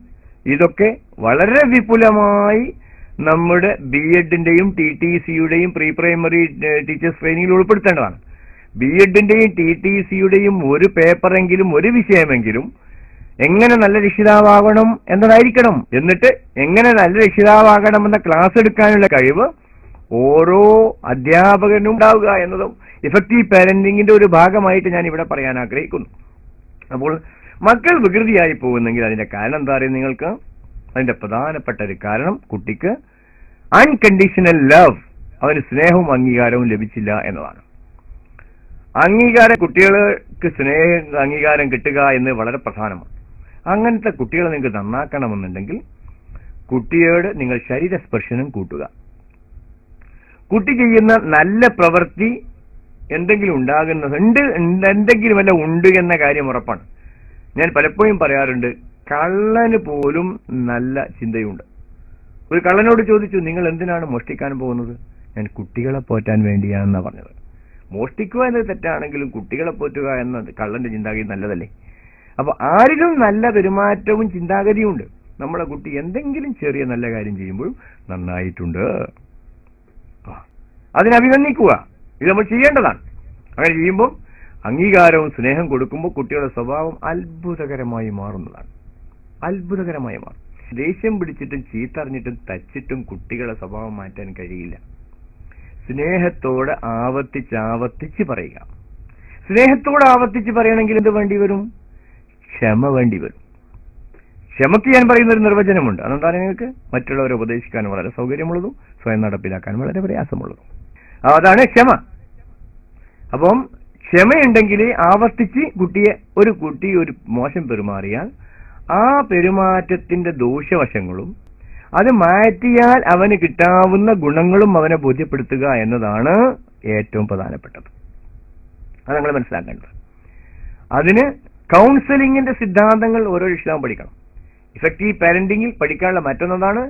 ഇതൊക്കെ വളരെ വിപുലമായി നമ്മുടെ BEdന്റെയും TTCയുടെയും പ്രീ പ്രൈമറി ടീച്ചേഴ്സ് ട്രെയിനിങ്ങിൽ ഉൾപ്പെടുത്തേണ്ടതാണ്. BEdന്റെയും TTCയുടെയും ഒരു പേപ്പറെങ്കിലും, ഒരു വിഷയമെങ്കിലും എങ്ങനെ നല്ല രക്ഷിതാവാകണം എന്നതായിരിക്കണം. എന്നിട്ട് എങ്ങനെ നല്ല രക്ഷിതാവാകണമെന്ന ക്ലാസ് എടുക്കാനുള്ള കഴിവ് ഓരോ അധ്യാപകനും ഉണ്ടാവുക എന്നതും ഇഫക്റ്റീവ് പാരന്റിങ്ങിന്റെ ഒരു ഭാഗമായിട്ട് ഞാൻ ഇവിടെ പറയാൻ ആഗ്രഹിക്കുന്നു. അപ്പോൾ മക്കൾ വികൃതിയായി പോകുന്നെങ്കിൽ അതിന്റെ കാരണം എന്താ അറിയാം നിങ്ങൾക്ക്? അതിന്റെ പ്രധാനപ്പെട്ട ഒരു കാരണം കുട്ടിക്ക് അൺകണ്ടീഷണൽ ലവ്, അവന് സ്നേഹവും അംഗീകാരവും ലഭിച്ചില്ല എന്നതാണ്. കുട്ടികൾക്ക് അംഗീകാരം കിട്ടുക എന്ന് വളരെ പ്രധാനമാണ്. അങ്ങനത്തെ കുട്ടികളെ നിങ്ങൾക്ക് നന്നാക്കണമെന്നുണ്ടെങ്കിൽ കുട്ടിയോട് നിങ്ങൾ ശരീരസ്പർശനം കൂട്ടുക. കുട്ടി ചെയ്യുന്ന നല്ല പ്രവൃത്തി എന്തെങ്കിലും എന്തെങ്കിലും വല്ല ഉണ്ട് എന്ന കാര്യം ഉറപ്പാണ്. ഞാൻ പലപ്പോഴും പറയാറുണ്ട്, കള്ളന് പോലും നല്ല ചിന്തയുണ്ട്. ഒരു കള്ളനോട് ചോദിച്ചു, നിങ്ങൾ എന്തിനാണ് മോഷ്ടിക്കാൻ പോകുന്നത്? ഞാൻ കുട്ടികളെ പോറ്റാൻ വേണ്ടിയാണെന്നാണ് പറഞ്ഞത്. മോഷ്ടിക്കുക എന്നത് തെറ്റാണെങ്കിലും കുട്ടികളെ പോറ്റുക എന്നത് കള്ളന്റെ ചിന്താഗതി നല്ലതല്ലേ? അപ്പൊ ആരിലും നല്ല പെരുമാറ്റവും ചിന്താഗതിയും ഉണ്ട്. നമ്മളെ കുട്ടി എന്തെങ്കിലും ചെറിയ നല്ല കാര്യം ചെയ്യുമ്പോഴും നന്നായിട്ടുണ്ട്, അതിനെ അഭിനന്ദിക്കുക. ഇത് നമ്മൾ ചെയ്യേണ്ടതാണ്. അങ്ങനെ ചെയ്യുമ്പോൾ അംഗീകാരവും സ്നേഹം കൊടുക്കുമ്പോൾ കുട്ടികളുടെ സ്വഭാവം അത്ഭുതകരമായി മാറുന്നതാണ്. അത്ഭുതകരമായി മാറും. ദേഷ്യം പിടിച്ചിട്ടും ചീത്തറിഞ്ഞിട്ടും തച്ചിട്ടും കുട്ടികളുടെ സ്വഭാവം മാറ്റാൻ കഴിയില്ല. സ്നേഹത്തോടെ ആവർത്തിച്ച് പറയുക. സ്നേഹത്തോടെ ആവർത്തിച്ച് പറയണമെങ്കിൽ എന്ത് വേണ്ടി വരും? ക്ഷമ വേണ്ടി വരും. ക്ഷമയ്ക്ക് ഞാൻ പറയുന്ന ഒരു നിർവചനമുണ്ട്. അതെന്താണ് നിങ്ങൾക്ക്? മറ്റുള്ളവരെ ഉപദേശിക്കാൻ വളരെ സൗകര്യമുള്ളതും സ്വയം നടപ്പിലാക്കാൻ വളരെ പ്രയാസമുള്ളതും. അതാണ് ക്ഷമ. അപ്പം ക്ഷമയുണ്ടെങ്കിൽ ആവർത്തിച്ച് ഒരു കുട്ടി ഒരു മോശം പെരുമാറിയാൽ ആ പെരുമാറ്റത്തിന്റെ ദോഷവശങ്ങളും അത് മാറ്റിയാൽ അവന് കിട്ടാവുന്ന ഗുണങ്ങളും അവനെ ബോധ്യപ്പെടുത്തുക എന്നതാണ് ഏറ്റവും പ്രധാനപ്പെട്ടത്. അത് നിങ്ങൾ മനസ്സിലാക്കേണ്ടത്. അതിന് കൗൺസിലിംഗിന്റെ സിദ്ധാന്തങ്ങൾ ഓരോ രക്ഷിതാവും പഠിക്കണം. ഇഫക്റ്റീവ് പാരന്റിംഗിൽ പഠിക്കാനുള്ള മറ്റൊന്നതാണ്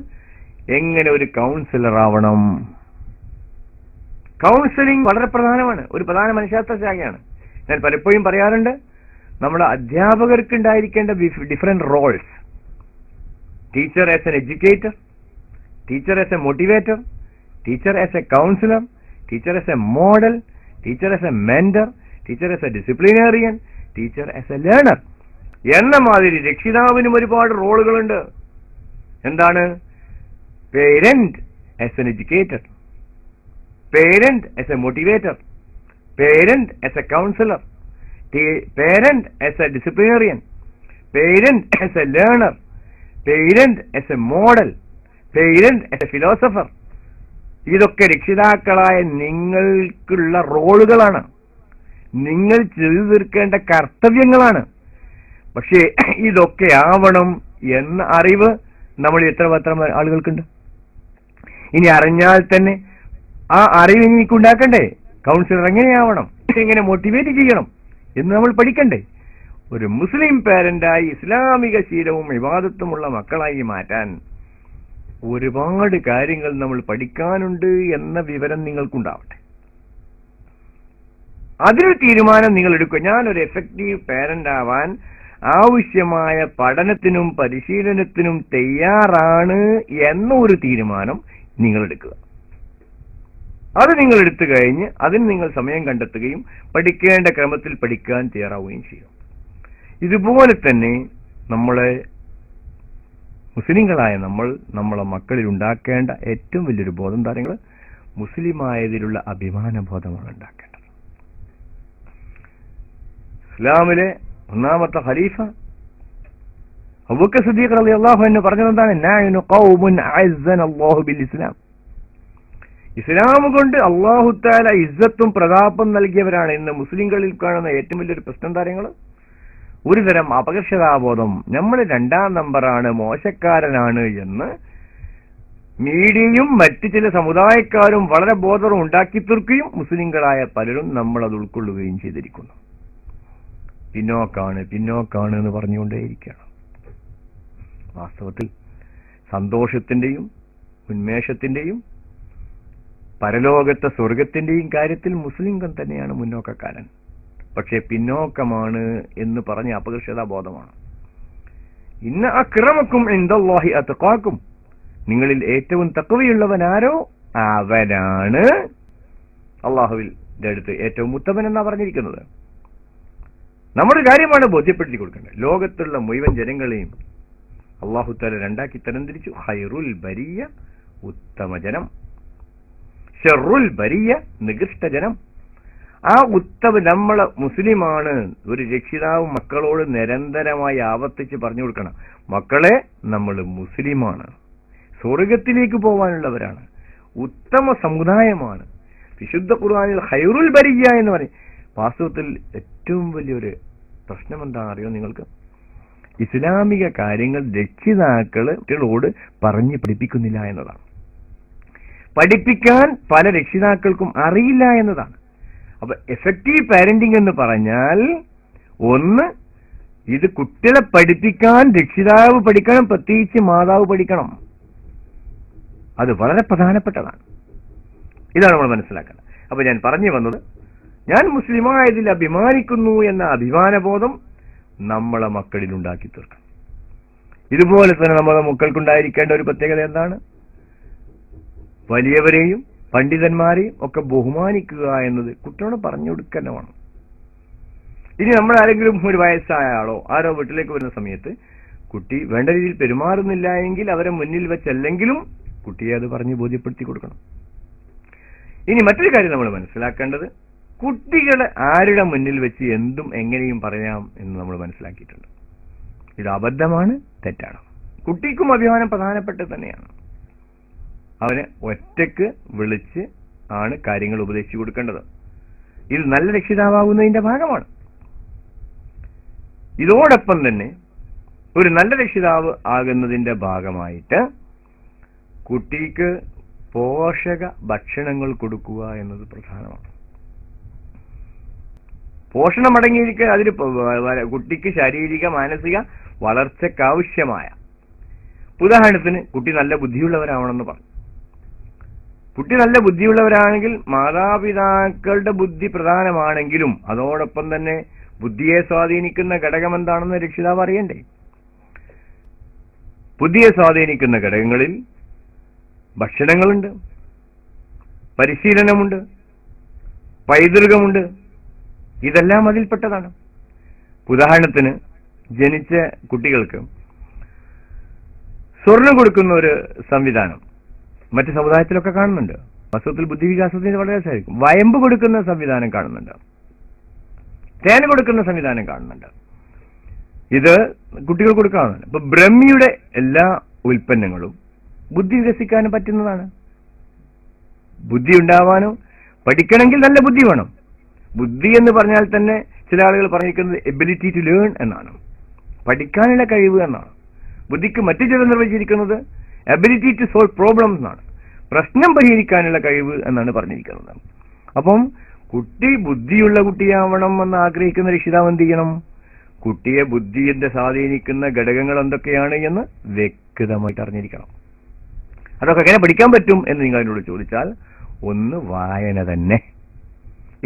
എങ്ങനെ ഒരു കൗൺസിലർ ആവണം. കൗൺസിലിംഗ് വളരെ പ്രധാനമാണ്. ഒരു പ്രധാന മനഃശാസ്ത്ര ശാഖയാണ്. ഞാൻ പലപ്പോഴും പറയാറുണ്ട്, നമ്മുടെ അധ്യാപകർക്ക് ഉണ്ടായിരിക്കേണ്ട different roles. Teacher as an educator, teacher as a motivator, teacher as a counsellor, teacher as a model, teacher as a mentor, teacher as a disciplinarian, teacher as a learner എന്ന മാതിരി രക്ഷിതാവിനും ഒരുപാട് റോളുകളുണ്ട്. എന്താണ്? Parent as an educator, parent as a motivator, parent as a counsellor, parent as a disciplinarian, parent as a learner, parent as a model, parent as a philosopher. ഇതൊക്കെ രക്ഷിതാക്കളായ നിങ്ങൾക്കുള്ള റോളുകളാണ്, നിങ്ങൾ ചെയ്തു തീർക്കേണ്ട കർത്തവ്യങ്ങളാണ്. പക്ഷേ ഇതൊക്കെ ആവണം എന്ന അറിവ് നമ്മൾ എത്ര ആളുകൾക്കുണ്ട്? ഇനി അറിഞ്ഞാൽ തന്നെ ആ അറിവ് എനിക്ക് ഉണ്ടാക്കണ്ടേ? കൗൺസിലർ എങ്ങനെയാവണം, എങ്ങനെ മോട്ടിവേറ്റ് ചെയ്യണം എന്ന് നമ്മൾ പഠിക്കണ്ടേ? ഒരു മുസ്ലിം പാരന്റായി ഇസ്ലാമിക ശീലവും ഇബാദത്തുമുള്ള മക്കളായി മാറ്റാൻ ഒരുപാട് കാര്യങ്ങൾ നമ്മൾ പഠിക്കാനുണ്ട് എന്ന വിവരം നിങ്ങൾക്കുണ്ടാവട്ടെ. അതിനൊരു തീരുമാനം നിങ്ങൾ എടുക്കുക. ഞാനൊരു എഫക്റ്റീവ് പാരന്റ് ആവാൻ ആവശ്യമായ പഠനത്തിനും പരിശീലനത്തിനും തയ്യാറാണ് എന്നൊരു തീരുമാനം നിങ്ങൾ എടുക്കുക. അത് നിങ്ങൾ എടുത്തു കഴിഞ്ഞ് അതിന് നിങ്ങൾ സമയം കണ്ടെത്തുകയും പഠിക്കേണ്ട ക്രമത്തിൽ പഠിക്കാൻ തയ്യാറാവുകയും ചെയ്യും. ഇതുപോലെ തന്നെ നമ്മളെ മുസ്ലിങ്ങളായ നമ്മളെ മക്കളിൽ ഉണ്ടാക്കേണ്ട ഏറ്റവും വലിയൊരു ബോധം കാര്യങ്ങൾ മുസ്ലിമായതിലുള്ള അഭിമാന ബോധമാണ് ഉണ്ടാക്കേണ്ടത്. ഇസ്ലാമിലെ ഒന്നാമത്തെ ഖലീഫ അബൂബക്കർ സിദ്ദീഖ് റളിയല്ലാഹു അൻഹു പറഞ്ഞതെന്താണ്? നഹ്നു ഖൗമുൻ അഅസ്സന അല്ലാഹു ബിൽ ഇസ്ലാം. ഇസ്ലാം കൊണ്ട് അല്ലാഹു തആല ഇസ്സത്തും പ്രതാപം നൽകിയവരാണ്. ഇന്ന് മുസ്ലിങ്ങളിൽ കാണുന്ന ഏറ്റവും വലിയൊരു പ്രശ്നം കാര്യങ്ങൾ ഒരു തരം അപകർഷതാബോധം, നമ്മൾ 2ാം നമ്പറാണ്, മോശക്കാരനാണ് എന്ന് മീഡിയയും മറ്റു ചില സമുദായക്കാരും വളരെ ബോധം ഉണ്ടാക്കി തീർക്കുകയും മുസ്ലിങ്ങളായ പലരും നമ്മൾ അത് ഉൾക്കൊള്ളുകയും ചെയ്തിരിക്കുന്നു. പിന്നോക്കാണ് എന്ന് പറഞ്ഞുകൊണ്ടേയിരിക്കുകയാണ്. വാസ്തവത്തിൽ സന്തോഷത്തിന്റെയും ഉന്മേഷത്തിന്റെയും പരലോകത്തെ സ്വർഗത്തിന്റെയും കാര്യത്തിൽ മുസ്ലിംകൾ തന്നെയാണ് മുന്നോക്കക്കാരൻ. പക്ഷെ പിന്നോക്കമാണ് എന്ന് പറഞ്ഞ അപകർഷതാബോധമാണ്. ഇന്ന അക്രമക്കും ഇൻദല്ലാഹി അത്ഖാക്കും, നിങ്ങളിൽ ഏറ്റവും തഖ്വയുള്ളവനാരോ അവനാണ് അല്ലാഹുവിന്റെ അടുത്ത് ഏറ്റവും ഉത്തമൻ എന്നാ പറഞ്ഞിരിക്കുന്നത്. നമ്മുടെ കാര്യമാണ് ബോധ്യപ്പെടുത്തി കൊടുക്കേണ്ടത്. ലോകത്തുള്ള മുഴുവൻ ജനങ്ങളെയും അല്ലാഹു തആല 2ആക്കി തരംതിരിച്ചു. ഖൈറുൽ ബരിയ, ഉത്തമ ജനം, ഷർറുൽ ബരിയ, നികൃഷ്ട ജനം. ആ ഉത്തമ നമ്മളെ മുസ്ലിമാണ്. ഒരു രക്ഷിതാവ് മക്കളോട് നിരന്തരമായി ആവർത്തിച്ച് പറഞ്ഞു കൊടുക്കണം, മക്കളെ നമ്മൾ മുസ്ലിമാണ്, സ്വർഗത്തിലേക്ക് പോകാനുള്ളവരാണ്, ഉത്തമ സമുദായമാണ്. വിശുദ്ധ ഖുർആനിൽ ഖൈറുൽ ബരിയ എന്ന് പറയും. വാസ്തവത്തിൽ ഏറ്റവും വലിയൊരു പ്രശ്നം എന്താണെന്ന് അറിയോ നിങ്ങൾക്ക്? ഇസ്ലാമിക കാര്യങ്ങൾ രക്ഷിതാക്കളോട് പറഞ്ഞ് പഠിപ്പിക്കുന്നില്ല എന്നതാണ്. പഠിപ്പിക്കാൻ പല രക്ഷിതാക്കൾക്കും അറിയില്ല എന്നതാണ്. അപ്പൊ എഫക്റ്റീവ് പാരന്റിംഗ് എന്ന് പറഞ്ഞാൽ ഒന്ന്, ഇത് കുട്ടികളെ പഠിപ്പിക്കാൻ രക്ഷിതാവ് പഠിക്കണം, പ്രത്യേകിച്ച് മാതാവ് പഠിക്കണം. അത് വളരെ പ്രധാനപ്പെട്ടതാണ്. ഇതാണ് നമ്മൾ മനസ്സിലാക്കേണ്ടത്. അപ്പൊ ഞാൻ പറഞ്ഞു വന്നത്, ഞാൻ മുസ്ലിമായതിൽ അഭിമാനിക്കുന്നു എന്ന അഭിമാനബോധം നമ്മളെ മക്കളിൽ ഉണ്ടാക്കി തീർക്കണം. ഇതുപോലെ തന്നെ നമ്മുടെ മക്കൾക്കുണ്ടായിരിക്കേണ്ട ഒരു പ്രത്യേകത എന്താണ്? വലിയവരെയും പണ്ഡിതന്മാരെയും ഒക്കെ ബഹുമാനിക്കുക എന്നത് കുട്ടിയോട് പറഞ്ഞു കൊടുക്കുക വേണം. ഇനി നമ്മൾ ആരെങ്കിലും ഒരു വയസ്സായ ആളോ ആരോ വീട്ടിലേക്ക് വരുന്ന സമയത്ത് കുട്ടി വേണ്ട രീതിയിൽ പെരുമാറുന്നില്ല എങ്കിൽ അവരെ മുന്നിൽ വെച്ചല്ലെങ്കിലും കുട്ടിയെ അത് പറഞ്ഞ് ബോധ്യപ്പെടുത്തി കൊടുക്കണം. ഇനി മറ്റൊരു കാര്യം നമ്മൾ മനസ്സിലാക്കേണ്ടത്, കുട്ടികളെ ആരുടെ മുന്നിൽ വെച്ച് എന്തും എങ്ങനെയും പറയാം എന്ന് നമ്മൾ മനസ്സിലാക്കിയിട്ടുണ്ട്. ഇത് അബദ്ധമാണ്, തെറ്റാണ്. കുട്ടിക്കും അഭിമാനം പ്രധാനപ്പെട്ടത് തന്നെയാണ്. അവനെ ഒറ്റക്ക് വിളിച്ച് ആണ് കാര്യങ്ങൾ ഉപദേശിച്ചു കൊടുക്കേണ്ടത്. ഇത് നല്ല രക്ഷിതാവാകുന്നതിന്റെ ഭാഗമാണ്. ഇതോടൊപ്പം തന്നെ ഒരു നല്ല രക്ഷിതാവ് ആകുന്നതിന്റെ ഭാഗമായിട്ട് കുട്ടിക്ക് പോഷക ഭക്ഷണങ്ങൾ കൊടുക്കുക എന്നത് പ്രധാനമാണ്. പോഷണം അടങ്ങിയിരിക്കുക അതിന് കുട്ടിക്ക് ശാരീരിക മാനസിക വളർച്ചയ്ക്കാവശ്യമായ, ഉദാഹരണത്തിന് കുട്ടി നല്ല ബുദ്ധിയുള്ളവരാവണമെന്ന് പറഞ്ഞു. കുട്ടി നല്ല ബുദ്ധിയുള്ളവരാണെങ്കിൽ മാതാപിതാക്കളുടെ ബുദ്ധി പ്രധാനമാണെങ്കിലും അതോടൊപ്പം തന്നെ ബുദ്ധിയെ സ്വാധീനിക്കുന്ന ഘടകം എന്താണെന്ന് രക്ഷിതാവ് അറിയണ്ടേ? ബുദ്ധിയെ സ്വാധീനിക്കുന്ന ഘടകങ്ങളിൽ ഭക്ഷണങ്ങളുണ്ട്, പരിശീലനമുണ്ട്, പൈതൃകമുണ്ട്. ഇതെല്ലാം അതിൽപ്പെട്ടതാണ്. ഉദാഹരണത്തിന് ജനിച്ച കുട്ടികൾക്ക് സ്വർണം കൊടുക്കുന്ന ഒരു സംവിധാനം മറ്റു സമുദായത്തിലൊക്കെ കാണുന്നുണ്ട്. വാസ്തവത്തിൽ ബുദ്ധിവികാസത്തിന് വളരെ സാധിക്കും. വയമ്പ് കൊടുക്കുന്ന സംവിധാനം കാണുന്നുണ്ട്, തേൻ കൊടുക്കുന്ന സംവിധാനം കാണുന്നുണ്ട്. ഇത് കുട്ടികൾ കൊടുക്കാവുന്നതാണ്. ഇപ്പൊ ബ്രഹ്മിയുടെ എല്ലാ ഉൽപ്പന്നങ്ങളും ബുദ്ധി വികസിക്കാനും പറ്റുന്നതാണ്. ബുദ്ധി ഉണ്ടാവാനും പഠിക്കണമെങ്കിൽ നല്ല ബുദ്ധി വേണം. ബുദ്ധി എന്ന് പറഞ്ഞാൽ തന്നെ ചില ആളുകൾ പറഞ്ഞിരിക്കുന്നത് എബിലിറ്റി ടു ലേൺ എന്നാണ്, പഠിക്കാനുള്ള കഴിവ് എന്നാണ്. ബുദ്ധിക്ക് മറ്റു ചിലർ നിർവചിച്ചിരിക്കുന്നത് എബിലിറ്റി ടു സോൾവ് പ്രോബ്ലംസ് എന്നാണ്, പ്രശ്നം പരിഹരിക്കാനുള്ള കഴിവ് എന്നാണ് പറഞ്ഞിരിക്കുന്നത്. അപ്പം കുട്ടി ബുദ്ധിയുള്ള കുട്ടിയാവണം എന്ന് ആഗ്രഹിക്കുന്ന രക്ഷിതാവ് എന്ത് ചെയ്യണം? കുട്ടിയെ ബുദ്ധിയെ സ്വാധീനിക്കുന്ന ഘടകങ്ങൾ എന്തൊക്കെയാണ് എന്ന് വ്യക്തമായിട്ട് അറിഞ്ഞിരിക്കണം. അതൊക്കെ എങ്ങനെ പഠിക്കാൻ പറ്റും എന്ന് നിങ്ങൾ എന്നോട് ചോദിച്ചാൽ, ഒന്ന് വായന തന്നെ.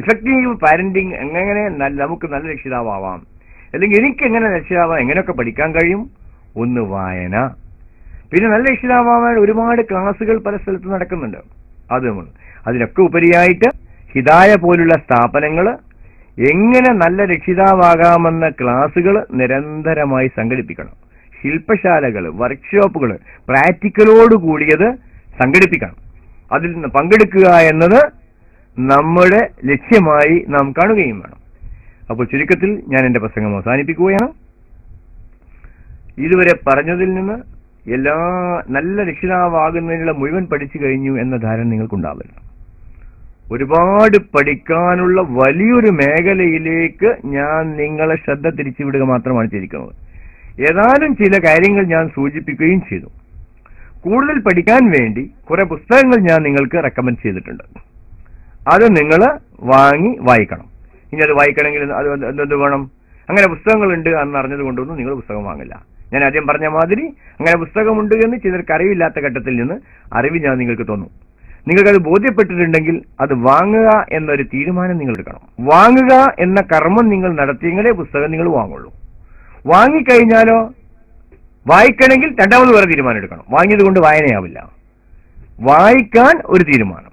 ഇഫക്റ്റീവ് പാരന്റിങ് എങ്ങനെ നമുക്ക് നല്ല രക്ഷിതാവാം, അല്ലെങ്കിൽ എനിക്ക് എങ്ങനെ രക്ഷിതാവാം, എങ്ങനെയൊക്കെ പഠിക്കാൻ കഴിയും? ഒന്ന് വായന. പിന്നെ നല്ല രക്ഷിതാവാൻ ഒരുപാട് ക്ലാസുകൾ പല സ്ഥലത്ത് നടക്കുന്നുണ്ട്. അതിനൊക്കെ ഉപരിയായിട്ട് ഹിദായ പോലുള്ള സ്ഥാപനങ്ങൾ എങ്ങനെ നല്ല രക്ഷിതാവാകാമെന്ന ക്ലാസുകൾ നിരന്തരമായി സംഘടിപ്പിക്കണം. ശില്പശാലകൾ, വർക്ക്ഷോപ്പുകൾ, പ്രാക്ടിക്കലോട് കൂടിയത് സംഘടിപ്പിക്കണം. അതിൽ നിന്ന് പങ്കെടുക്കുക എന്നത് നമ്മുടെ ലക്ഷ്യമായി നാം കാണുകയും വേണം. അപ്പോൾ ചുരുക്കത്തിൽ ഞാൻ എന്റെ പ്രസംഗം അവസാനിപ്പിക്കുകയാണ്. ഇതുവരെ പറഞ്ഞതിൽ നിന്ന് എല്ലാ നല്ല രക്ഷിതാവാകുന്നതിനുള്ള മുഴുവൻ പഠിച്ചു കഴിഞ്ഞു എന്ന ധാരണ നിങ്ങൾക്കുണ്ടാവില്ല. ഒരുപാട് പഠിക്കാനുള്ള വലിയൊരു മേഖലയിലേക്ക് ഞാൻ നിങ്ങളെ ശ്രദ്ധ തിരിച്ചുവിടുക മാത്രമാണ് ചെയ്തിരിക്കുന്നത്. ഏതാനും ചില കാര്യങ്ങൾ ഞാൻ സൂചിപ്പിക്കുകയും ചെയ്തു. കൂടുതൽ പഠിക്കാൻ വേണ്ടി കുറെ പുസ്തകങ്ങൾ ഞാൻ നിങ്ങൾക്ക് റെക്കമെൻഡ് ചെയ്തിട്ടുണ്ട്. അത് നിങ്ങൾ വാങ്ങി വായിക്കണം. ഇനി അത് വായിക്കണമെങ്കിൽ അത് എന്ത് വേണം? അങ്ങനെ പുസ്തകങ്ങളുണ്ട് എന്ന് അറിഞ്ഞത് കൊണ്ടൊന്നും നിങ്ങൾ പുസ്തകം വാങ്ങില്ല. ഞാൻ ആദ്യം പറഞ്ഞ മാതിരി അങ്ങനെ പുസ്തകമുണ്ട് എന്ന് ചിലർക്ക് അറിവില്ലാത്ത ഘട്ടത്തിൽ നിന്ന് അറിവ് ഞാൻ നിങ്ങൾക്ക് തോന്നും. നിങ്ങൾക്കത് ബോധ്യപ്പെട്ടിട്ടുണ്ടെങ്കിൽ അത് വാങ്ങുക എന്നൊരു തീരുമാനം നിങ്ങൾ എടുക്കണം. വാങ്ങുക എന്ന കർമ്മം നിങ്ങൾ നടത്തിയെങ്കിലേ പുസ്തകം നിങ്ങൾ വാങ്ങുള്ളൂ. വാങ്ങിക്കഴിഞ്ഞാലോ വായിക്കണമെങ്കിൽ രണ്ടാമത് വേറെ തീരുമാനം എടുക്കണം. വാങ്ങിയത് കൊണ്ട് വായനയാവില്ല. വായിക്കാൻ ഒരു തീരുമാനം.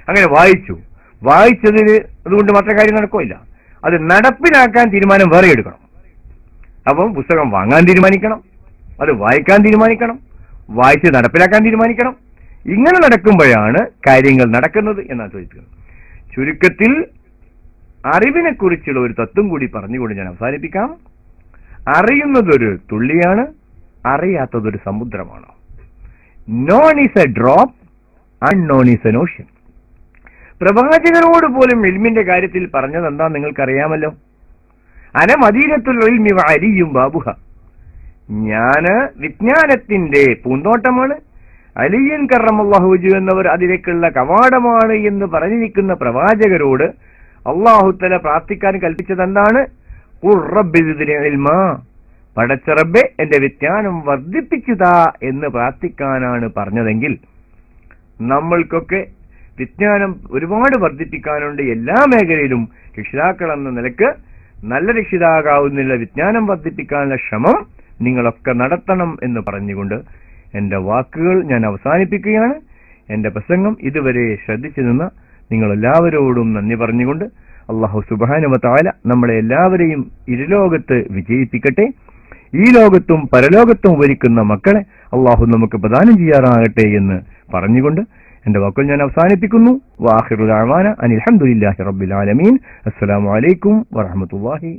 അങ്ങനെ വായിച്ചതിന് അതുകൊണ്ട് മാത്രം കാര്യം നടക്കില്ല. അത് നടപ്പിലാക്കാൻ തീരുമാനം വേറെ എടുക്കണം. അപ്പം പുസ്തകം വാങ്ങാൻ തീരുമാനിക്കണം, അത് വായിക്കാൻ തീരുമാനിക്കണം, വായിച്ച് നടപ്പിലാക്കാൻ തീരുമാനിക്കണം. ഇങ്ങനെ നടക്കുമ്പോഴാണ് കാര്യങ്ങൾ നടക്കുന്നത് എന്നാണ് ചോദിക്കുന്നത്. ചുരുക്കത്തിൽ അറിവിനെ കുറിച്ചുള്ള ഒരു തത്വം കൂടി പറഞ്ഞുകൊണ്ട് ഞാൻ അവസാനിപ്പിക്കാം. അറിയുന്നതൊരു തുള്ളിയാണ്, അറിയാത്തതൊരു സമുദ്രമാണ്. Known is a drop, unknown is an ocean. പ്രവാചകരോട് പോലും ഇൽമിന്റെ കാര്യത്തിൽ പറഞ്ഞത് എന്താ നിങ്ങൾക്കറിയാമല്ലോ. അന മദീനത്തുൽ ഇൽമി വഅലിയും ബാബുഹ. ഞാന് വിജ്ഞാനത്തിന്റെ പൂന്തോട്ടമാണ്, അലിയൻ കറമല്ലാഹു വജ്ഹു എന്നവർ അതിലേക്കുള്ള കവാടമാണ് എന്ന് പറഞ്ഞിരിക്കുന്ന പ്രവാചകരോട് അല്ലാഹു തആല പ്രാർത്ഥിക്കാൻ കൽപ്പിച്ചത് എന്താണ്? ഖുർ റബ്ബി സിദ്നി ഇൽമാ, പടച്ച റബ്ബേ എന്റെ വിജ്ഞാനം വർദ്ധിപ്പിച്ചുതാ എന്ന് പ്രാർത്ഥിക്കാനാണ് പറഞ്ഞതെങ്കിൽ നമ്മൾക്കൊക്കെ വിജ്ഞാനം ഒരുപാട് വർദ്ധിപ്പിക്കാനുണ്ട്. എല്ലാ മേഖലയിലും രക്ഷിതാക്കൾ എന്ന നിലക്ക് നല്ല രക്ഷിതാകാവുന്നില്ല വിജ്ഞാനം വർദ്ധിപ്പിക്കാനുള്ള ശ്രമം നിങ്ങളൊക്കെ നടത്തണം എന്ന് പറഞ്ഞുകൊണ്ട് എന്റെ വാക്കുകൾ ഞാൻ അവസാനിപ്പിക്കുകയാണ്. എന്റെ പ്രസംഗം ഇതുവരെ ശ്രദ്ധിച്ചു നിന്ന നിങ്ങളെല്ലാവരോടും നന്ദി പറഞ്ഞുകൊണ്ട് അല്ലാഹു സുബ്ഹാനഹു വ തആല നമ്മളെ എല്ലാവരെയും ഇരുലോകത്ത് വിജയിപ്പിക്കട്ടെ. ഈ ലോകത്തും പരലോകത്തും വരിക്കുന്ന മക്കളെ അല്ലാഹു നമുക്ക് പ്രദാനം ചെയ്യാറാകട്ടെ എന്ന് പറഞ്ഞുകൊണ്ട് എന്റെ വാക്കുകൾ ഞാൻ അവസാനിപ്പിക്കുന്നു. വആഖിറു ദഅവാന അനിൽ ഹംദുലില്ലാഹി റബ്ബിൽ ആലമീൻ. അസ്സലാമു അലൈക്കും വറഹ്മത്തുള്ളാഹി